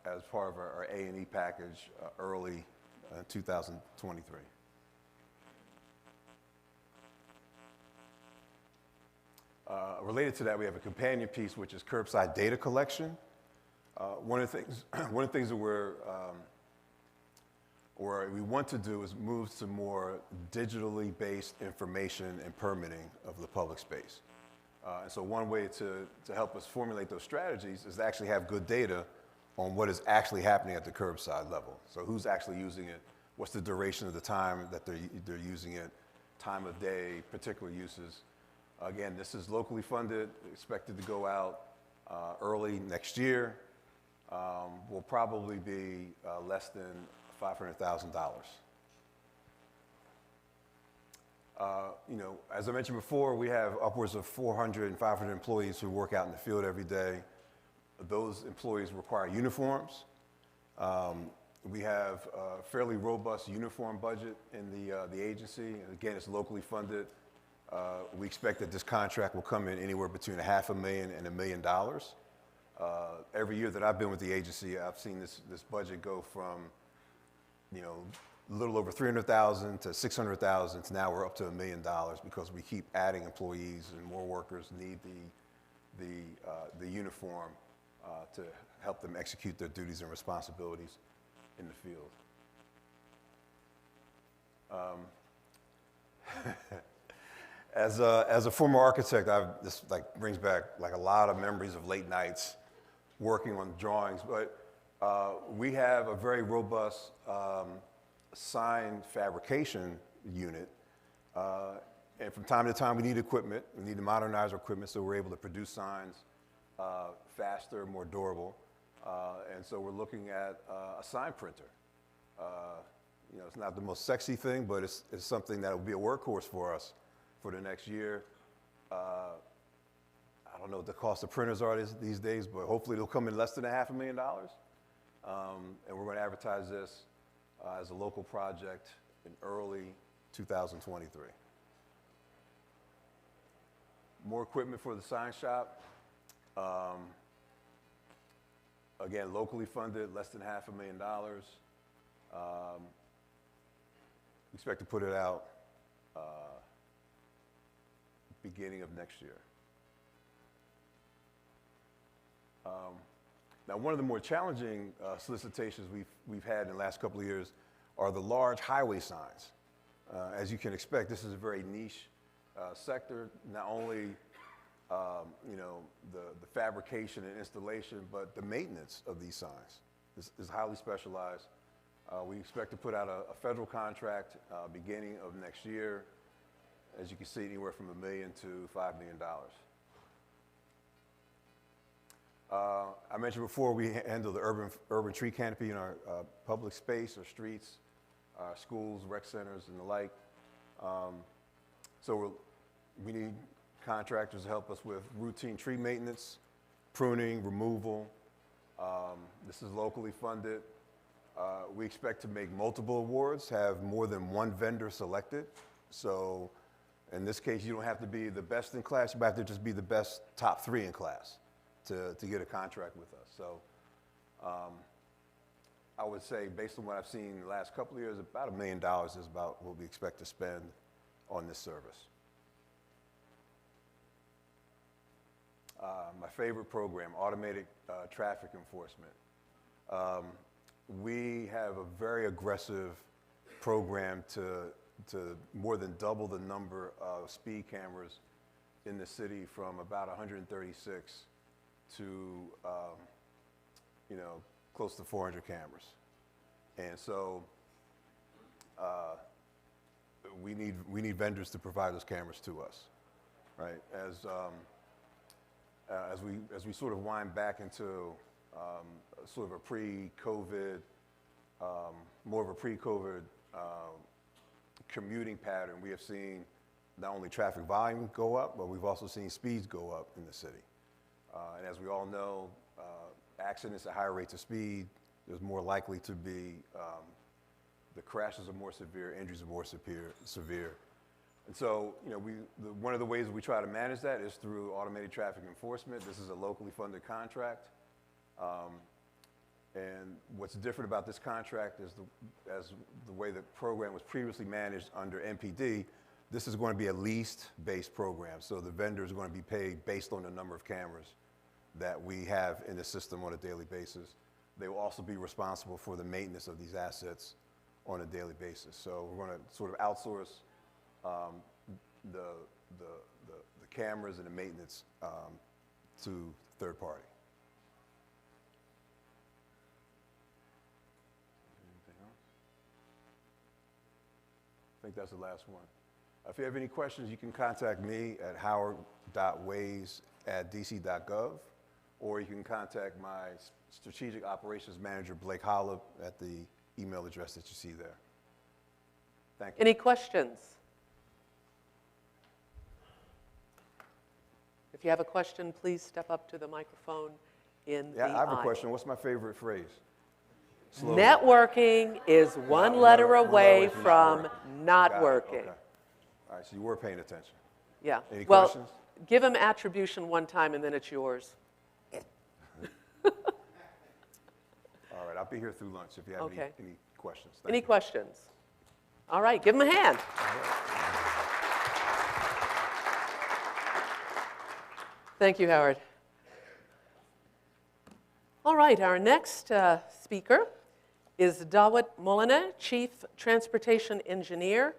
as part of our A&E package early 2023. Related to that, we have a companion piece, which is curbside data collection. One of the things that we want to do is move to more digitally based information and permitting of the public space. And so one way to help us formulate those strategies is to actually have good data on what is actually happening at the curbside level. So who's actually using it, what's the duration of the time that they're using it, time of day, particular uses. Again, this is locally funded, expected to go out early next year. Will probably be less than $500,000. You know, as I mentioned before, we have upwards of 400 and 500 employees who work out in the field every day. Those employees require uniforms. We have a fairly robust uniform budget in the agency. And again, it's locally funded. We expect that this contract will come in anywhere between $500,000 and $1 million. Every year that I've been with the agency, I've seen this budget go from, you know, a little over $300,000 to $600,000 to now we're up to $1 million because we keep adding employees and more workers need the uniform to help them execute their duties and responsibilities in the field. As a former architect, this brings back a lot of memories of late nights working on drawings, but we have a very robust sign fabrication unit. And from time to time, we need equipment. We need to modernize our equipment so we're able to produce signs faster, more durable. And so we're looking at a sign printer. You know, it's not the most sexy thing, but it's something that will be a workhorse for us for the next year. I don't know what the cost of printers are these days, but hopefully it'll come in less than $500,000. And we're going to advertise this as a local project in early 2023. More equipment for the sign shop. Again, locally funded, less than $500,000. We expect to put it out beginning of next year. Now, one of the more challenging solicitations we've had in the last couple of years are the large highway signs. As you can expect, this is a very niche sector. Not only you know, the fabrication and installation, but the maintenance of these signs is highly specialized. We expect to put out a federal contract beginning of next year. As you can see, anywhere from $1 million to $5 million. I mentioned before we handle the urban tree canopy in our public space, our streets, schools, rec centers, and the like. So we need contractors to help us with routine tree maintenance, pruning, removal. This is locally funded. We expect to make multiple awards, have more than one vendor selected. So in this case, you don't have to be the best in class, you have to just be the best top 3 in class to get a contract with us. So I would say, based on what I've seen in the last couple of years, about $1 million is about what we expect to spend on this service. My favorite program, automated traffic enforcement. We have a very aggressive program to more than double the number of speed cameras in the city from about 136 to you know, close to 400 cameras. And so we need vendors to provide those cameras to us, right? As we sort of wind back into sort of a pre-COVID, more of a pre-COVID commuting pattern, we have seen not only traffic volume go up, but we've also seen speeds go up in the city. And as we all know, accidents at higher rates of speed, there's more likely to be, the crashes are more severe, injuries are more severe. And so, you know, one of the ways we try to manage that is through automated traffic enforcement. This is a locally funded contract. And what's different about this contract is as the way the program was previously managed under NPD, this is going to be a leased-based program. So the vendor is going to be paid based on the number of cameras that we have in the system on a daily basis. They will also be responsible for the maintenance of these assets on a daily basis. So we're going to sort of outsource the cameras and the maintenance to third party. Anything else? I think that's the last one. If you have any questions, you can contact me at howard.ways@dc.gov, or you can contact my Strategic Operations Manager, Blake Hollop, at the email address that you see there. Thank you. Any questions? If you have a question, please step up to the microphone in the Yeah, I have a aisle. question. What's my favorite phrase? Slogan. Networking is one letter away from not Got it. working. Okay. All right, so you were paying attention. Yeah. Any Well, questions? give him attribution one time and then it's yours. All right, I'll be here through lunch if you have Okay. any questions. Thank Any you. questions? All right, give him a hand. Thank you, Howard. All right, our next speaker is Dawit Molina, Chief Transportation Engineer.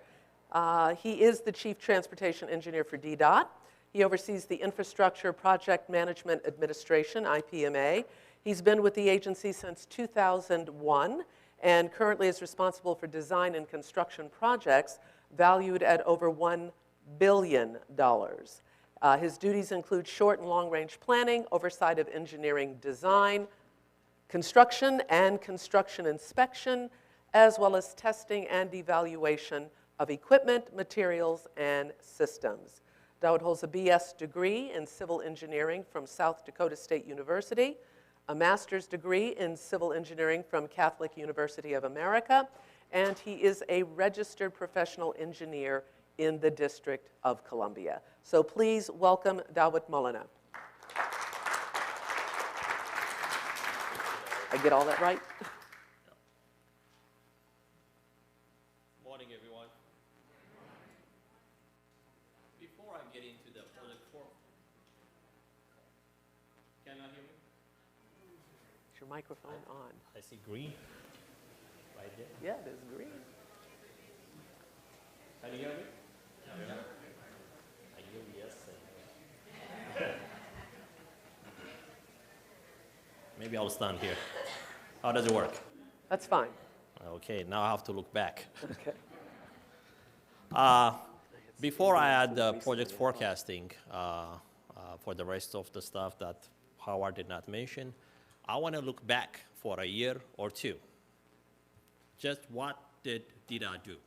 He is the Chief Transportation Engineer for DDOT. He oversees the Infrastructure Project Management Administration, IPMA. He's been with the agency since 2001 and currently is responsible for design and construction projects valued at over $1 billion. His duties include short and long-range planning, oversight of engineering design, construction and construction inspection, as well as testing and evaluation of equipment, materials, and systems. Dawit holds a BS degree in civil engineering from South Dakota State University, a master's degree in civil engineering from Catholic University of America, and he is a registered professional engineer in the District of Columbia. So please welcome Dawit Molina. I get all that right? Morning, everyone. Before I get into the project form, can you hear me? Is your microphone on? I see green right there. Yeah, it is green. Can you hear me? Yeah. I hear yes. Maybe I'll stand here. How does it work? That's fine. Okay, now I have to look back. Okay. Before I add the project forecasting for the rest of the stuff that Howard did not mention, I want to look back for a year or two. Just what did DDOT do?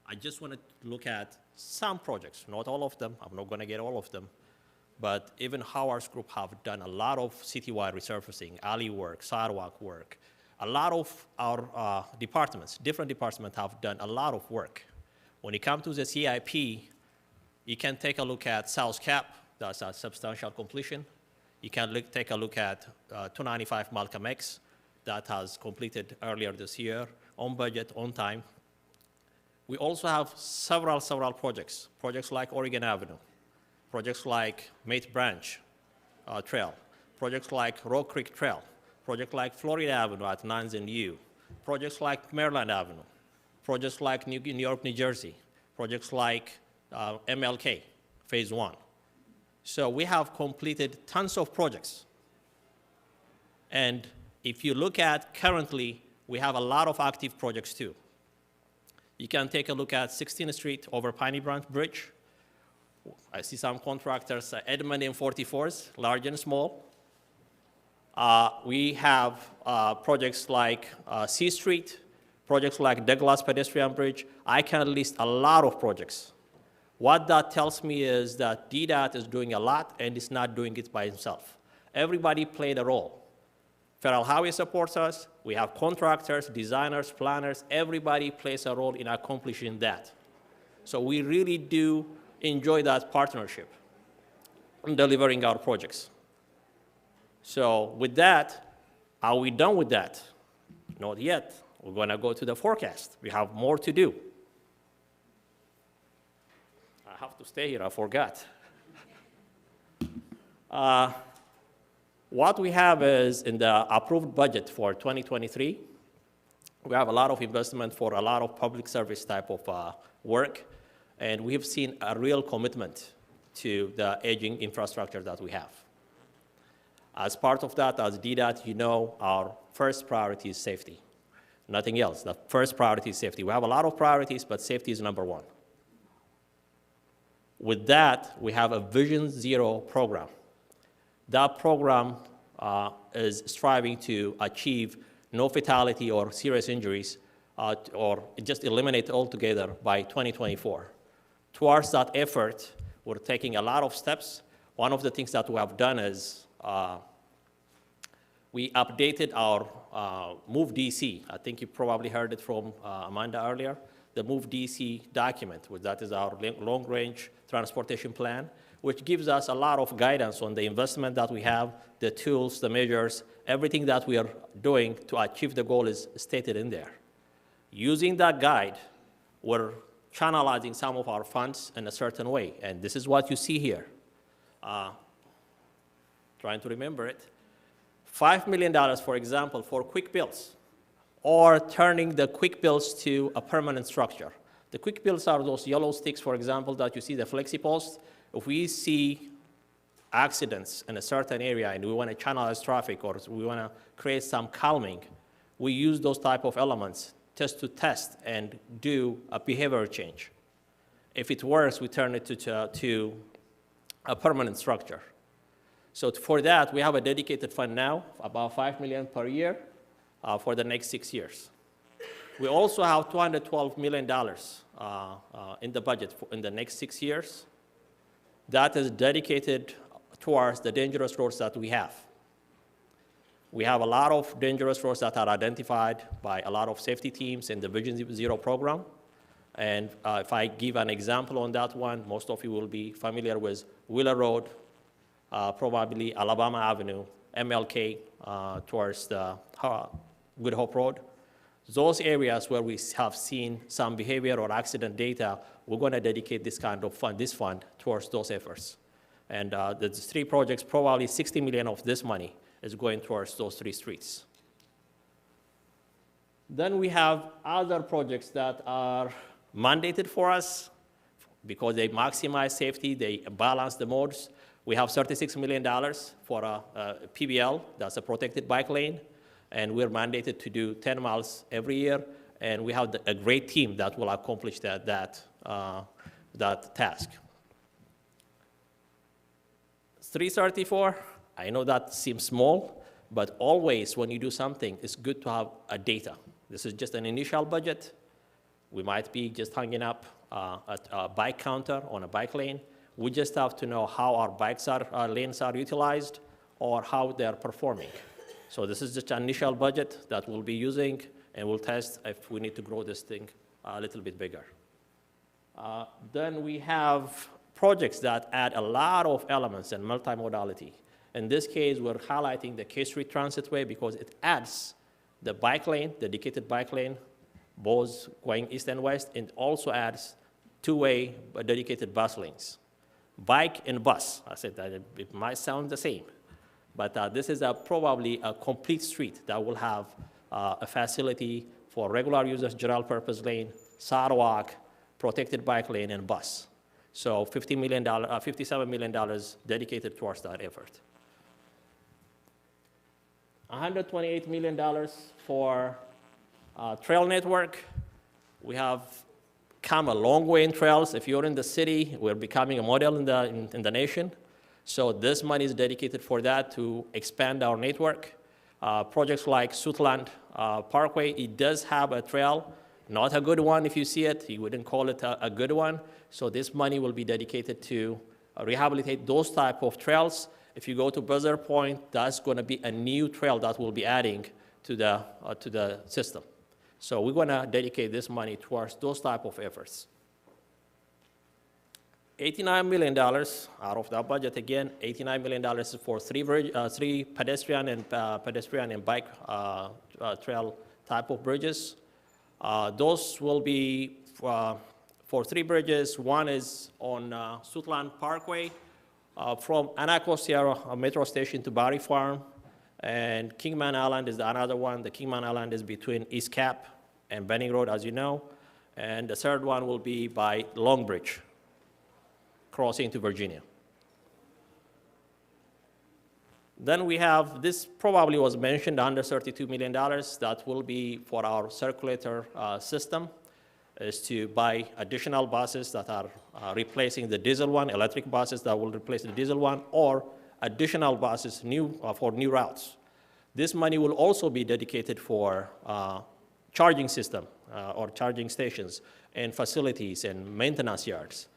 I just want to look at some projects, not all of them. I'm not going to get all of them. But even Howard's group have done a lot of citywide resurfacing, alley work, sidewalk work. A lot of our departments, different departments have done a lot of work. When it comes to the CIP, you can take a look at South Cap, that's a substantial completion. You can take a look at 295 Malcolm X, that has completed earlier this year, on budget, on time. We also have several projects like Oregon Avenue, projects like Mate Branch Trail, projects like Rock Creek Trail, projects like Florida Avenue at Nines and U, projects like Maryland Avenue, projects like New York, New Jersey, projects like MLK, Phase 1. So we have completed tons of projects. And if you look at currently, we have a lot of active projects too. You can take a look at 16th Street over Piney Branch Bridge. I see some contractors, Edmond and 44s, large and small. We have projects like C Street, projects like Douglas Pedestrian Bridge. I can list a lot of projects. What that tells me is that DDOT is doing a lot and it's not doing it by itself. Everybody played a role. Federal Highway supports us. We have contractors, designers, planners. Everybody plays a role in accomplishing that. So we really do enjoy that partnership in delivering our projects. So with that, Are we done with that? Not yet. We're going to go to the forecast. We have more to do. I have to stay here. I forgot. What we have is in the approved budget for 2023, we have a lot of investment for a lot of public service type of work, and we have seen a real commitment to the aging infrastructure that we have. As part of that, as DDOT, you know, our first priority is safety. Nothing else. The first priority is safety. We have a lot of priorities, but safety is number one. With that, we have a Vision Zero program. That program is striving to achieve no fatality or serious injuries or just eliminate altogether by 2024. Towards that effort, we're taking a lot of steps. One of the things that we have done is we updated our Move DC. I think you probably heard it from Amanda earlier. The Move DC document, that is our long-range transportation plan, which gives us a lot of guidance on the investment that we have, the tools, the measures, everything that we are doing to achieve the goal is stated in there. Using that guide, we're channelizing some of our funds in a certain way, and this is what you see here. Trying to remember it. $5 million, for example, for quick bills, or turning the quick bills to a permanent structure. The quick bills are those yellow sticks, for example, that you see, the flexi posts. If we see accidents in a certain area and we want to channelize traffic or we want to create some calming, we use those type of elements just to test and do a behavior change. If it works, we turn it to a permanent structure. So for that, we have a dedicated fund now, about $5 million per year for the next 6 years. We also have $212 million in the budget in the next 6 years. That is dedicated towards the dangerous roads that we have. We have a lot of dangerous roads that are identified by a lot of safety teams in the Vision Zero program. And if I give an example on that one, most of you will be familiar with Wheeler Road, probably Alabama Avenue, MLK towards the Good Hope Road. Those areas where we have seen some behavior or accident data, we're going to dedicate this kind of fund, this fund, towards those efforts. And the 3 projects, probably $60 million of this money is going towards those 3 streets. Then we have other projects that are mandated for us because they maximize safety, they balance the modes. We have $36 million for a PBL, that's a protected bike lane, and we're mandated to do 10 miles every year, and we have a great team that will accomplish that task. 334, I know that seems small, but always when you do something, it's good to have a data. This is just an initial budget. We might be just hanging up a bike counter on a bike lane. We just have to know how our lanes are utilized or how they're performing. So this is just an initial budget that we'll be using, and we'll test if we need to grow this thing a little bit bigger. Then we have projects that add a lot of elements and multimodality. In this case, we're highlighting the K Street Transitway because it adds the bike lane, the dedicated bike lane, both going east and west, and also adds 2-way dedicated bus lanes. Bike and bus, I said that it might sound the same, but this is probably a complete street that will have a facility for regular users, general purpose lane, sidewalk, protected bike lane, and bus. So $57 million dedicated towards that effort. $128 million for trail network. We have come a long way in trails. If you're in the city, we're becoming a model in the nation. So this money is dedicated for that to expand our network. Projects like Suitland Parkway, it does have a trail, not a good one if you see it. You wouldn't call it a good one. So this money will be dedicated to rehabilitate those type of trails. If you go to Buzzer Point, that's going to be a new trail that we'll be adding to the system. So we're going to dedicate this money towards those type of efforts. $89 million out of that budget. Again, $89 million is for three pedestrian and bike trail type of bridges. Those will be for three bridges. One is on Suitland Parkway from Anacostia Metro Station to Barry Farm, and Kingman Island is another one. The Kingman Island is between East Cap and Benning Road, as you know, and the third one will be by Long Bridge, crossing to Virginia. Then we have, this probably was mentioned, under $32 million. That will be for our circulator system, is to buy additional buses that are replacing the diesel one, electric buses that will replace the diesel one, or additional buses for new routes. This money will also be dedicated for charging system or charging stations and facilities and maintenance yards.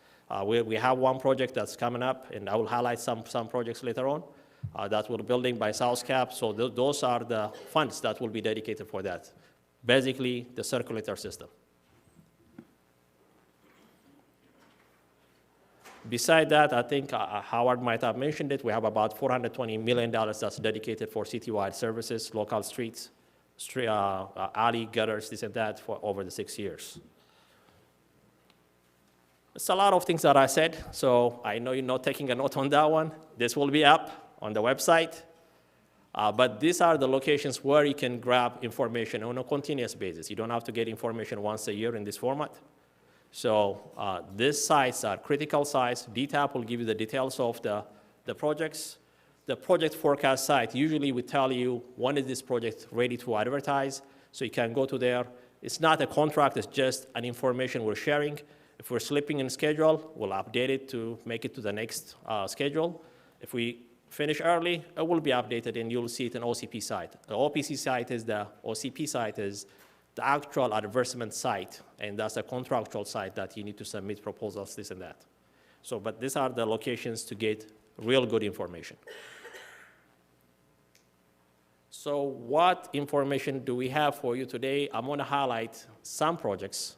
We have one project that's coming up, and I will highlight some projects later on that we're building by South Cap. So those are the funds that will be dedicated for that. Basically, the circulator system. Beside that, I think Howard might have mentioned it, we have about $420 million that's dedicated for citywide services, local streets, alley, gutters, this and that for over the 6 years. It's a lot of things that I said, so I know you're not taking a note on that one. This will be up on the website. But these are the locations where you can grab information on a continuous basis. You don't have to get information once a year in this format. So these sites are critical sites. DTAP will give you the details of the projects. The project forecast site, usually we tell you when is this project ready to advertise, so you can go to there. It's not a contract, it's just an information we're sharing. If we're slipping in schedule, we'll update it to make it to the next schedule. If we finish early, it will be updated and you'll see it in OCP site. The OPC site is the OCP site is the actual advertisement site, and that's a contractual site that you need to submit proposals, this and that. So, but these are the locations to get real good information. So what information do we have for you today? I'm gonna highlight some projects.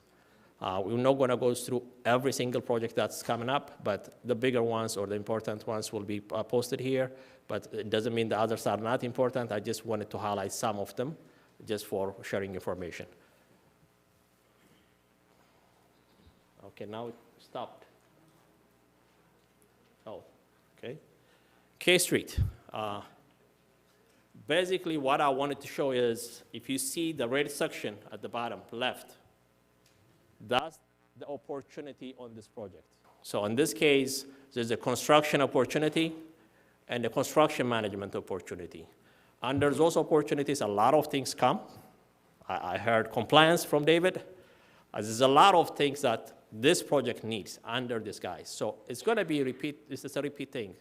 We're not gonna go through every single project that's coming up, but the bigger ones or the important ones will be posted here, but it doesn't mean the others are not important. I just wanted to highlight some of them just for sharing information. Okay, now it stopped. Oh, okay. K Street. Basically, what I wanted to show is, if you see the red section at the bottom left, that's the opportunity on this project. So in this case, there's a construction opportunity and a construction management opportunity. Under those opportunities, a lot of things come. I heard compliance from David. There's a lot of things that this project needs under this guise. So it's going to be it's a repeat thing.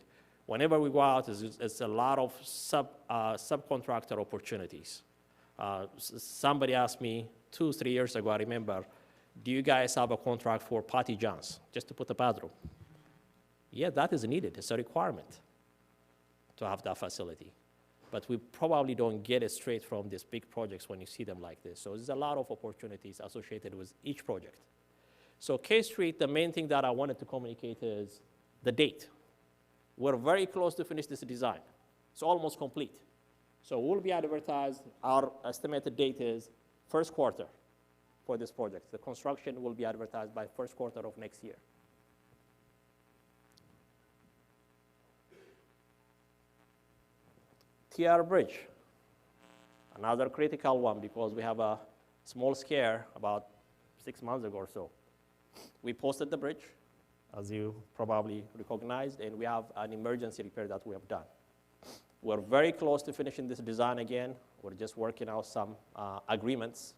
Whenever we go out, it's a lot of subcontractor opportunities. Somebody asked me 2-3 years ago, I remember, do you guys have a contract for Patty John's, just to put a bathroom? Yeah, that is needed. It's a requirement to have that facility. But we probably don't get it straight from these big projects when you see them like this. So there's a lot of opportunities associated with each project. So K Street, the main thing that I wanted to communicate is the date. We're very close to finish this design. It's almost complete. So we'll be advertised. Our estimated date is first quarter for this project. The construction will be advertised by first quarter of next year. TR Bridge, another critical one because we have a small scare about 6 months ago or so. We posted the bridge, as you probably recognized, and we have an emergency repair that we have done. We're very close to finishing this design again. We're just working out some agreements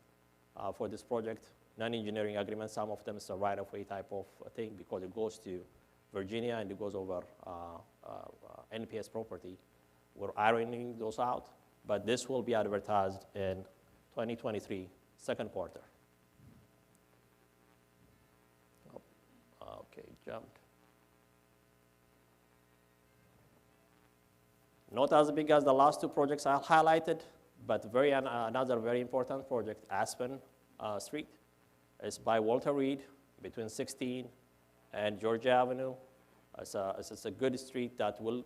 for this project, non-engineering agreements. Some of them is a right-of-way type of thing because it goes to Virginia and it goes over NPS property. We're ironing those out, but this will be advertised in 2023, second quarter. Okay, jumped. Not as big as the last two projects I highlighted, but another very important project, Aspen Street. It's by Walter Reed, between 16 and Georgia Avenue. It's a good street that will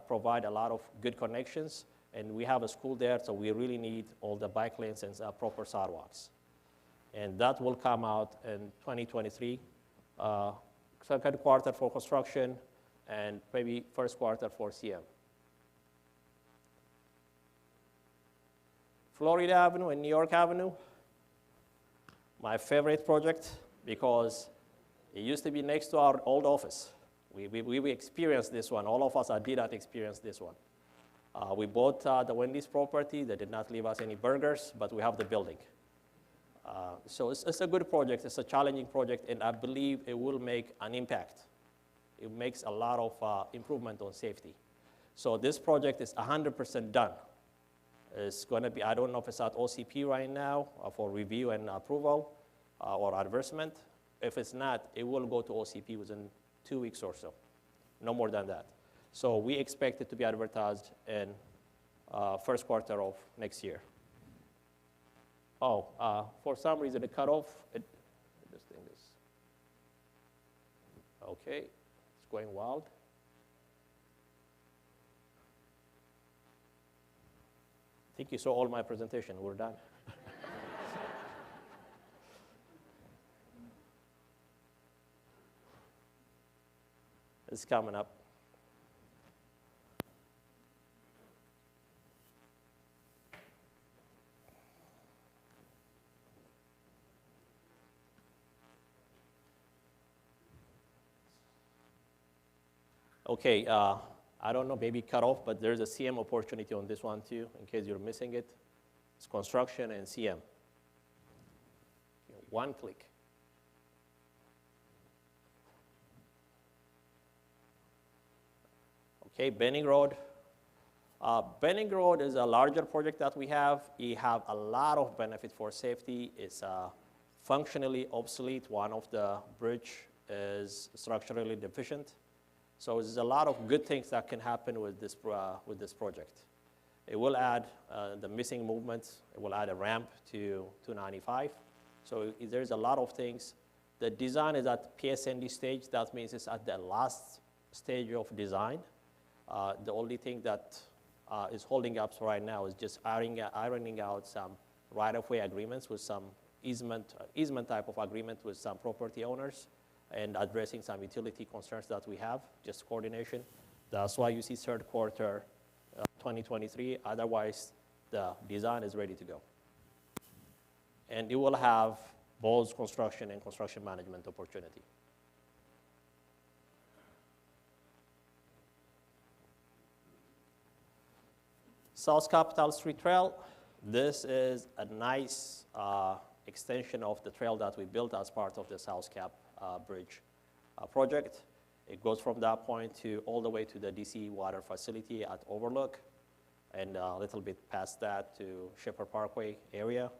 provide a lot of good connections. And we have a school there, so we really need all the bike lanes and proper sidewalks. And that will come out in 2023, second quarter for construction, and maybe first quarter for CM. Florida Avenue and New York Avenue, my favorite project because it used to be next to our old office. We experienced this one. All of us at DDOT experienced this one. We bought the Wendy's property. They did not leave us any burgers, but we have the building. So it's a good project. It's a challenging project, and I believe it will make an impact. It makes a lot of improvement on safety. So this project is 100% done. It's going to be, I don't know if it's at OCP right now for review and approval or advertisement. If it's not, it will go to OCP within 2 weeks or so, no more than that. So we expect it to be advertised in first quarter of next year. Oh, for some reason the cutoff, this thing is, okay, it's going wild. I think you saw all my presentation, we're done. It's coming up. Okay, I don't know, maybe cut off, but there's a CM opportunity on this one too, in case you're missing it. It's construction and CM. One click. Okay, Benning Road. Benning Road is a larger project that we have. It have a lot of benefit for safety. It's functionally obsolete. One of the bridge is structurally deficient. So there's a lot of good things that can happen with this project. It will add the missing movements. It will add a ramp to 295. So there's a lot of things. The design is at PSND stage. That means it's at the last stage of design. The only thing that is holding up right now is just ironing out some right-of-way agreements with some easement type of agreement with some property owners, and addressing some utility concerns that we have, just coordination. That's why you see third quarter 2023. Otherwise, the design is ready to go. And it will have both construction and construction management opportunity. South Capitol Street Trail. This is a nice extension of the trail that we built as part of the South Cap Bridge project. It goes from that point to all the way to the DC water facility at Overlook, and a little bit past that to Shepherd Parkway area.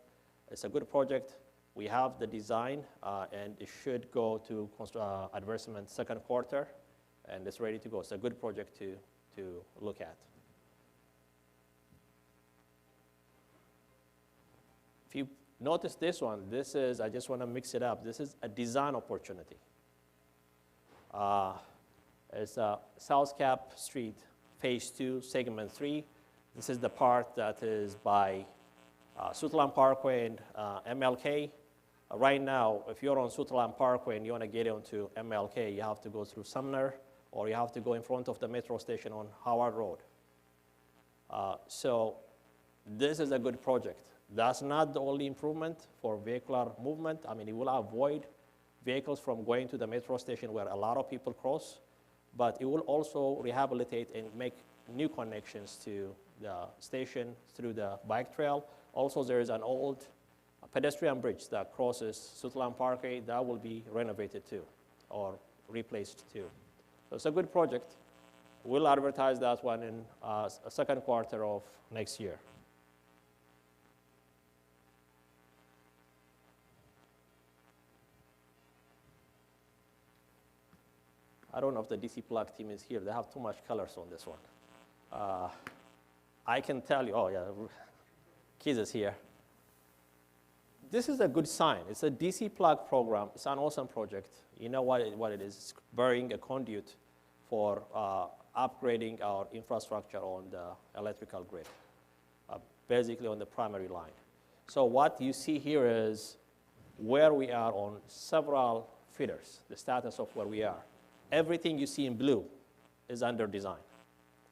It's a good project. We have the design, and it should go to advertisement second quarter, and it's ready to go. It's a good project to look at. If you notice this one, this is, I just want to mix it up. This is a design opportunity. It's South Cap Street, Phase 2, Segment 3. This is the part that is by Sutherland Parkway and MLK. Right now, if you're on Sutherland Parkway and you want to get onto MLK, you have to go through Sumner, or you have to go in front of the metro station on Howard Road. So this is a good project. That's not the only improvement for vehicular movement. I mean, it will avoid vehicles from going to the metro station where a lot of people cross, but it will also rehabilitate and make new connections to the station through the bike trail. Also, there is an old pedestrian bridge that crosses Sutherland Parkway that will be renovated too, or replaced too. So it's a good project. We'll advertise that one in second quarter of next year. I don't know if the DC Plug team is here. They have too much colors on this one. I can tell you, oh yeah, Keith is here. this is a good sign. It's a DC plug program. It's an awesome project. You know what it is? It's burying a conduit for upgrading our infrastructure on the electrical grid, basically on the primary line. So what you see here is where we are on several feeders, the status of where we are. Everything you see in blue is under design.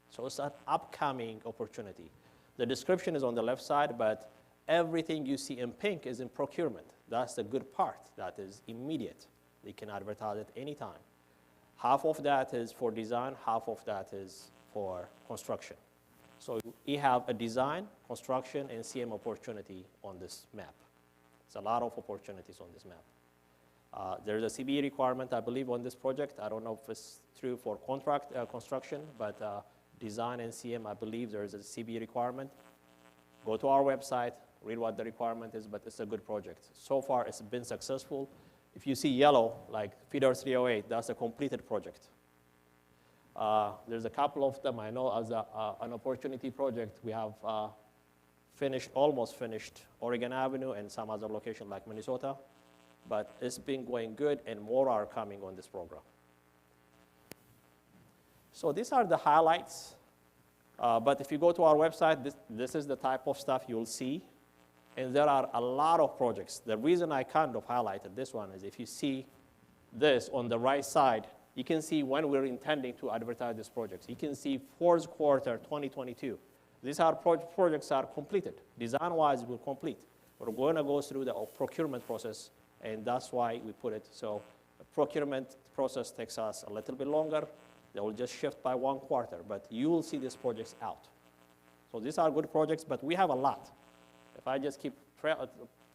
So it's an upcoming opportunity. The description is on the left side, but everything you see in pink is in procurement. That's the good part. That is immediate. They can advertise it anytime. Half of that is for design, half of that is for construction. So we have a design, construction, and CM opportunity on this map. It's a lot of opportunities on this map. There's a CBE requirement, I believe, on this project. I don't know if it's true for construction, but design and CM, I believe there is a CBE requirement. Go to our website, read what the requirement is, but it's a good project. So far, it's been successful. If you see yellow, like Feeder 308, that's a completed project. There's a couple of them I know as an opportunity project. We have almost finished Oregon Avenue and some other location like Minnesota, but it's been going good and more are coming on this program. So these are the highlights, but if you go to our website, this is the type of stuff you'll see. And there are a lot of projects. The reason I kind of highlighted this one is if you see this on the right side, you can see when we're intending to advertise these projects. You can see fourth quarter 2022. These are projects are completed. Design-wise, we're complete. We're going to go through the procurement process, and that's why we put it. So the procurement process takes us a little bit longer. They will just shift by 1 quarter, but you will see these projects out. So these are good projects, but we have a lot. If I just keep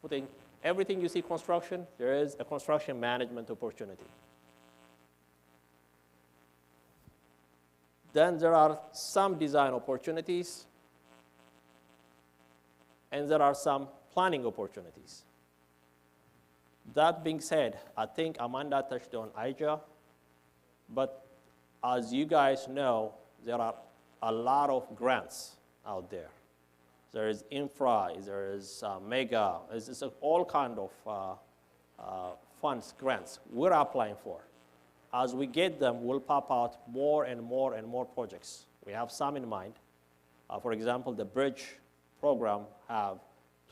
putting everything you see construction, there is a construction management opportunity. Then there are some design opportunities, and there are some planning opportunities. That being said, I think Amanda touched on IJA, but as you guys know, there are a lot of grants out there. There is infra, there is mega, there's all kind of funds, grants we're applying for. As we get them, we'll pop out more and more and more projects. We have some in mind. For example, the bridge program have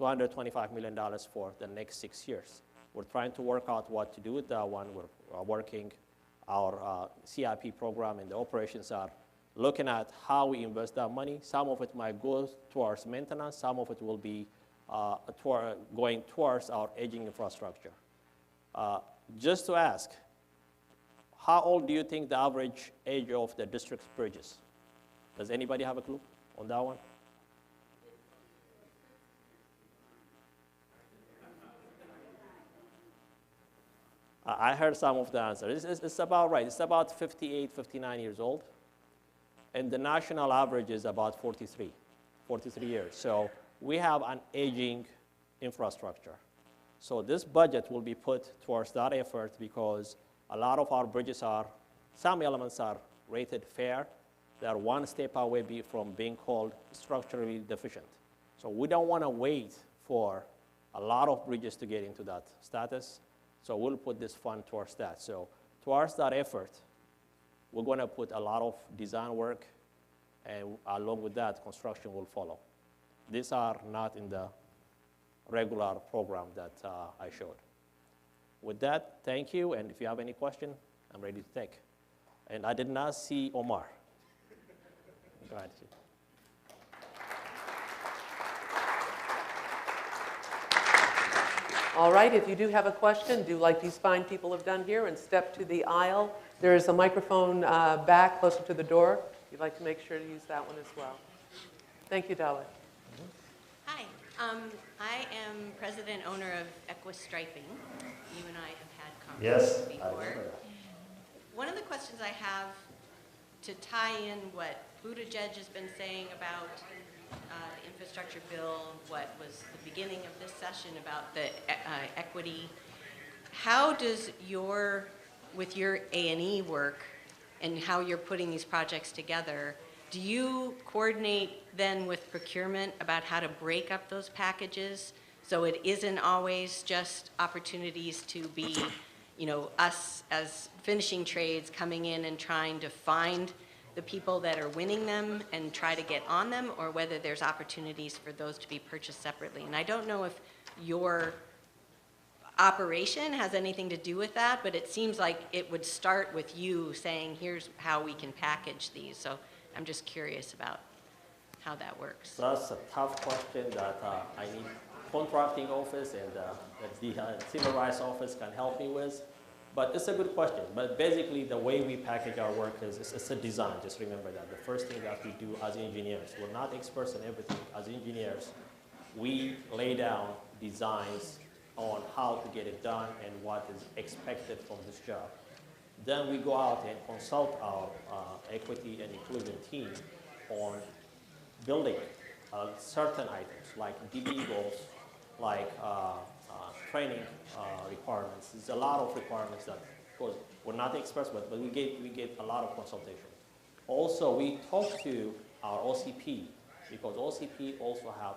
$225 million for the next 6 years. We're trying to work out what to do with that one. We're working our CIP program, and the operations are looking at how we invest that money. Some of it might go towards maintenance. Some of it will be going towards our aging infrastructure. Just to ask, how old do you think the average age of the district's bridge is? Does anybody have a clue on that one? I heard some of the answers. It's about right. It's about 58, 59 years old. And the national average is about 43 years. So we have an aging infrastructure. So this budget will be put towards that effort because a lot of our bridges some elements are rated fair. They are one step away from being called structurally deficient. So we don't want to wait for a lot of bridges to get into that status. So we'll put this fund towards that. So towards that effort, we're going to put a lot of design work, and along with that, construction will follow. These are not in the regular program that I showed. With that, thank you, and if you have any question, I'm ready to take. And I did not see Omar. Go ahead. All right, if you do have a question, do like these fine people have done here and step to the aisle. There is a microphone back closer to the door. You'd like to make sure to use that one as well. Thank you, Dalit. Hi, I am president owner of Equus Striping. You and I have had conversations before. One of the questions I have to tie in what Buttigieg has been saying about the infrastructure bill, what was the beginning of this session about the equity, how does with your A&E work and how you're putting these projects together, do you coordinate then with procurement about how to break up those packages So it isn't always just opportunities to be, us as finishing trades coming in and trying to find the people that are winning them and try to get on them, or whether there's opportunities for those to be purchased separately. And I don't know if your operation has anything to do with that, but it seems like it would start with you saying, here's how we can package these. So I'm just curious about how that works. That's a tough question that I need contracting office and the civil rights office can help me with. But it's a good question. But basically, the way we package our work is it's a design. Just remember that. The first thing that we do as engineers, we're not experts in everything. As engineers, we lay down designs on how to get it done and what is expected from this job. Then we go out and consult our equity and inclusion team on building certain items like DBE goals, like training requirements. There's a lot of requirements that, of course, we're not experts, but we get a lot of consultation. Also, we talk to our OCP, because OCP also have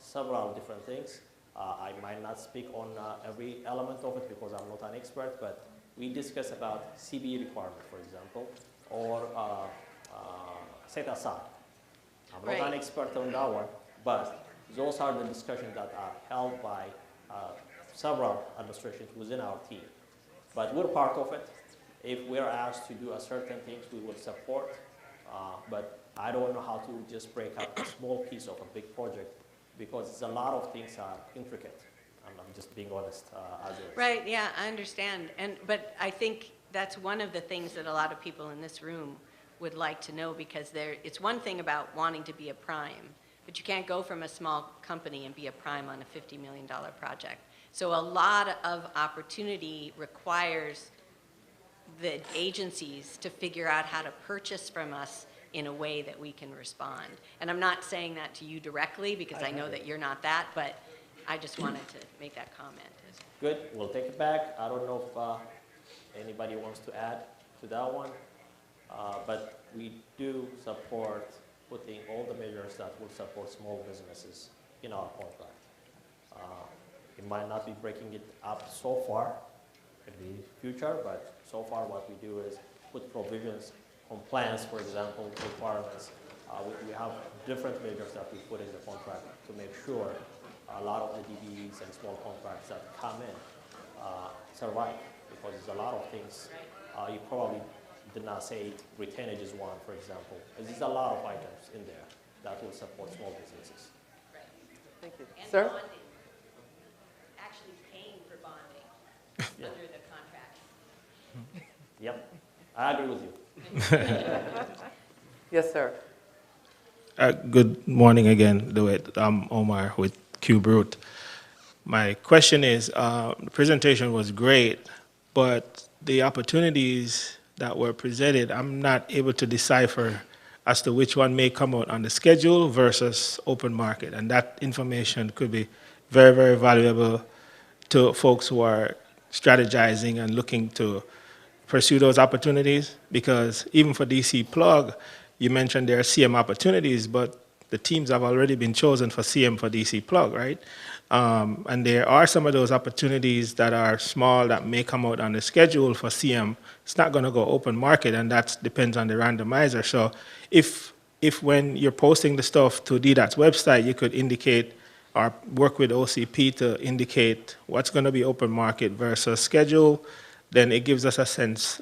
several different things. I might not speak on every element of it because I'm not an expert, but we discuss about CBE requirement, for example, or set aside. I'm not an expert on that one, but those are the discussions that are held by several administrations within our team. But we're part of it. If we're asked to do a certain things, we will support. But I don't know how to just break up a small piece of a big project because a lot of things are intricate. I'm just being honest as is. Right, yeah, I understand. But I think that's one of the things that a lot of people in this room would like to know, because it's one thing about wanting to be a prime, but you can't go from a small company and be a prime on a $50 million project. So a lot of opportunity requires the agencies to figure out how to purchase from us in a way that we can respond. And I'm not saying that to you directly because I know that you're not that, but I just wanted to make that comment. Good, we'll take it back. I don't know if anybody wants to add to that one, but we do support putting all the measures that will support small businesses in our contract. It might not be breaking it up so far in the future, but so far what we do is put provisions, compliance, for example, requirements. We have different measures that we put in the contract to make sure a lot of the DBEs and small contracts that come in survive, because there's a lot of things you probably did not say. Retainage is one, for example. There's a lot of items in there that will support small businesses. Right. Thank you. And Sir? bonding. Actually paying for bonding under the contract. Yep, I agree with you. Yes, sir. Good morning again, DeWitt. I'm Omar with QBrute. My question is, the presentation was great, but the opportunities that were presented, I'm not able to decipher as to which one may come out on the schedule versus open market. And that information could be very, very valuable to folks who are strategizing and looking to pursue those opportunities, because even for DC Plug, you mentioned there are CM opportunities, but the teams have already been chosen for CM for DC Plug, right? And there are some of those opportunities that are small that may come out on the schedule for CM. It's not going to go open market, and that depends on the randomizer. So if when you're posting the stuff to DDOT's website, you could indicate or work with OCP to indicate what's going to be open market versus schedule, then it gives us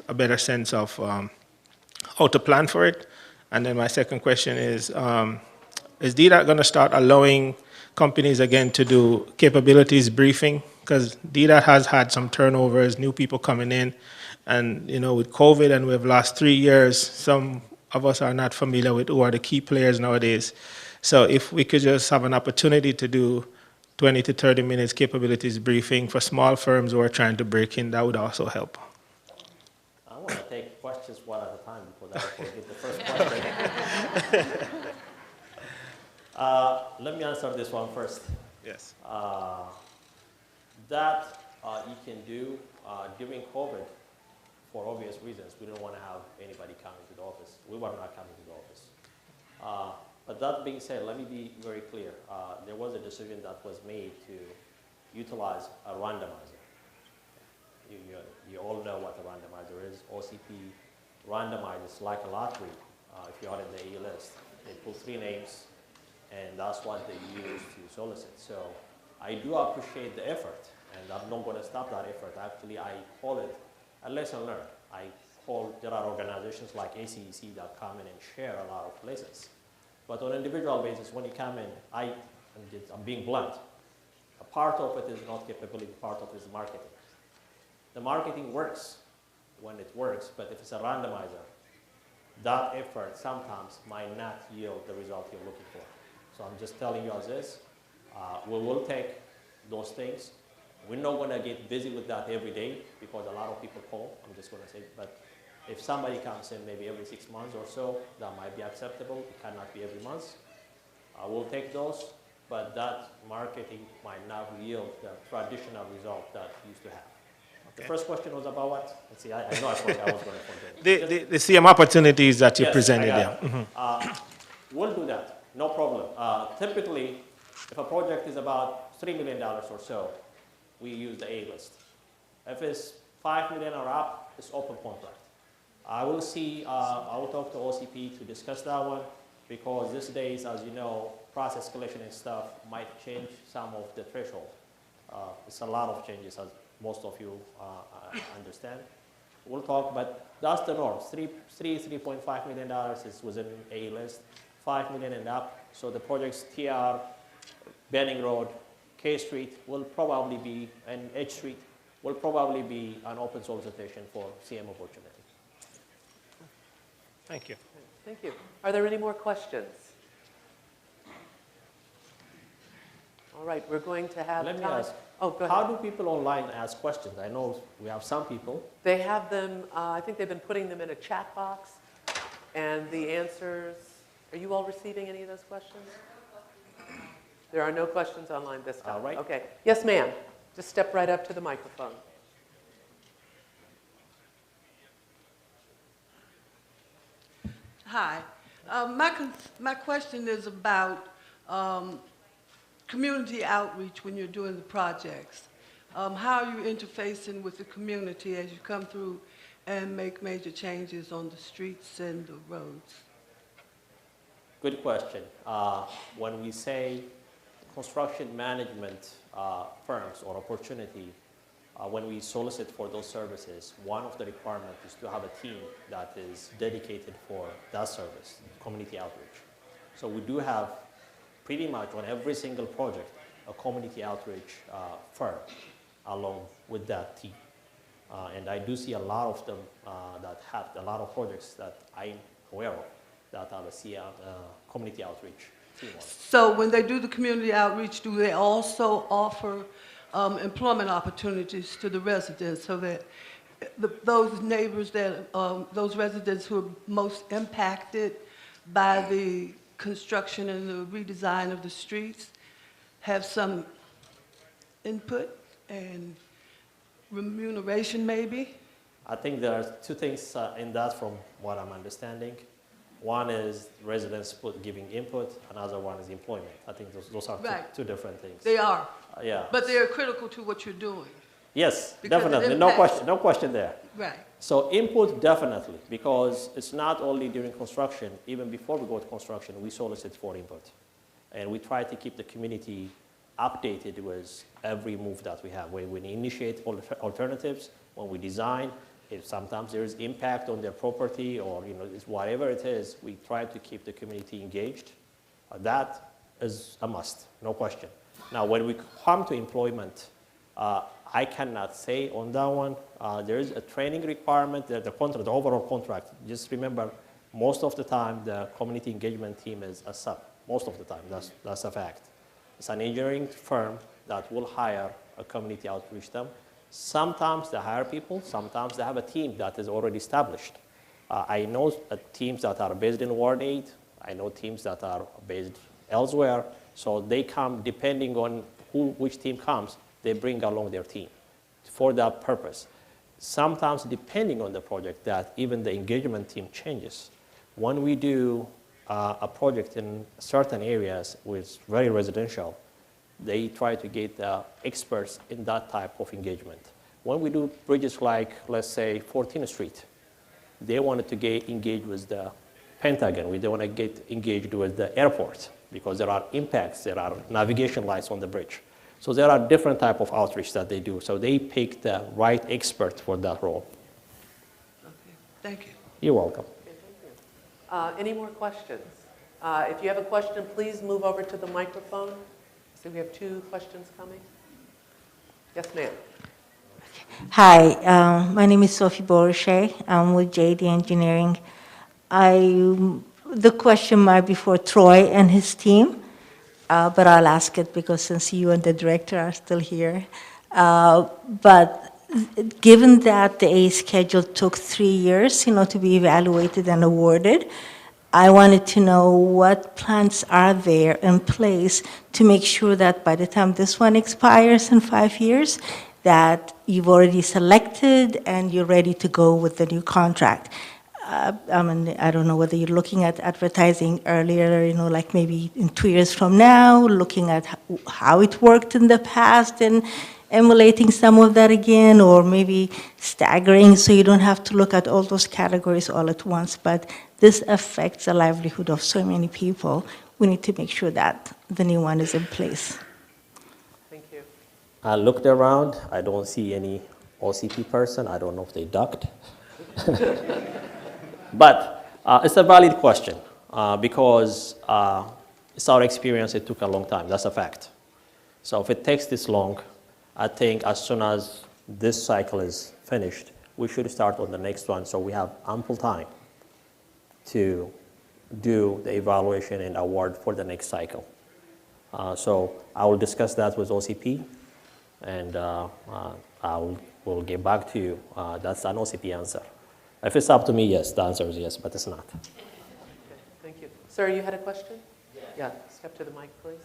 a better sense of how to plan for it. And then my second question is DDOT going to start allowing companies again to do capabilities briefing? Because DDOT has had some turnovers, new people coming in, and with COVID, and we've lost 3 years, some of us are not familiar with who are the key players nowadays. So if we could just have an opportunity to do 20 to 30 minutes capabilities briefing for small firms who are trying to break in, that would also help. I want to take questions one at a time because I forget the first question. Let me answer this one first. Yes. That you can do during COVID for obvious reasons. We don't want to have anybody coming to the office. We were not coming to the office. But that being said, let me be very clear. There was a decision that was made to utilize a randomizer. You all know what a randomizer is. OCP randomizes like a lottery. If you are in the A list, they pull 3 names, and that's what they use to solicit. So I do appreciate the effort, and I'm not going to stop that effort. Actually, I call it a lesson learned. There are organizations like ACEC that come in and share a lot of places. But on an individual basis, when you come in, I'm being blunt. A part of it is not capability, part of it is marketing. The marketing works when it works, but if it's a randomizer, that effort sometimes might not yield the result you're looking for. So I'm just telling you as is. We will take those things. We're not going to get busy with that every day because a lot of people call. I'm just going to say, but if somebody comes in maybe every 6 months or so, that might be acceptable. It cannot be every month. We'll take those, but that marketing might not yield the traditional result that we used to have. The first question was about what? Let's see, I know I was going to forget. The CM opportunities that you presented there. We'll do that, no problem. Typically, if a project is about $3 million or so, we use the A list. If it's $5 million or up, it's open contract. I will talk to OCP to discuss that one, because these days, as you know, process escalation and stuff might change some of the threshold. It's a lot of changes, as most of you understand. We'll talk, but that's the norm. $3.5 million is within A list, $5 million and up. So the projects TR, Benning Road, K Street will probably be, and H Street will probably be an open solicitation for CM opportunity. Thank you. Thank you. Are there any more questions? All right, we're going to have Let me time. ask, Oh, go ahead. how do people online ask questions? I know we have some people. They have them, I think they've been putting them in a chat box, and the answers, are you all receiving any of those questions? There are no questions online this time. All right. Okay. Yes, ma'am. Just step right up to the microphone. Hi. My question is about community outreach when you're doing the projects. How are you interfacing with the community as you come through and make major changes on the streets and the roads? Good question. When we say construction management firms or opportunity, when we solicit for those services, one of the requirements is to have a team that is dedicated for that service, community outreach. So we do have pretty much on every single project a community outreach firm along with that team. And I do see a lot of them that have a lot of projects that I'm aware of that have a community outreach team on it. So when they do the community outreach, do they also offer employment opportunities to the residents so that those neighbors, those residents who are most impacted by the construction and the redesign of the streets have some input and remuneration maybe? I think there are two things in that from what I'm understanding. One is residents giving input, another one is employment. I think those are Right. two different things. They are. Yeah. But they're critical to what you're doing. Yes, Because it definitely, impacts- no question there. Right. So input definitely, because it's not only during construction, even before we go to construction, we solicit for input. And we try to keep the community updated with every move that we have. When we initiate alternatives, when we design, if sometimes there is impact on their property or it's whatever it is, we try to keep the community engaged. That is a must, no question. Now, when we come to employment, I cannot say on that one. There is a training requirement. The overall contract, just remember, most of the time, the community engagement team is a sub. Most of the time, that's a fact. It's an engineering firm that will hire a community outreach team. Sometimes they hire people. Sometimes they have a team that is already established. I know teams that are based in Ward 8. I know teams that are based elsewhere. So they come, depending on which team comes, they bring along their team for that purpose. Sometimes, depending on the project, that even the engagement team changes. When we do a project in certain areas with very residential, they try to get experts in that type of engagement. When we do bridges like, let's say, 14th Street, they wanted to get engaged with the Pentagon. We don't want to get engaged with the airport because there are impacts, there are navigation lights on the bridge. So there are different type of outreach that they do. So they pick the right expert for that role. Okay, thank you. You're welcome. Okay, thank you. Any more questions? If you have a question, please move over to the microphone. So we have 2 questions coming. Yes, ma'am. Hi, my name is Sophie Borochet. I'm with JD Engineering. The question might be for Troy and his team, but I'll ask it because since you and the director are still here. But given that the A schedule took 3 years, to be evaluated and awarded, I wanted to know what plans are there in place to make sure that by the time this one expires in 5 years, that you've already selected and you're ready to go with the new contract. I don't know whether you're looking at advertising earlier, like maybe in 2 years from now, looking at how it worked in the past and emulating some of that again, or maybe staggering so you don't have to look at all those categories all at once. But this affects the livelihood of so many people. We need to make sure that the new one is in place. Thank you. I looked around. I don't see any OCP person. I don't know if they ducked. But it's a valid question because it's our experience. It took a long time. That's a fact. So if it takes this long, I think as soon as this cycle is finished, we should start on the next one so we have ample time to do the evaluation and award for the next cycle. So I will discuss that with OCP, and we'll get back to you. That's an OCP answer. If it's up to me, yes, the answer is yes, but it's not. Okay, thank you. Sir, you had a question? Yeah, step to the mic, please.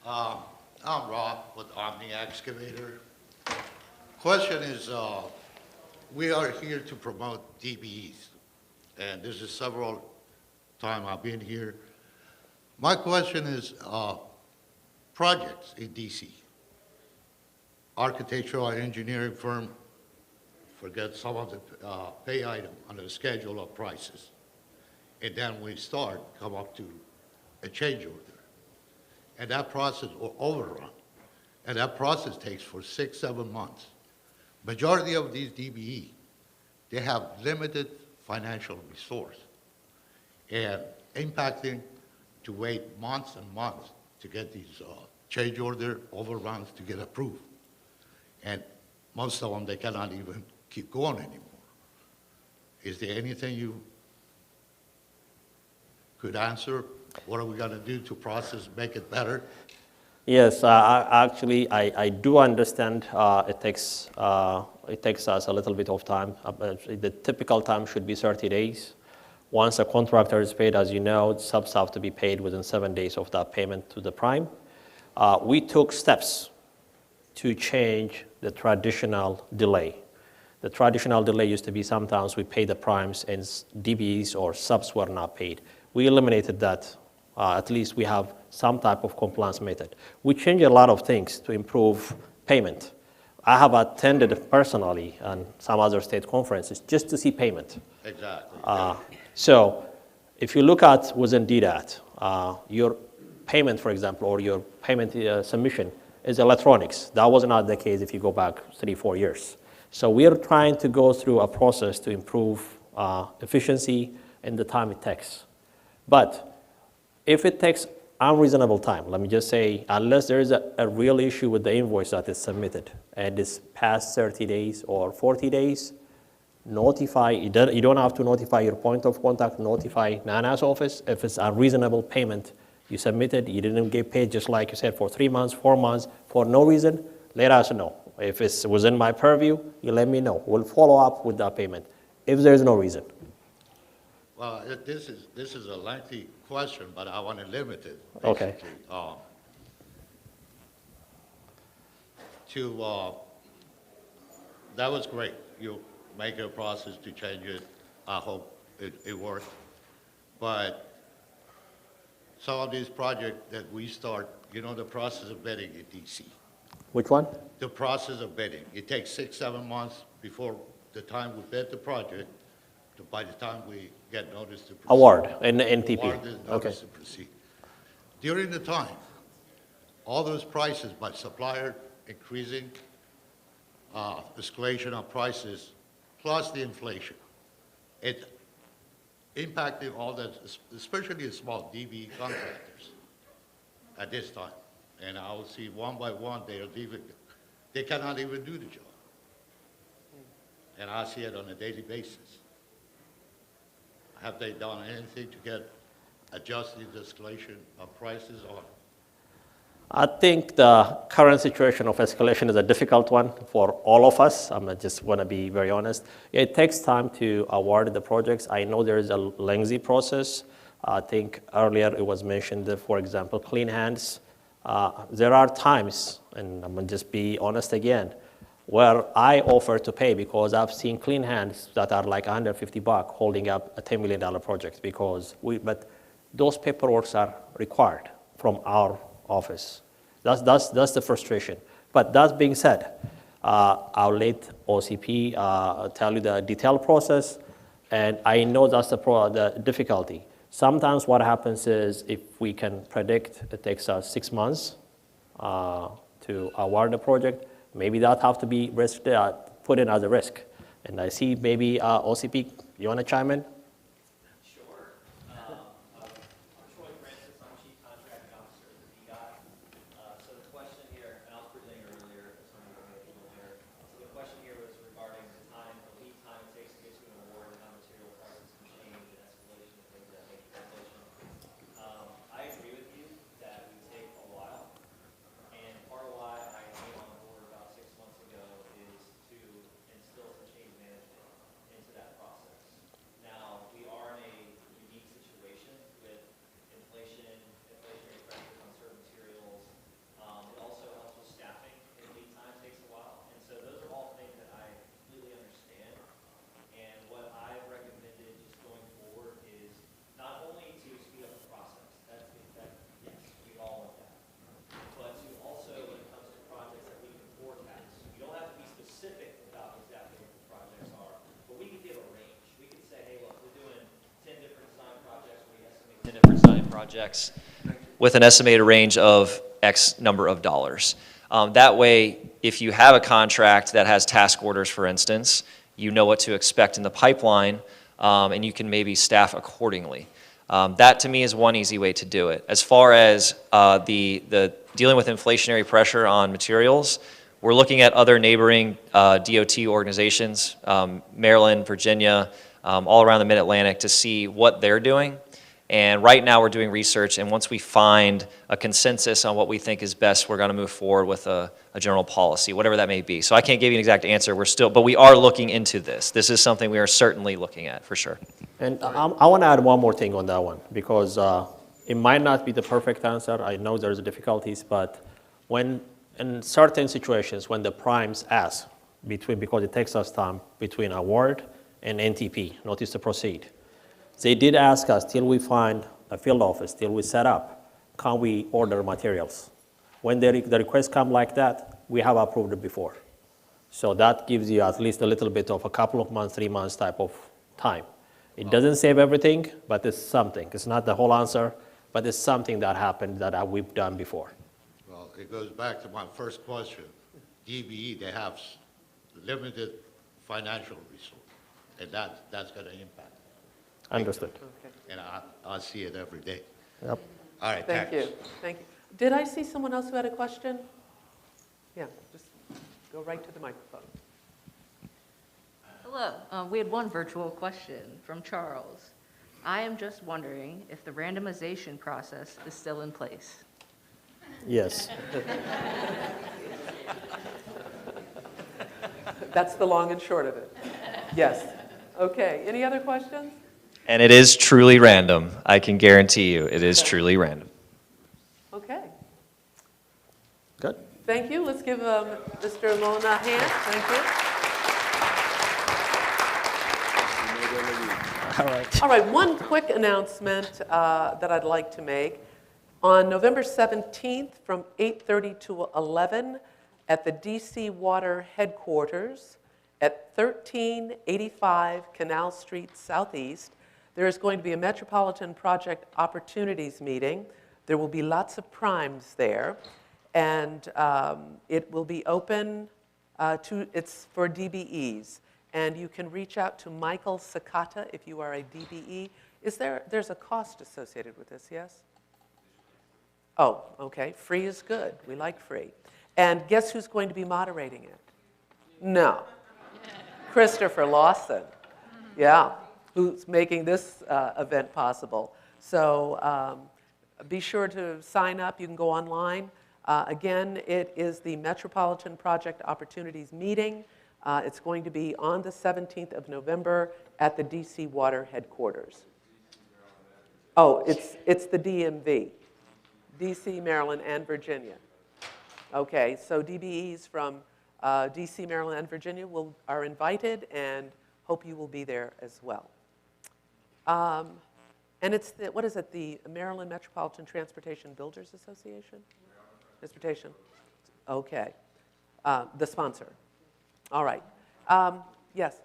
I'm Rob with Omni Excavator. Question is, we are here to promote DBEs, and this is several times I've been here. My question is, projects in DC, architectural and engineering firm, forget some of the pay item on the schedule of prices, and then we come up to a change order. And that process will overrun. And that process takes for 6-7 months. Majority of these DBE, they have limited financial resource and impacting to wait months and months to get these change order overruns to get approved. And most of them, they cannot even keep going anymore. Is there anything you could answer? What are we going to do to process, make it better? Yes, actually, I do understand it takes us a little bit of time. The typical time should be 30 days. Once a contractor is paid, as you know, subs have to be paid within 7 days of that payment to the prime. We took steps to change the traditional delay. The traditional delay used to be sometimes we pay the primes and DBEs or subs were not paid. We eliminated that. At least we have some type of compliance method. We changed a lot of things to improve payment. I have attended personally on some other state conferences just to see payment. Exactly. So if you look at within DDOT, your payment, for example, or your payment submission is electronics. That was not the case if you go back 3-4 years. So we are trying to go through a process to improve efficiency and the time it takes. But if it takes unreasonable time, let me just say, unless there is a real issue with the invoice that is submitted and it's past 30 days or 40 days, notify, you don't have to notify your point of contact, notify NANA's office. If it's a reasonable payment you submitted, you didn't get paid just like you said for 3 months, 4 months, for no reason, let us know. If it's within my purview, you let me know. We'll follow up with that payment if there's no reason. Well, this is a lengthy question, but I want to limit it. Okay. That was great. You make a process to change it. I hope it worked. But some of these projects that we start, you know, the process of bidding in DC. Which one? The process of bidding. It takes 6, 7 months before the time we bid the project to by the time we get notice to proceed. Award, NTP. Award is Okay. notice to proceed. During the time, all those prices by supplier increasing, escalation of prices, plus the inflation, it impacting all that, especially the small DBE contractors at this time. And I will see one by one, they cannot even do the job. And I see it on a daily basis. Have they done anything to get adjusted the escalation of prices on? I think the current situation of escalation is a difficult one for all of us. I just want to be very honest. It takes time to award the projects. I know there is a lengthy process. I think earlier it was mentioned that, for example, clean hands. There are times, and I'm going to just be honest again, where I offer to pay because I've seen clean hands that are like $150 holding up a $10 million project but those paperwork are required from our office. That's the frustration. But that being said, I'll let OCP tell you the detailed process, and I know that's the difficulty. Sometimes what happens is if we can predict it takes us 6 months to award the project, maybe that have to be put in as a risk. And I see maybe OCP, you want to chime in? Sure. I'm Troy Francis. I'm Chief Contracting Officer at the DDOT. So the question here, and I was presenting earlier, so I'm going to get people here. So the question here was regarding the lead time it takes to get to an award and how material prices can change and escalation of things that make inflation. I agree with you that we take a while. And part of why I came on board about 6 months ago is to instill some change management into that process. Now, we are in a unique situation with inflationary pressures on certain materials. It also helps with staffing, and lead time takes a while. And so those are all things that I completely understand. And what I've recommended just going forward is not only to speed up the process, yes, we all want that, but to also, when it comes to projects that we can forecast, we don't have to be specific about exactly what the projects are, but we can give a range. We can say, hey, look, we're doing 10 different design projects, we estimate 10 different design projects with an estimated range of X number of dollars. That way, if you have a contract that has task orders, for instance, you know what to expect in the pipeline, and you can maybe staff accordingly. That to me is one easy way to do it. As far as the dealing with inflationary pressure on materials, we're looking at other neighboring DOT organizations, Maryland, Virginia, all around the Mid-Atlantic to see what they're doing. And right now we're doing research, and once we find a consensus on what we think is best, we're going to move forward with a general policy, whatever that may be. So I can't give you an exact answer. But we are looking into this. This is something we are certainly looking at, for sure. And I want to add one more thing on that one, because it might not be the perfect answer. I know there's difficulties, but when in certain situations, when the primes ask, because it takes us time between award and NTP, notice to proceed, they did ask us, till we find a field office, till we set up, can we order materials? When the requests come like that, we have approved it before. So that gives you at least a little bit of a couple of months, 3 months type of time. It doesn't save everything, but it's something. It's not the whole answer, but it's something that happened that we've done before. Well, it goes back to my first question. DBE, they have limited financial resource, and that's going to impact. Understood. Okay. And I see it every day. Yep. All right, Thank you. Thank you. Did I see someone else who had a question? Yeah, just go right to the microphone. Hello. We had one virtual question from Charles. I am just wondering if the randomization process is still in place. Yes. That's the long and short of it. Yes. Okay. Any other questions? And it is truly random. I can guarantee you it is truly random. Okay. Good. Thank you. Let's give Mr. Lona a hand. Thank you. All right. All right. One quick announcement that I'd like to make. On November 17th from 8:30 to 11 at the DC Water headquarters at 1385 Canal Street Southeast, there is going to be a Metropolitan Project Opportunities meeting. There will be lots of primes there, and it will be open it's for DBEs. And you can reach out to Michael Sakata if you are a DBE. There's a cost associated with this, yes? Oh, okay, free is good. We like free. And guess who's going to be moderating it? No. Christopher Lawson, yeah, who's making this event possible. So be sure to sign up. You can go online. Again, it is the Metropolitan Project Opportunities Meeting. It's going to be on the 17th of November at the DC Water headquarters. Oh, it's the DMV, DC, Maryland, and Virginia. Okay, so DBEs from DC, Maryland, and Virginia are invited, and hope you will be there as well. And it's what is it, the Maryland Metropolitan Transportation Builders Association? Transportation, okay, the sponsor. All right, yes,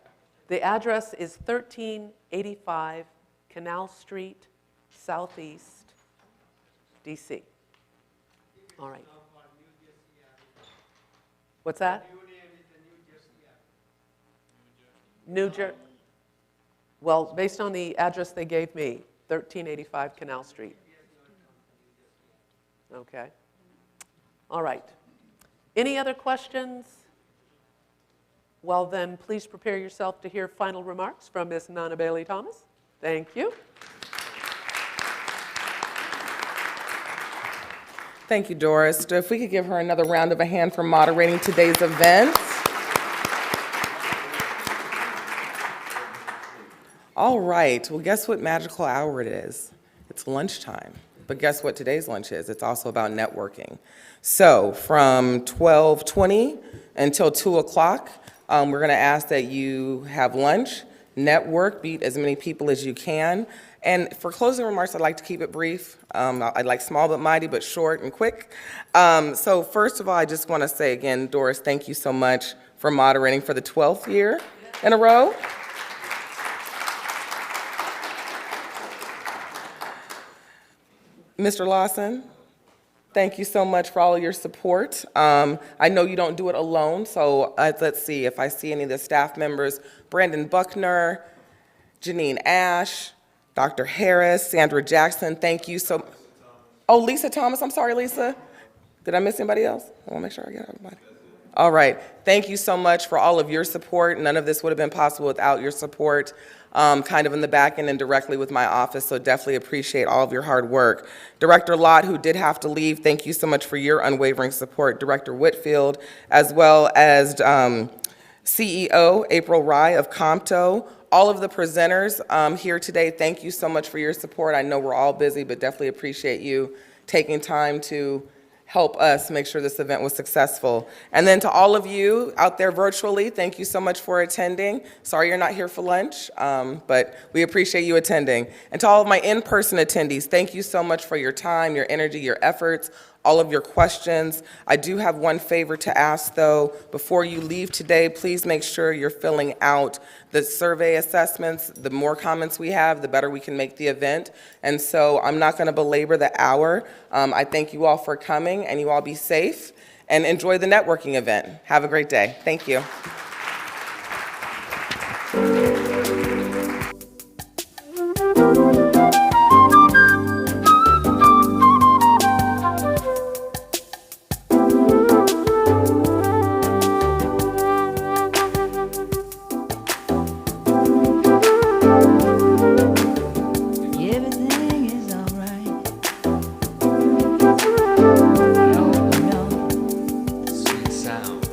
the address is 1385 Canal Street, Southeast, DC. All right. What's that? New Jersey. Well, based on the address they gave me, 1385 Canal Street. Okay. All right. Any other questions? Well, then, please prepare yourself to hear final remarks from Ms. Nana Bailey Thomas. Thank you. Thank you, Doris. If we could give her another round of a hand for moderating today's event. All right, well, guess what magical hour it is? It's lunchtime. But guess what today's lunch is? It's also about networking. So from 12:20 until 2 o'clock, we're gonna ask that you have lunch, network, meet as many people as you can. And for closing remarks, I'd like to keep it brief. I'd like small but mighty, but short and quick. So first of all, I just wanna say again, Doris, thank you so much for moderating for the 12th year in a row. Mr. Lawson, thank you so much for all of your support. I know you don't do it alone, so let's see if I see any of the staff members. Brandon Buckner, Janine Ash, Dr. Harris, Sandra Jackson, thank you so much. Oh, Lisa Thomas, I'm sorry, Lisa. Did I miss anybody else? I want to make sure I get everybody. All right, thank you so much for all of your support. None of this would have been possible without your support. Kind of in the back end and directly with my office, so definitely appreciate all of your hard work. Director Lott, who did have to leave, thank you so much for your unwavering support. Director Whitfield, as well as CEO April Rye of Compto. All of the presenters here today, thank you so much for your support. I know we're all busy, but definitely appreciate you taking time to help us make sure this event was successful. And then to all of you out there virtually, thank you so much for attending. Sorry you're not here for lunch, but we appreciate you attending. And to all of my in-person attendees, thank you so much for your time, your energy, your efforts, all of your questions. I do have one favor to ask though. Before you leave today, please make sure you're filling out the survey assessments. The more comments we have, the better we can make the event. And so I'm not gonna belabor the hour. I thank you all for coming, and you all be safe and enjoy the networking event. Have a great day. Thank you. Sweet sounds.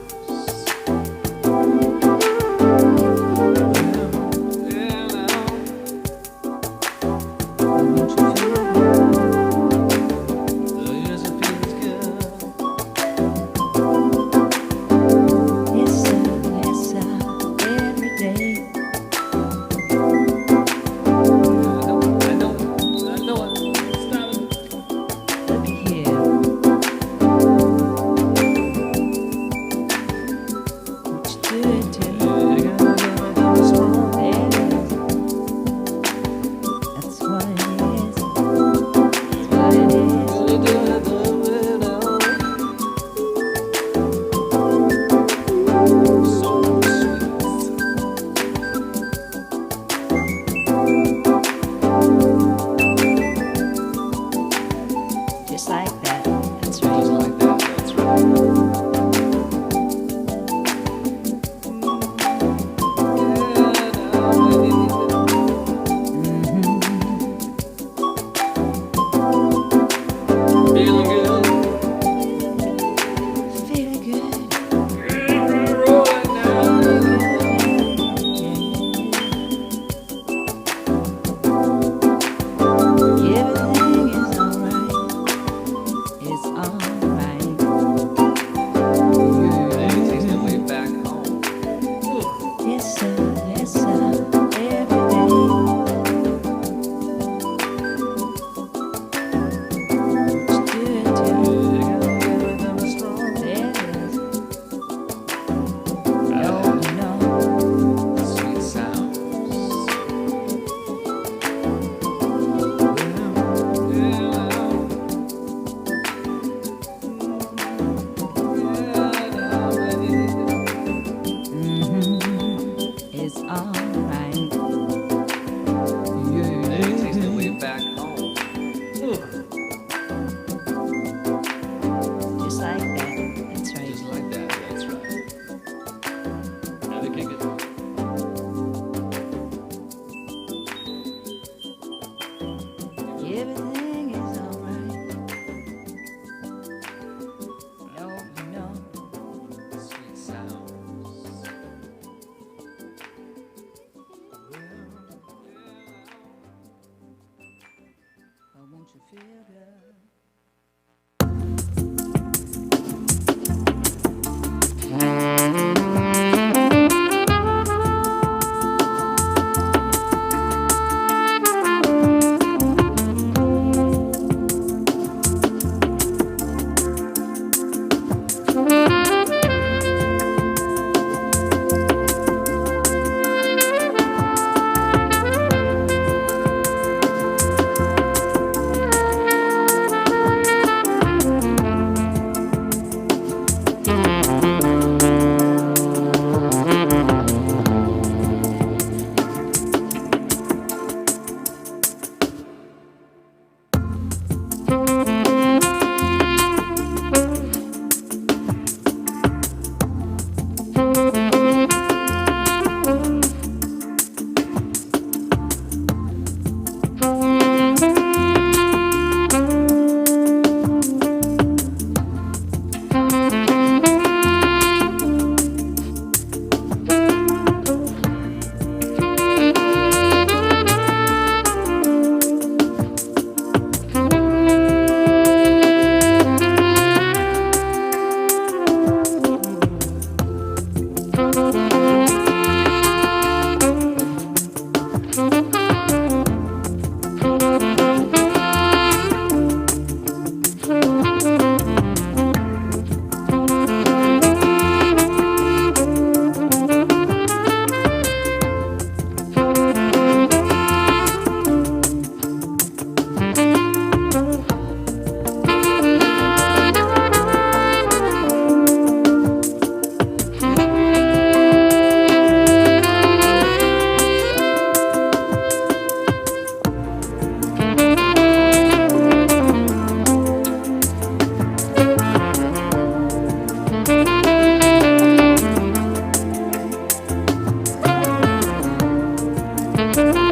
Thank you.